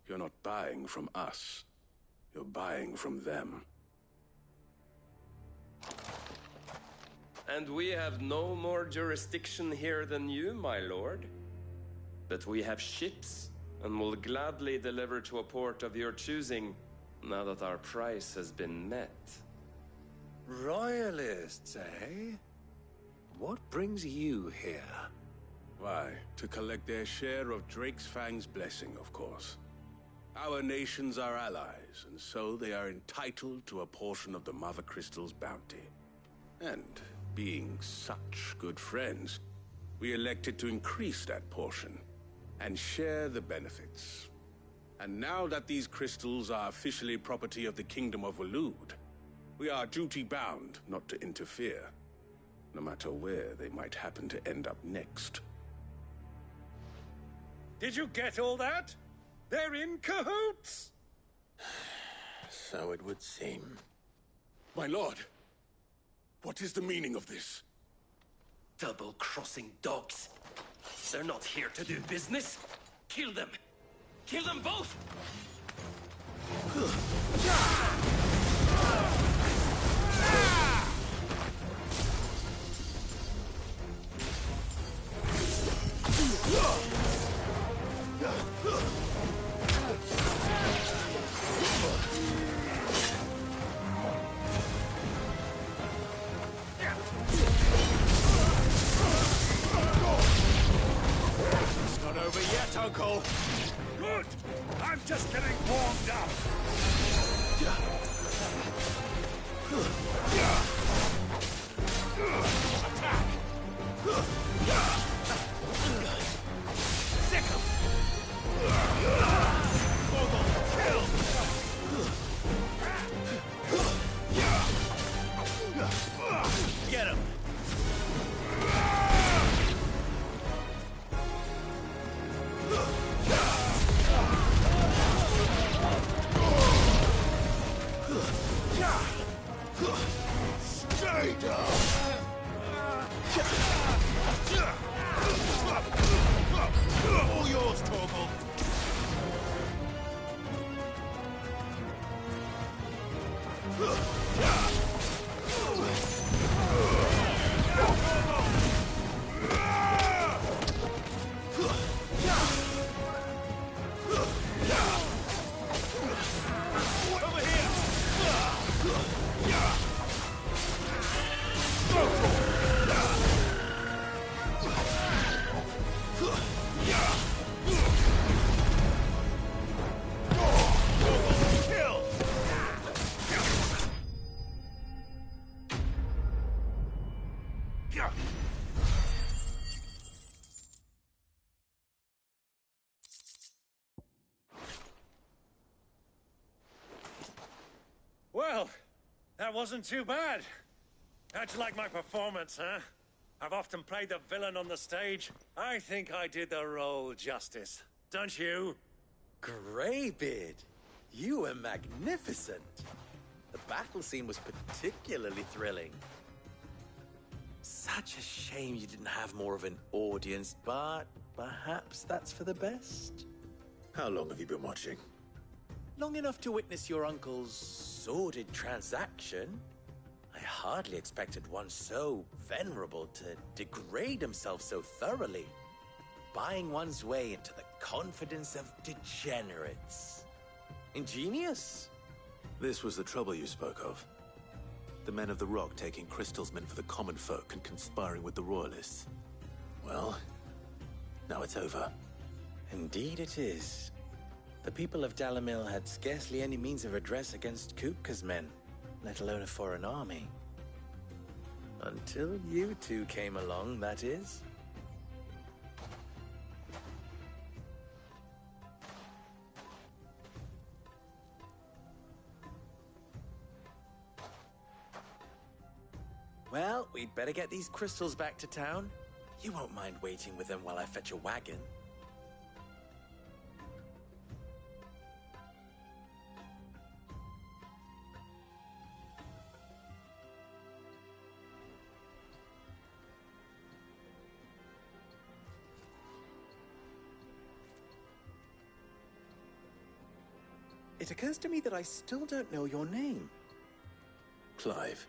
You're not buying from us. You're buying from them. And we have no more jurisdiction here than you, my lord. But we have ships, and will gladly deliver to a port of your choosing, now that our price has been met. Royalists, eh? What brings you here? Why, to collect their share of Drake's Fang's blessing, of course. Our nations are allies, and so they are entitled to a portion of the Mother Crystal's bounty. And being such good friends, we elected to increase that portion and share the benefits. And now that these crystals are officially property of the Kingdom of Waloed, we are duty-bound not to interfere, no matter where they might happen to end up next. Did you get all that? They're in cahoots! So it would seem. My lord, what is the meaning of this? Double-crossing dogs. They're not here to do business. Kill them. Kill them both! It's not over yet, Uncle. Good! I'm just getting warmed up. Attack! Sick 'em! Mogul, kill! Get him! Stay down! All yours, Torgal! Over here! Well, that wasn't too bad. How'd you like my performance, huh? I've often played the villain on the stage. I think I did the role justice. Don't you? Greybeard, you were magnificent. The battle scene was particularly thrilling. Such a shame you didn't have more of an audience, but perhaps that's for the best. How long have you been watching? Long enough to witness your uncle's sordid transaction. I hardly expected one so venerable to degrade himself so thoroughly, buying one's way into the confidence of degenerates. Ingenious. This was the trouble you spoke of. The men of the Rock taking crystals meant for the common folk and conspiring with the Royalists. Well, now it's over. Indeed it is. The people of Dalamil had scarcely any means of redress against Kupka's men, let alone a foreign army. Until you two came along, that is. Well, we'd better get these crystals back to town. You won't mind waiting with them while I fetch a wagon. It occurs to me that I still don't know your name. Clive.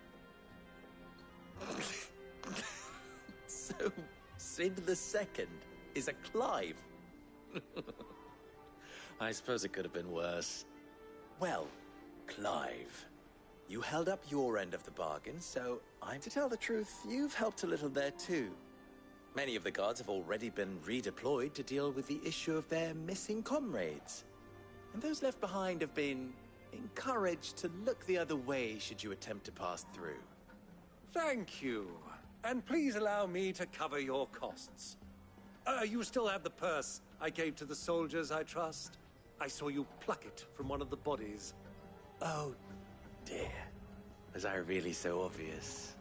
So, Sid the Second is a Clive? I suppose it could have been worse. Well, Clive, you held up your end of the bargain, so to tell the truth, you've helped a little there too. Many of the guards have already been redeployed to deal with the issue of their missing comrades. And those left behind have been encouraged to look the other way should you attempt to pass through. Thank you. And please allow me to cover your costs. You still have the purse I gave to the soldiers, I trust? I saw you pluck it from one of the bodies. Oh, dear. Was I really so obvious?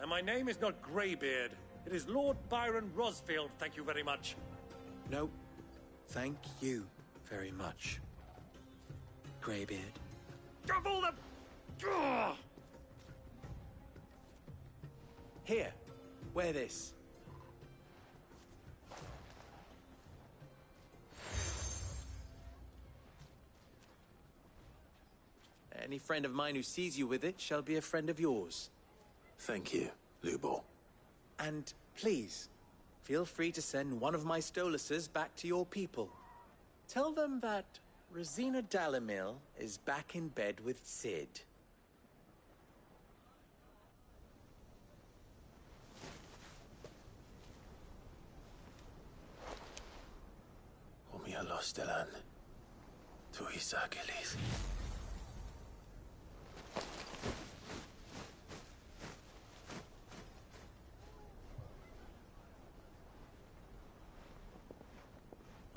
And my name is not Greybeard. It is Lord Byron Rosfield, thank you very much. No, thank you very much, Greybeard. Of all the... Ugh! Here, wear this. Any friend of mine who sees you with it shall be a friend of yours. Thank you, Lubor. And please, feel free to send one of my Stoluses back to your people. Tell them that Rosina Dalamil is back in bed with Sid. Omia Lostelan. Tuisa Achilles.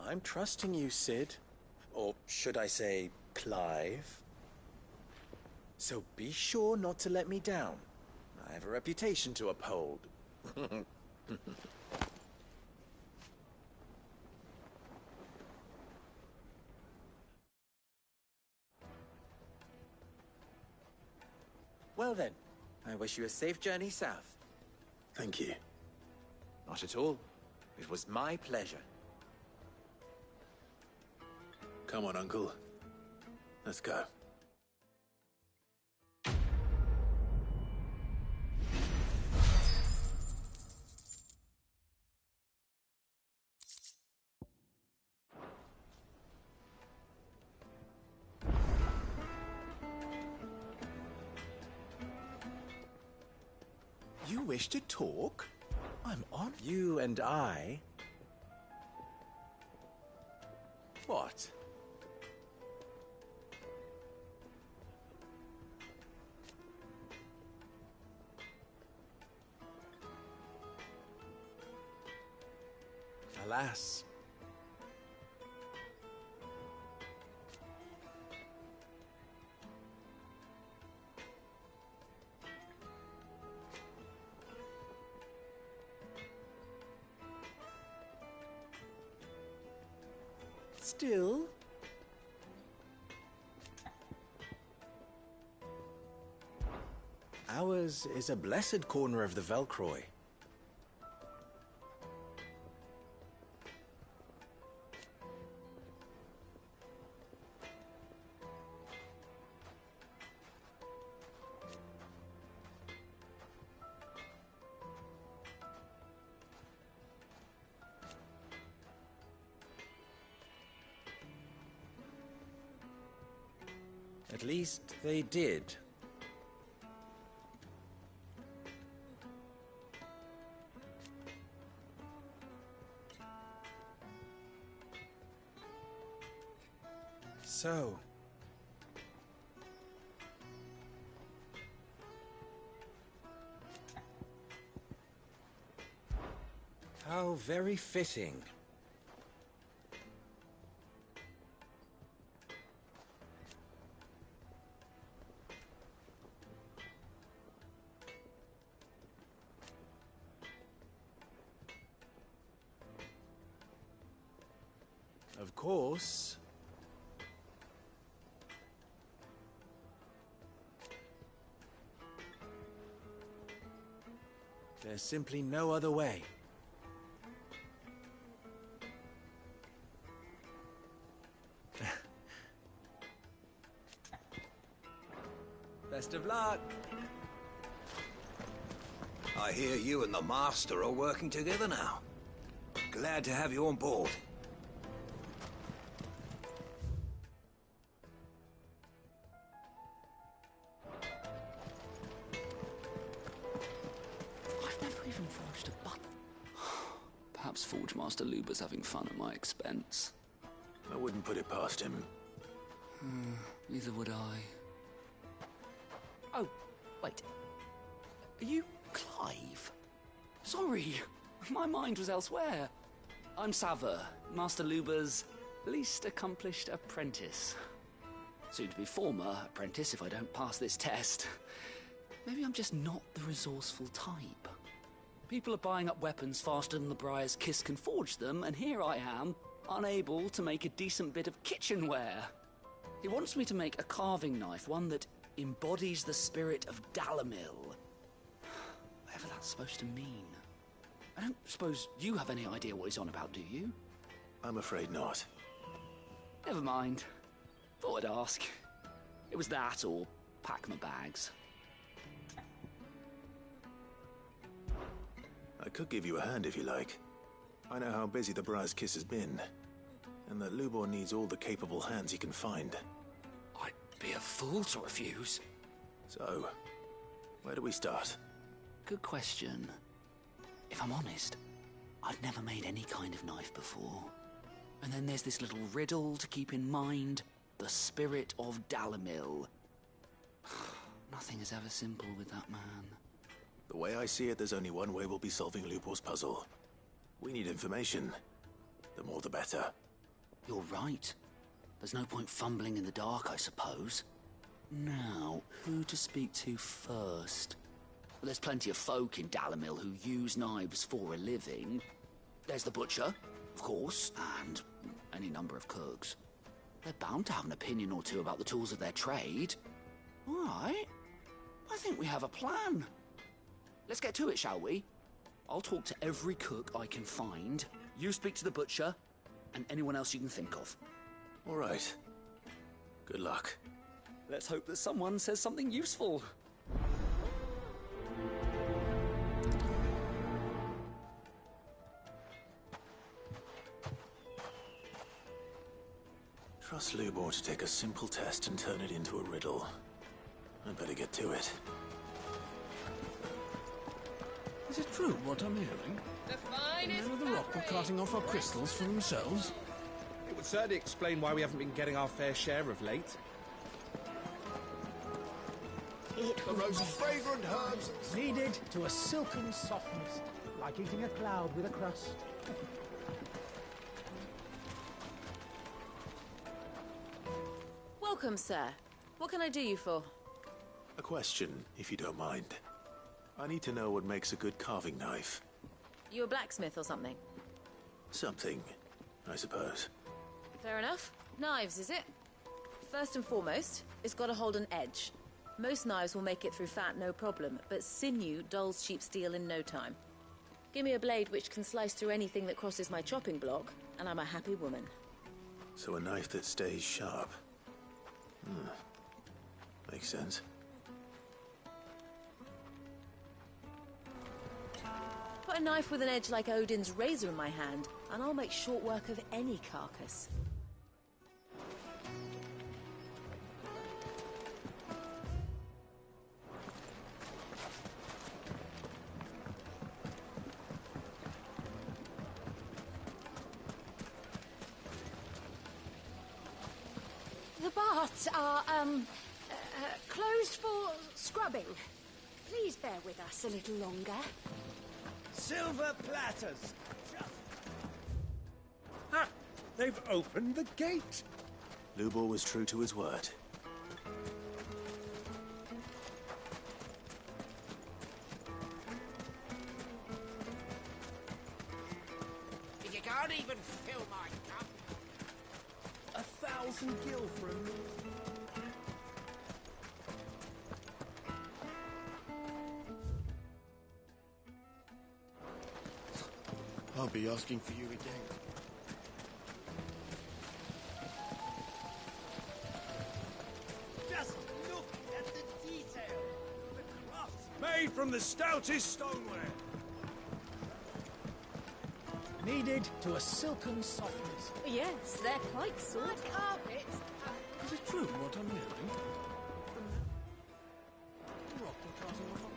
I'm trusting you, Sid. Or should I say, Clive? So be sure not to let me down. I have a reputation to uphold. Well then, I wish you a safe journey south. Thank you. Not at all. It was my pleasure. Come on, Uncle. Let's go. You wish to talk? I'm on. You and I? What? Alas. Still? Ours is a blessed corner of the Velcroy. At least they did. So... how very fitting. Of course. There's simply no other way. Best of luck. I hear you and the Master are working together now. Glad to have you on board. I've never even forged a button. Perhaps Forge Master Luber's having fun at my expense. I wouldn't put it past him. Neither would I. Oh, wait. Are you Clive? Sorry, my mind was elsewhere. I'm Sava, Master Luber's least accomplished apprentice. Soon to be former apprentice if I don't pass this test. Maybe I'm just not the resourceful type. People are buying up weapons faster than the Briar's Kiss can forge them, and here I am, unable to make a decent bit of kitchenware. He wants me to make a carving knife, one that embodies the spirit of Dalamil. Whatever that's supposed to mean. I don't suppose you have any idea what he's on about, do you? I'm afraid not. Never mind. Thought I'd ask. It was that or pack my bags. I could give you a hand if you like. I know how busy the Briar's Kiss has been, and that Lubor needs all the capable hands he can find. I'd be a fool to refuse. So, where do we start? Good question. If I'm honest, I've never made any kind of knife before. And then there's this little riddle to keep in mind. The spirit of Dalamil. Nothing is ever simple with that man. The way I see it, there's only one way we'll be solving Lubor's puzzle. We need information. The more the better. You're right. There's no point fumbling in the dark, I suppose. Now, who to speak to first? Well, there's plenty of folk in Dalamil who use knives for a living. There's the butcher, of course, and any number of cooks. They're bound to have an opinion or two about the tools of their trade. All right. I think we have a plan. Let's get to it, shall we? I'll talk to every cook I can find. You speak to the butcher, and anyone else you can think of. All right. Good luck. Let's hope that someone says something useful. Trust Lubor to take a simple test and turn it into a riddle. I'd better get to it. Is it true what I'm hearing? The finest Men of the Rock were carting off our crystals for themselves? It would certainly explain why we haven't been getting our fair share of late. The most fragrant herbs kneaded to a silken softness, like eating a cloud with a crust. Welcome, sir. What can I do you for? A question, if you don't mind. I need to know what makes a good carving knife. You a blacksmith or something? Something, I suppose. Fair enough. Knives, is it? First and foremost, it's got to hold an edge. Most knives will make it through fat, no problem, but sinew dulls cheap steel in no time. Give me a blade which can slice through anything that crosses my chopping block, and I'm a happy woman. So a knife that stays sharp. Makes sense. Put a knife with an edge like Odin's razor in my hand, and I'll make short work of any carcass. The baths are, closed for scrubbing. Please bear with us a little longer. Silver platters! Ha! They've opened the gate! Lubor was true to his word. You can't even fill my cup. 1,000 gil for a meal. I'll be asking for you again. Just look at the detail. The cross. Made from the stoutest stoneware. Kneaded to a silken softness. Yes, they're quite soft. Carpets. Is it true what I'm hearing? Rock will cut off.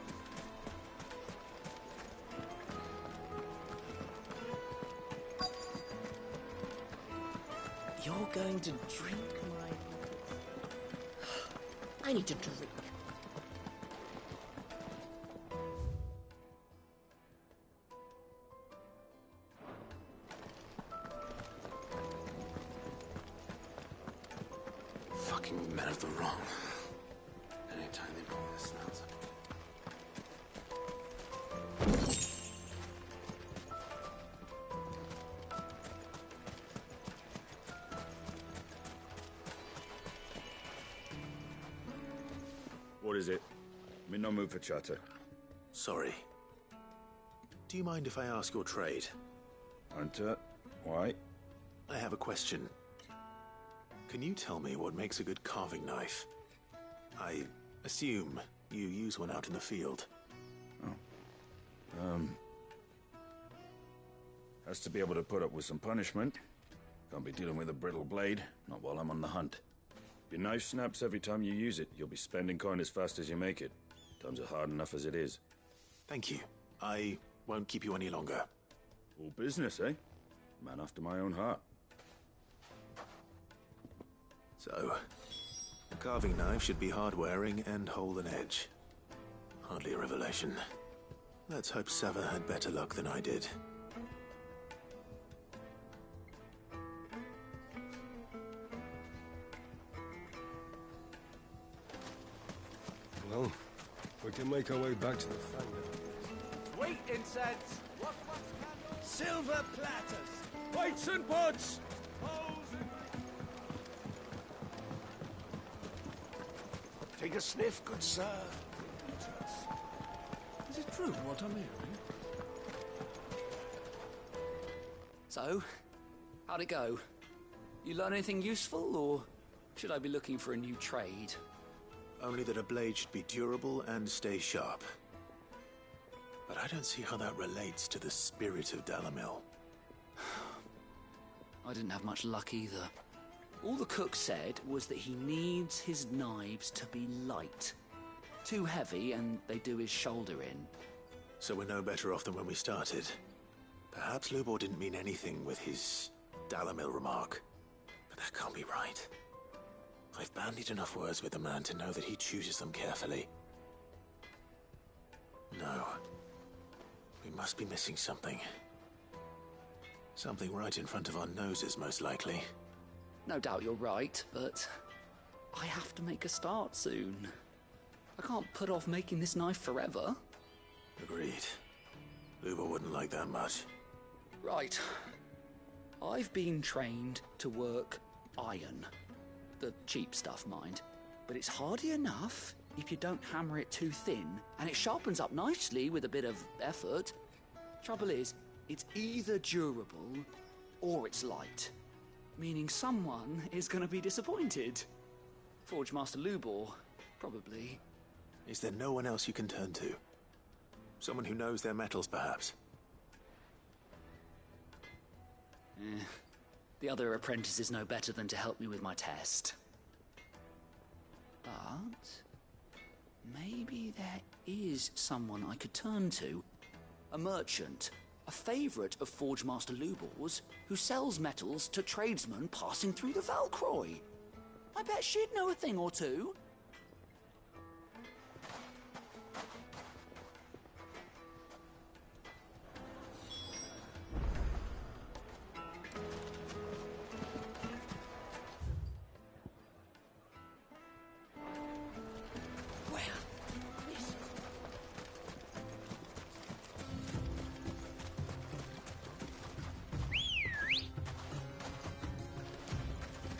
You're going to drink my... I need to drink. Fucking men of the wrong. Anytime they pull their snouts up. What is it? I'm in no mood for chatter. Sorry. Do you mind if I ask your trade? Hunter, why? I have a question. Can you tell me what makes a good carving knife? I assume you use one out in the field. Has to be able to put up with some punishment. Can't be dealing with a brittle blade, not while I'm on the hunt. If your knife snaps every time you use it, you'll be spending coin as fast as you make it. Times are hard enough as it is. Thank you. I won't keep you any longer. All business, eh? Man after my own heart. So, a carving knife should be hard-wearing and hold an edge. Hardly a revelation. Let's hope Sava had better luck than I did. Well, we can make our way back to the Fang. Sweet incense. Silver platters. Plates and pots! Take a sniff, good sir. Is it true what I'm hearing? So, how'd it go? You learn anything useful, or should I be looking for a new trade? Only that a blade should be durable and stay sharp. But I don't see how that relates to the spirit of Dalamil. I didn't have much luck either. All the cook said was that he needs his knives to be light. Too heavy and they do his shoulder in. So we're no better off than when we started. Perhaps Lubor didn't mean anything with his Dalamil remark. But that can't be right. I've bandied enough words with the man to know that he chooses them carefully. No. We must be missing something. Something right in front of our noses, most likely. No doubt you're right, but I have to make a start soon. I can't put off making this knife forever. Agreed. Lubor wouldn't like that much. Right. I've been trained to work iron. The cheap stuff, mind. But it's hardy enough if you don't hammer it too thin, and it sharpens up nicely with a bit of effort. Trouble is, it's either durable or it's light. Meaning someone is going to be disappointed. Forge Master Lubor, probably. Is there no one else you can turn to? Someone who knows their metals, perhaps? The other apprentice is no better than to help me with my test. But maybe there is someone I could turn to. A merchant, a favourite of Forge Master Lubor's, who sells metals to tradesmen passing through the Valcroy. I bet she'd know a thing or two.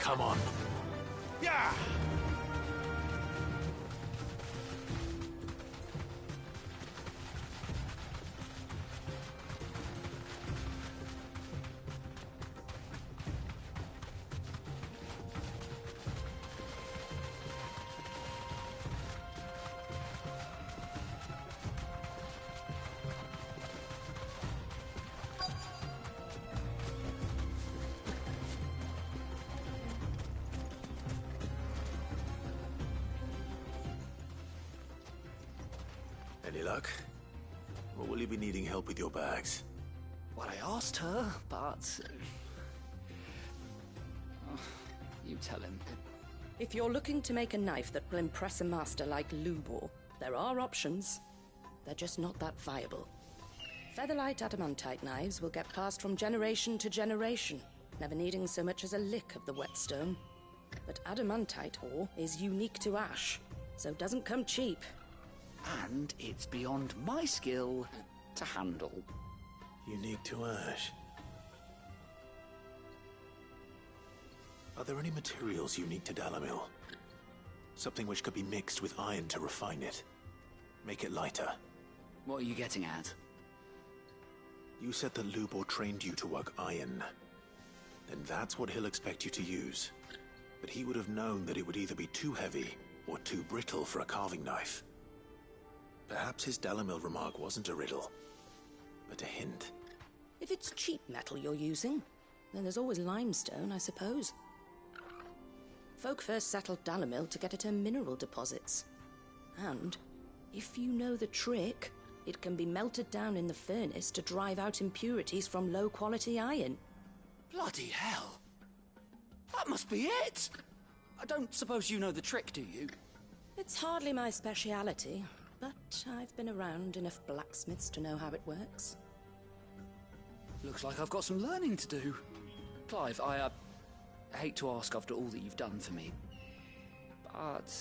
Come on. Yeah! Any luck? Or will you be needing help with your bags? Well, I asked her, but... Oh, you tell him. If you're looking to make a knife that will impress a master like Lubor, there are options. They're just not that viable. Featherlight adamantite knives will get passed from generation to generation, never needing so much as a lick of the whetstone. But adamantite ore is unique to ash, so it doesn't come cheap. And it's beyond my skill to handle. Unique to ash. Are there any materials unique to Dalamil? Something which could be mixed with iron to refine it. Make it lighter. What are you getting at? You said that Lubor trained you to work iron. Then that's what he'll expect you to use. But he would have known that it would either be too heavy or too brittle for a carving knife. Perhaps his Dalamil remark wasn't a riddle, but a hint. If it's cheap metal you're using, then there's always limestone, I suppose. Folk first settled Dalamil to get at her mineral deposits. And, if you know the trick, it can be melted down in the furnace to drive out impurities from low-quality iron. Bloody hell! That must be it! I don't suppose you know the trick, do you? It's hardly my speciality, but I've been around enough blacksmiths to know how it works. Looks like I've got some learning to do. Clive, I hate to ask after all that you've done for me, but...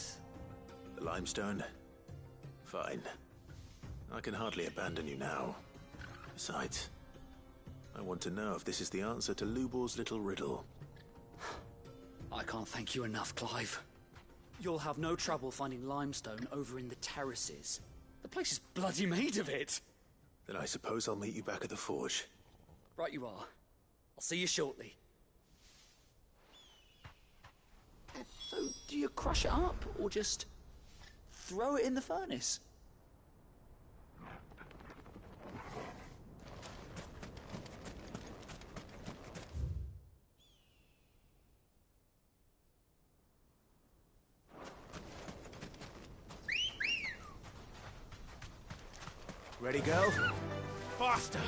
The limestone? Fine. I can hardly abandon you now. Besides, I want to know if this is the answer to Lubor's little riddle. I can't thank you enough, Clive. You'll have no trouble finding limestone over in the terraces. The place is bloody made of it. Then I suppose I'll meet you back at the forge. Right you are. I'll see you shortly. So, do you crush it up, or just throw it in the furnace? Ready, go? Faster!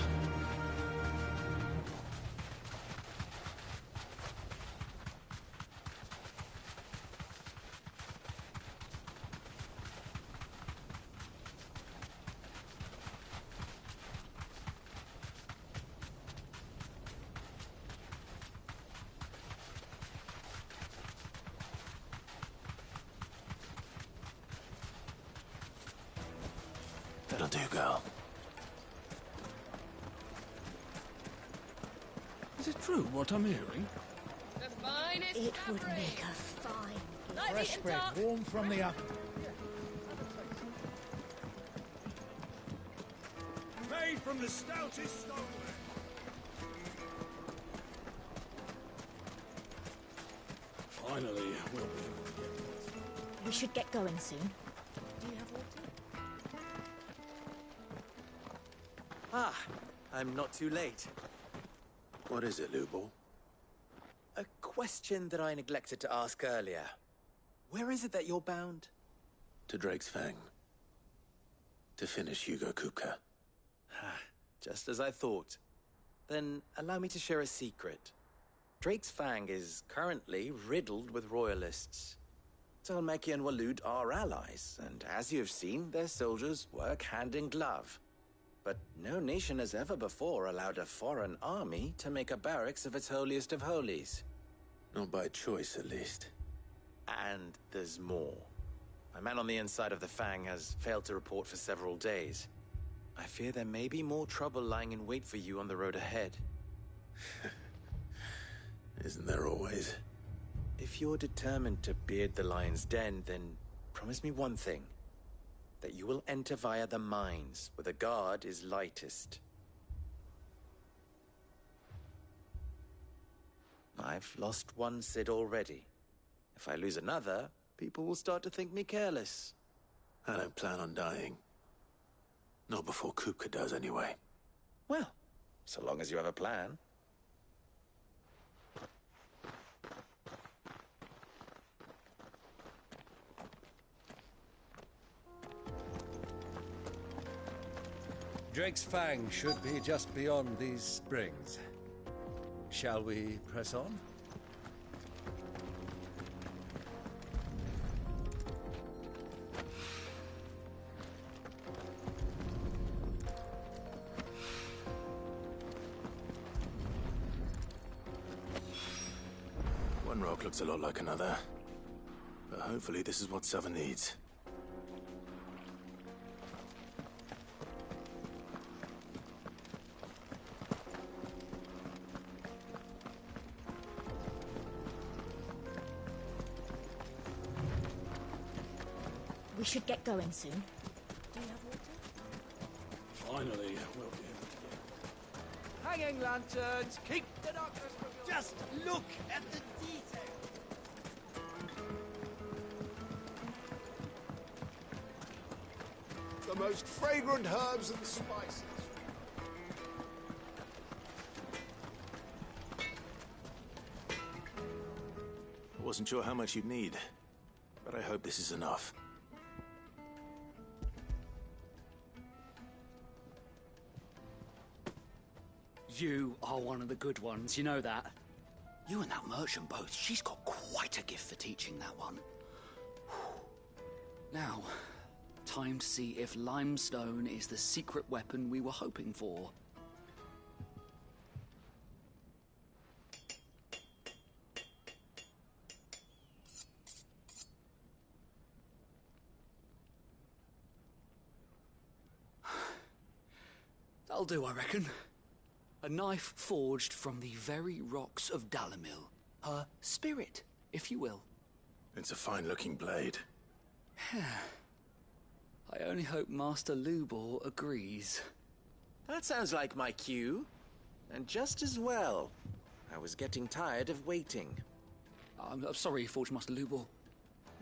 That'll do, girl. Is it true what I'm hearing? The finest It would fabric. make a fine. Fresh bread, warm from the oven. Made from the stoutest stone. Finally, we'll be able to get this. We should get going soon. Do you have water? Ah, I'm not too late. What is it, Lubor? A question that I neglected to ask earlier. Where is it that you're bound? To Drake's Fang. To finish Hugo Kupka. Just as I thought. Then allow me to share a secret. Drake's Fang is currently riddled with royalists. Dhalmekia and Waloed are allies, and as you've seen, their soldiers work hand in glove. But no nation has ever before allowed a foreign army to make a barracks of its holiest of holies. Not by choice, at least. And there's more. My man on the inside of the Fang has failed to report for several days. I fear there may be more trouble lying in wait for you on the road ahead. Isn't there always? If you're determined to beard the lion's den, then promise me one thing. That you will enter via the mines, where the guard is lightest. I've lost one Cid already. If I lose another, people will start to think me careless. I don't plan on dying. Not before Kupka does, anyway. Well, so long as you have a plan. Drake's Fang should be just beyond these springs. Shall we press on? One rock looks a lot like another. But hopefully this is what Sava needs. We should get going soon. Do you have water? Finally, we'll be able to get... Hanging lanterns, keep the darkness from your... Just look at the detail. The most fragrant herbs and spices. I wasn't sure how much you'd need, but I hope this is enough. You are one of the good ones, you know that? You and that merchant both, she's got quite a gift for teaching that one. Now, time to see if limestone is the secret weapon we were hoping for. That'll do, I reckon. A knife forged from the very rocks of Dalimil. Her spirit, if you will. It's a fine-looking blade. I only hope Master Lubor agrees. That sounds like my cue. And just as well. I was getting tired of waiting. I'm sorry, Forge Master Lubor.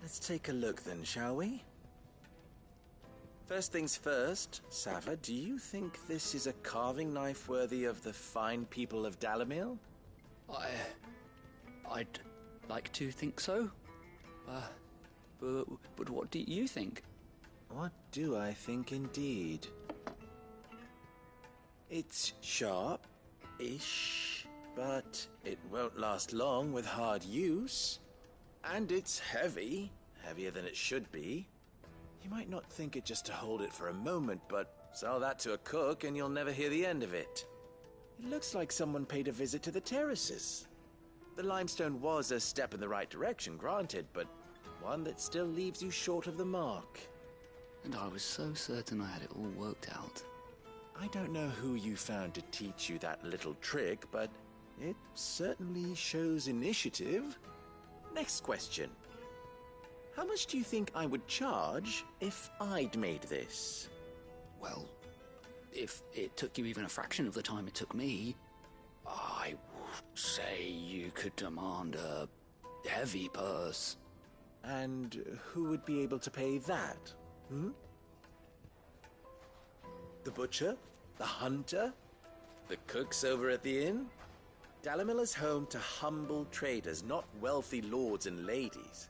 Let's take a look then, shall we? First things first, Sava, do you think this is a carving knife worthy of the fine people of Dalimil? I'd like to think so. But what do you think? What do I think indeed? It's sharp-ish, but it won't last long with hard use. And it's heavy, heavier than it should be. You might not think it just to hold it for a moment, but sell that to a cook and you'll never hear the end of it. It looks like someone paid a visit to the terraces. The limestone was a step in the right direction, granted, but one that still leaves you short of the mark. And I was so certain I had it all worked out. I don't know who you found to teach you that little trick, but it certainly shows initiative. Next question. How much do you think I would charge if I'd made this? Well, if it took you even a fraction of the time it took me, I would say you could demand a heavy purse. And who would be able to pay that? The butcher? The hunter? The cooks over at the inn? Dalimil is home to humble traders, not wealthy lords and ladies.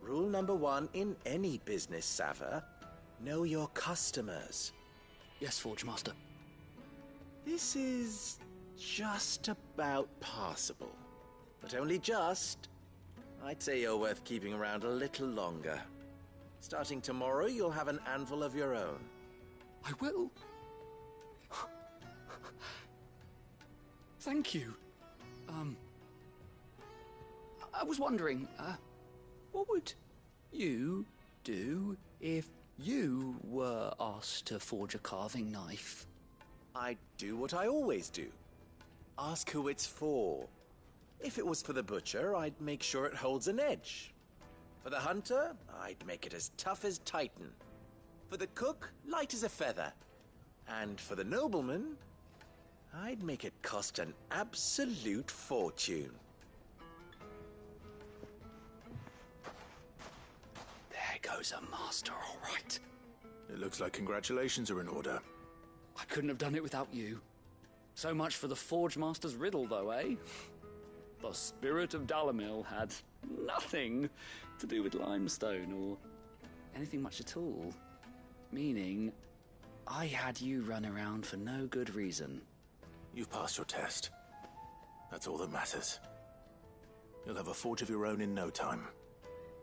Rule number one in any business, Sava. Know your customers. Yes, Forge Master. This is just about passable. But only just. I'd say you're worth keeping around a little longer. Starting tomorrow, you'll have an anvil of your own. I will. Thank you. I was wondering, what would you do if you were asked to forge a carving knife? I'd do what I always do. Ask who it's for. If it was for the butcher, I'd make sure it holds an edge. For the hunter, I'd make it as tough as Titan. For the cook, light as a feather. And for the nobleman, I'd make it cost an absolute fortune. There goes a master, all right. It looks like congratulations are in order. I couldn't have done it without you. So much for the Forge Master's riddle, though, eh? The spirit of Dalamil had nothing to do with limestone or anything much at all. Meaning, I had you run around for no good reason. You've passed your test. That's all that matters. You'll have a forge of your own in no time.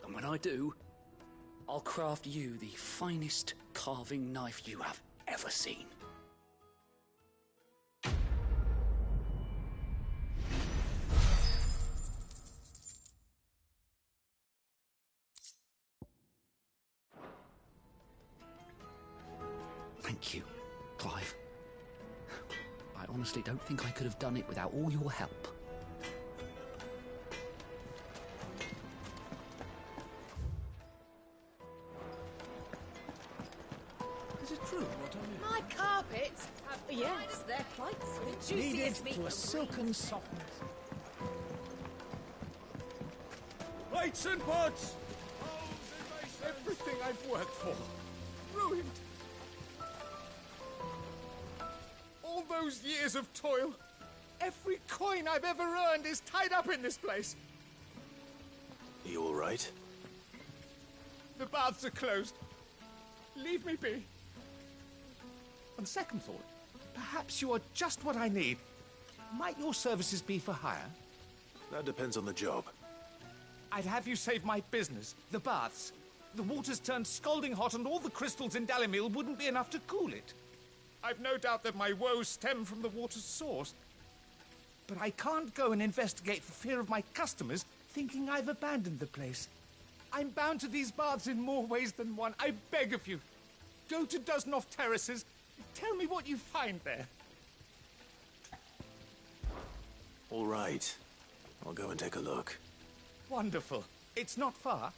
And when I do, I'll craft you the finest carving knife you have ever seen. Thank you, Clive. I honestly don't think I could have done it without all your help. Is it true what I mean? My carpets have yes, they're quite the Needed juiciest meat. to a silken softness. Plates and pots! Everything I've worked for. Ruined. All those years of toil. Every coin I've ever earned is tied up in this place. Are you all right? The baths are closed. Leave me be. On second thought, perhaps you are just what I need. Might your services be for hire? That depends on the job. I'd have you save my business, the baths. The water's turned scalding hot and all the crystals in Dalamil wouldn't be enough to cool it. I've no doubt that my woes stem from the water's source. But I can't go and investigate for fear of my customers thinking I've abandoned the place. I'm bound to these baths in more ways than one. I beg of you. Go to Dusnoff Terraces. Tell me what you find there. All right. I'll go and take a look. Wonderful. It's not far.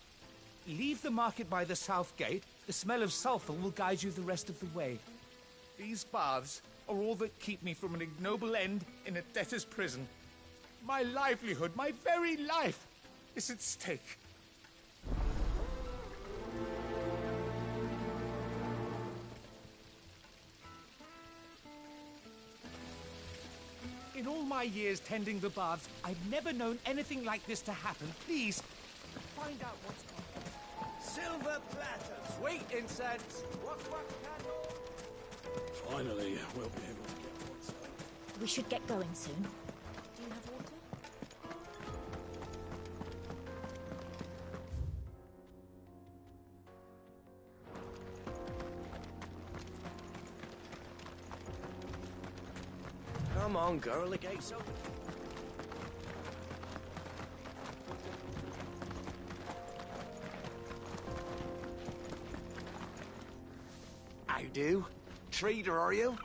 Leave the market by the south gate. The smell of sulfur will guide you the rest of the way. These baths are all that keep me from an ignoble end in a debtor's prison. My livelihood, my very life, is at stake. In all my years tending the baths, I've never known anything like this to happen. Please, find out what's going on. Silver platters, sweet incense, what candles. Finally, we'll be able to get what's We should get going soon. Do you have water? Come on, girl, the gate's open. I do. Trader, are you?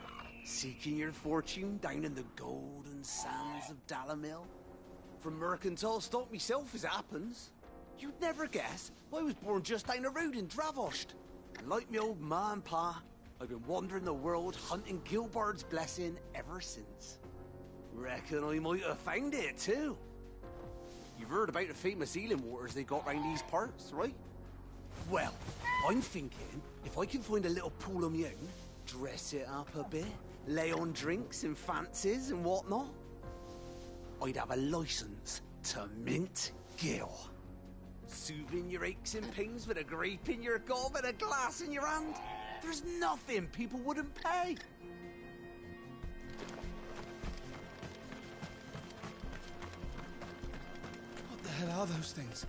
Seeking your fortune down in the golden sands of Dalamil? From mercantile stock myself, as it happens. You'd never guess I was born just down the road in Dravost. And like me old ma and pa, I've been wandering the world hunting Gilbard's blessing ever since. Reckon I might have found it, too. You've heard about the famous healing waters they got round these parts, right? Well, I'm thinking, if I can find a little pool of my own, dress it up a bit, lay on drinks and fancies and whatnot, I'd have a license to mint Gil. Soothing your aches and pains with a grape in your gob and a glass in your hand. There's nothing people wouldn't pay. What the hell are those things?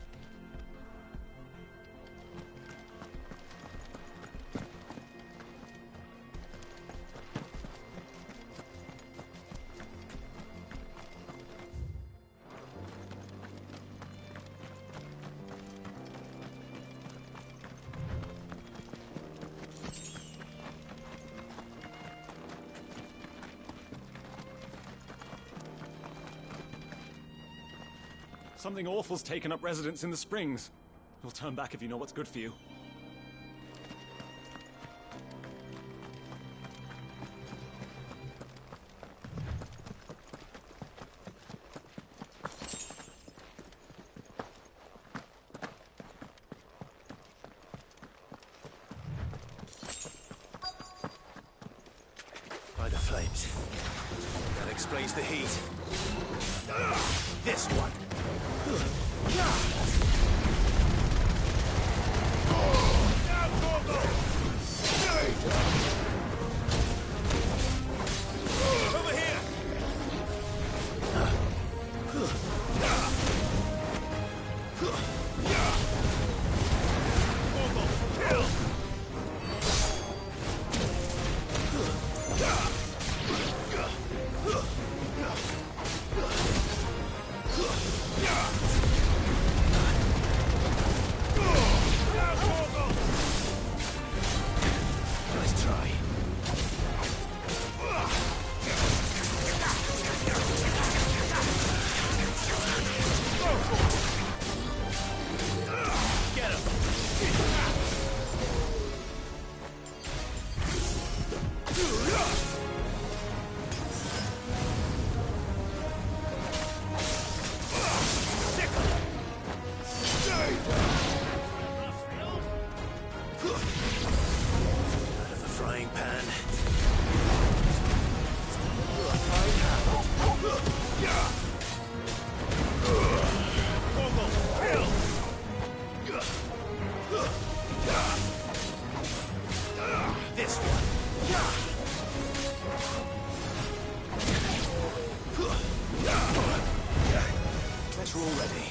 Something awful's taken up residence in the springs. You'll turn back if you know what's good for you. By the flames. That explains the heat. This one. Over here. Nice try. Get him. Out of the frying pan. This one. Guess we're all ready.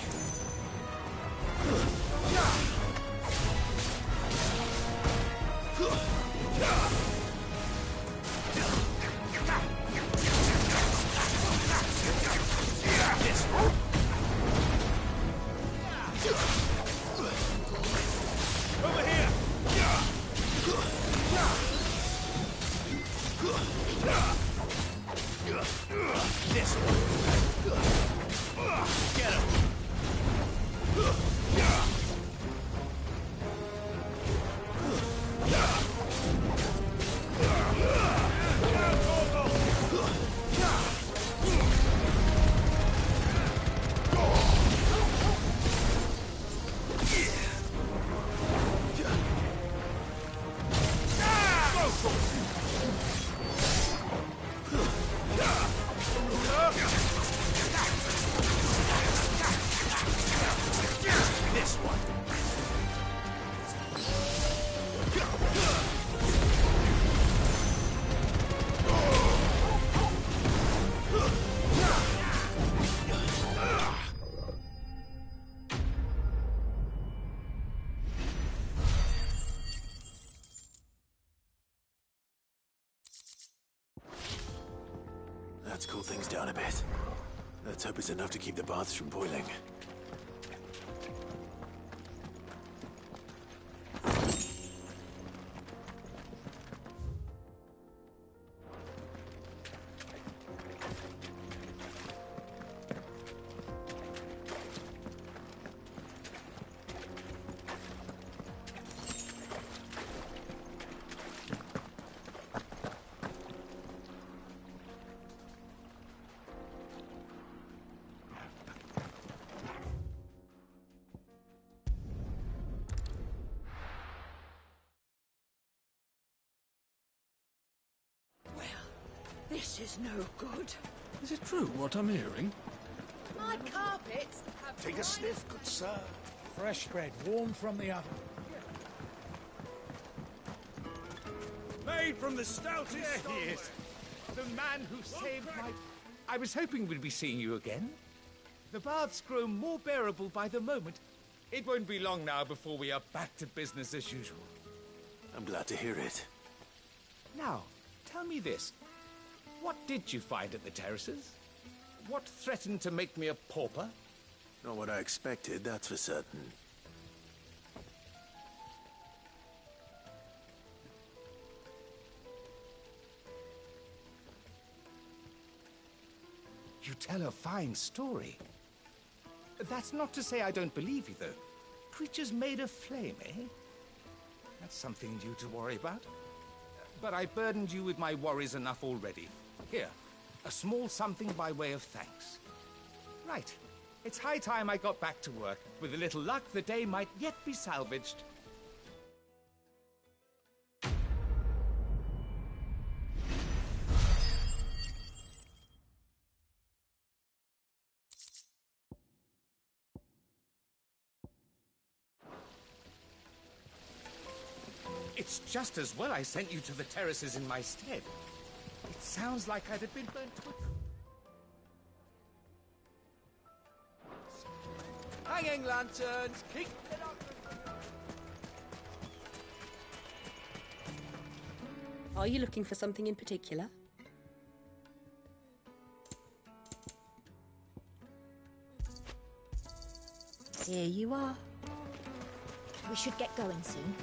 This one. Over here. This one. Get him. This one. Let's cool things down a bit. Let's hope it's enough to keep the baths from boiling. This is no good. Is it true what I'm hearing? My carpets have... Take a sniff, good sir. Fresh bread, warm from the oven. Made from the stoutest stone. He is. The man who saved my... I was hoping we'd be seeing you again. The baths grow more bearable by the moment. It won't be long now before we are back to business as usual. I'm glad to hear it. Now, tell me this. What did you find at the terraces? What threatened to make me a pauper? Not what I expected, that's for certain. You tell a fine story. That's not to say I don't believe you, though. Creatures made of flame, eh? That's something due to worry about. But I burdened you with my worries enough already. Here, a small something by way of thanks. Right. It's high time I got back to work. With a little luck, the day might yet be salvaged. It's just as well I sent you to the terraces in my stead. It sounds like I'd have been burnt to a... Hanging lanterns, keep it up. Are you looking for something in particular? Here you are. We should get going soon.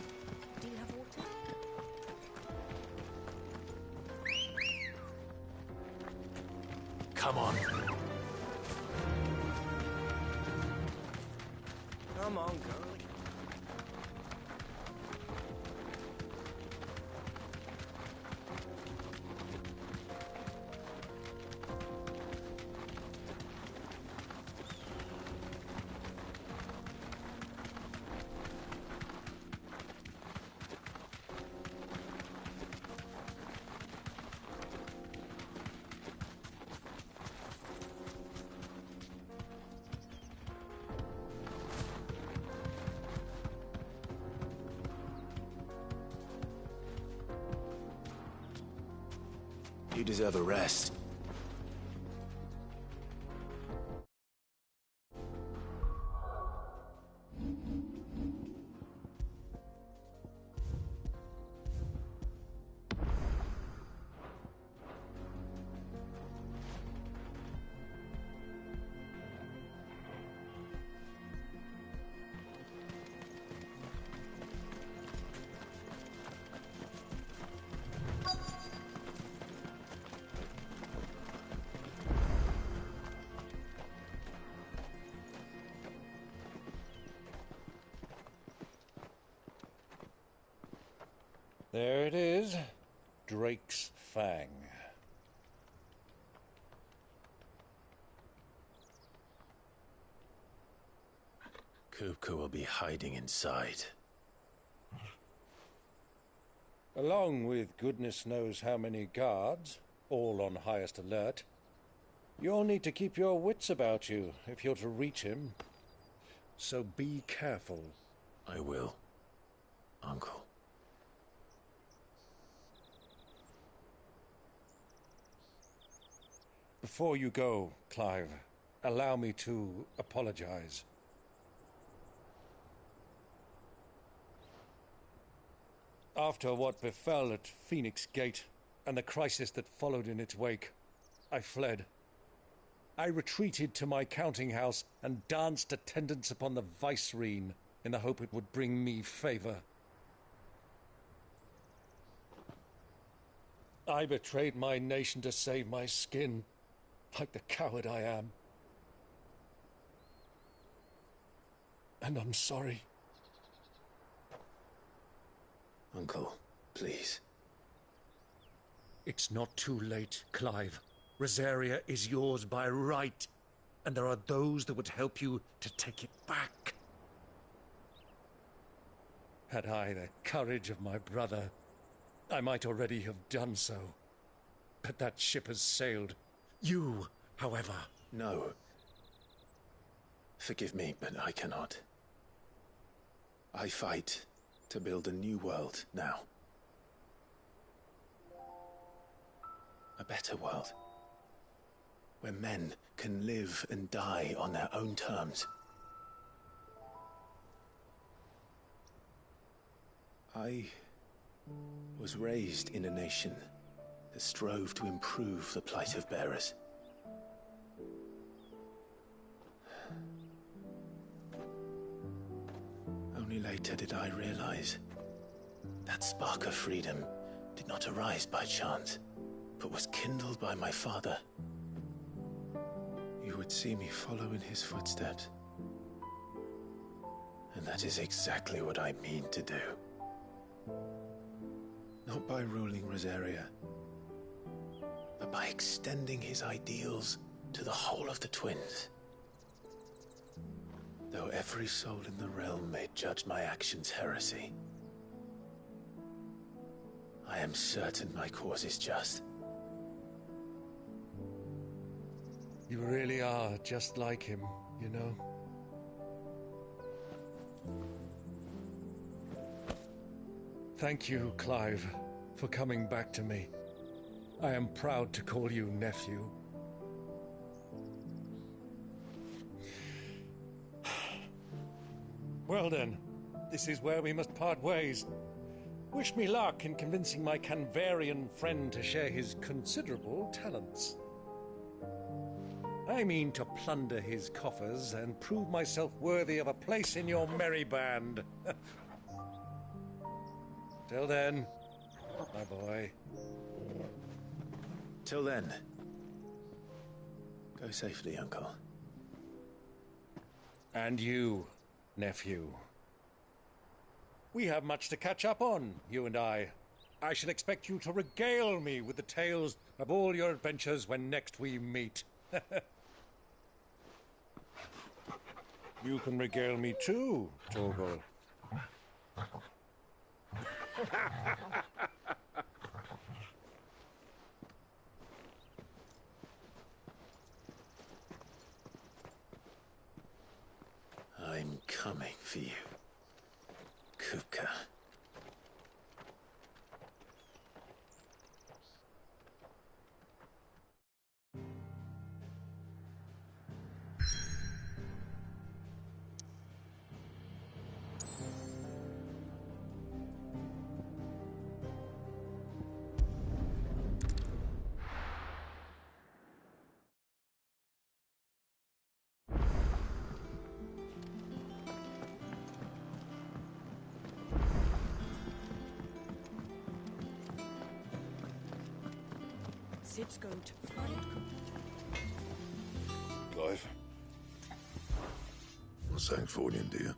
Do you have water? Come on. Come on, girl. You deserve a rest. There it is. Drake's Fang. Kupka will be hiding inside. Along with goodness knows how many guards, all on highest alert. You'll need to keep your wits about you if you're to reach him. So be careful. I will, Uncle. Before you go, Clive, allow me to apologize. After what befell at Phoenix Gate and the crisis that followed in its wake, I fled. I retreated to my counting house and danced attendance upon the vicereine in the hope it would bring me favor. I betrayed my nation to save my skin, like the coward I am. And I'm sorry. Uncle, please. It's not too late, Clive. Rosaria is yours by right, and there are those that would help you to take it back. Had I the courage of my brother, I might already have done so. But that ship has sailed. You, however... No. Forgive me, but I cannot. I fight to build a new world now. A better world. Where men can live and die on their own terms. I was raised in a nation that strove to improve the plight of bearers. Only later did I realize that spark of freedom did not arise by chance, but was kindled by my father. You would see me follow in his footsteps, And that is exactly what I mean to do. Not by ruling Rosaria, but by extending his ideals to the whole of the twins. Though every soul in the realm may judge my actions heresy, I am certain my cause is just. You really are just like him, you know? Thank you, Clive, for coming back to me. I am proud to call you nephew. Well then, this is where we must part ways. Wish me luck in convincing my Canvarian friend to share his considerable talents. I mean to plunder his coffers and prove myself worthy of a place in your merry band. Till then, my boy. Till then, go safely, Uncle. And you, nephew. We have much to catch up on, you and I. I shall expect you to regale me with the tales of all your adventures when next we meet. You can regale me too, Torgal. I'm coming for you, Kupka. Sid's going to find Clive. What's that for you, dear?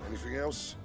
Anything else?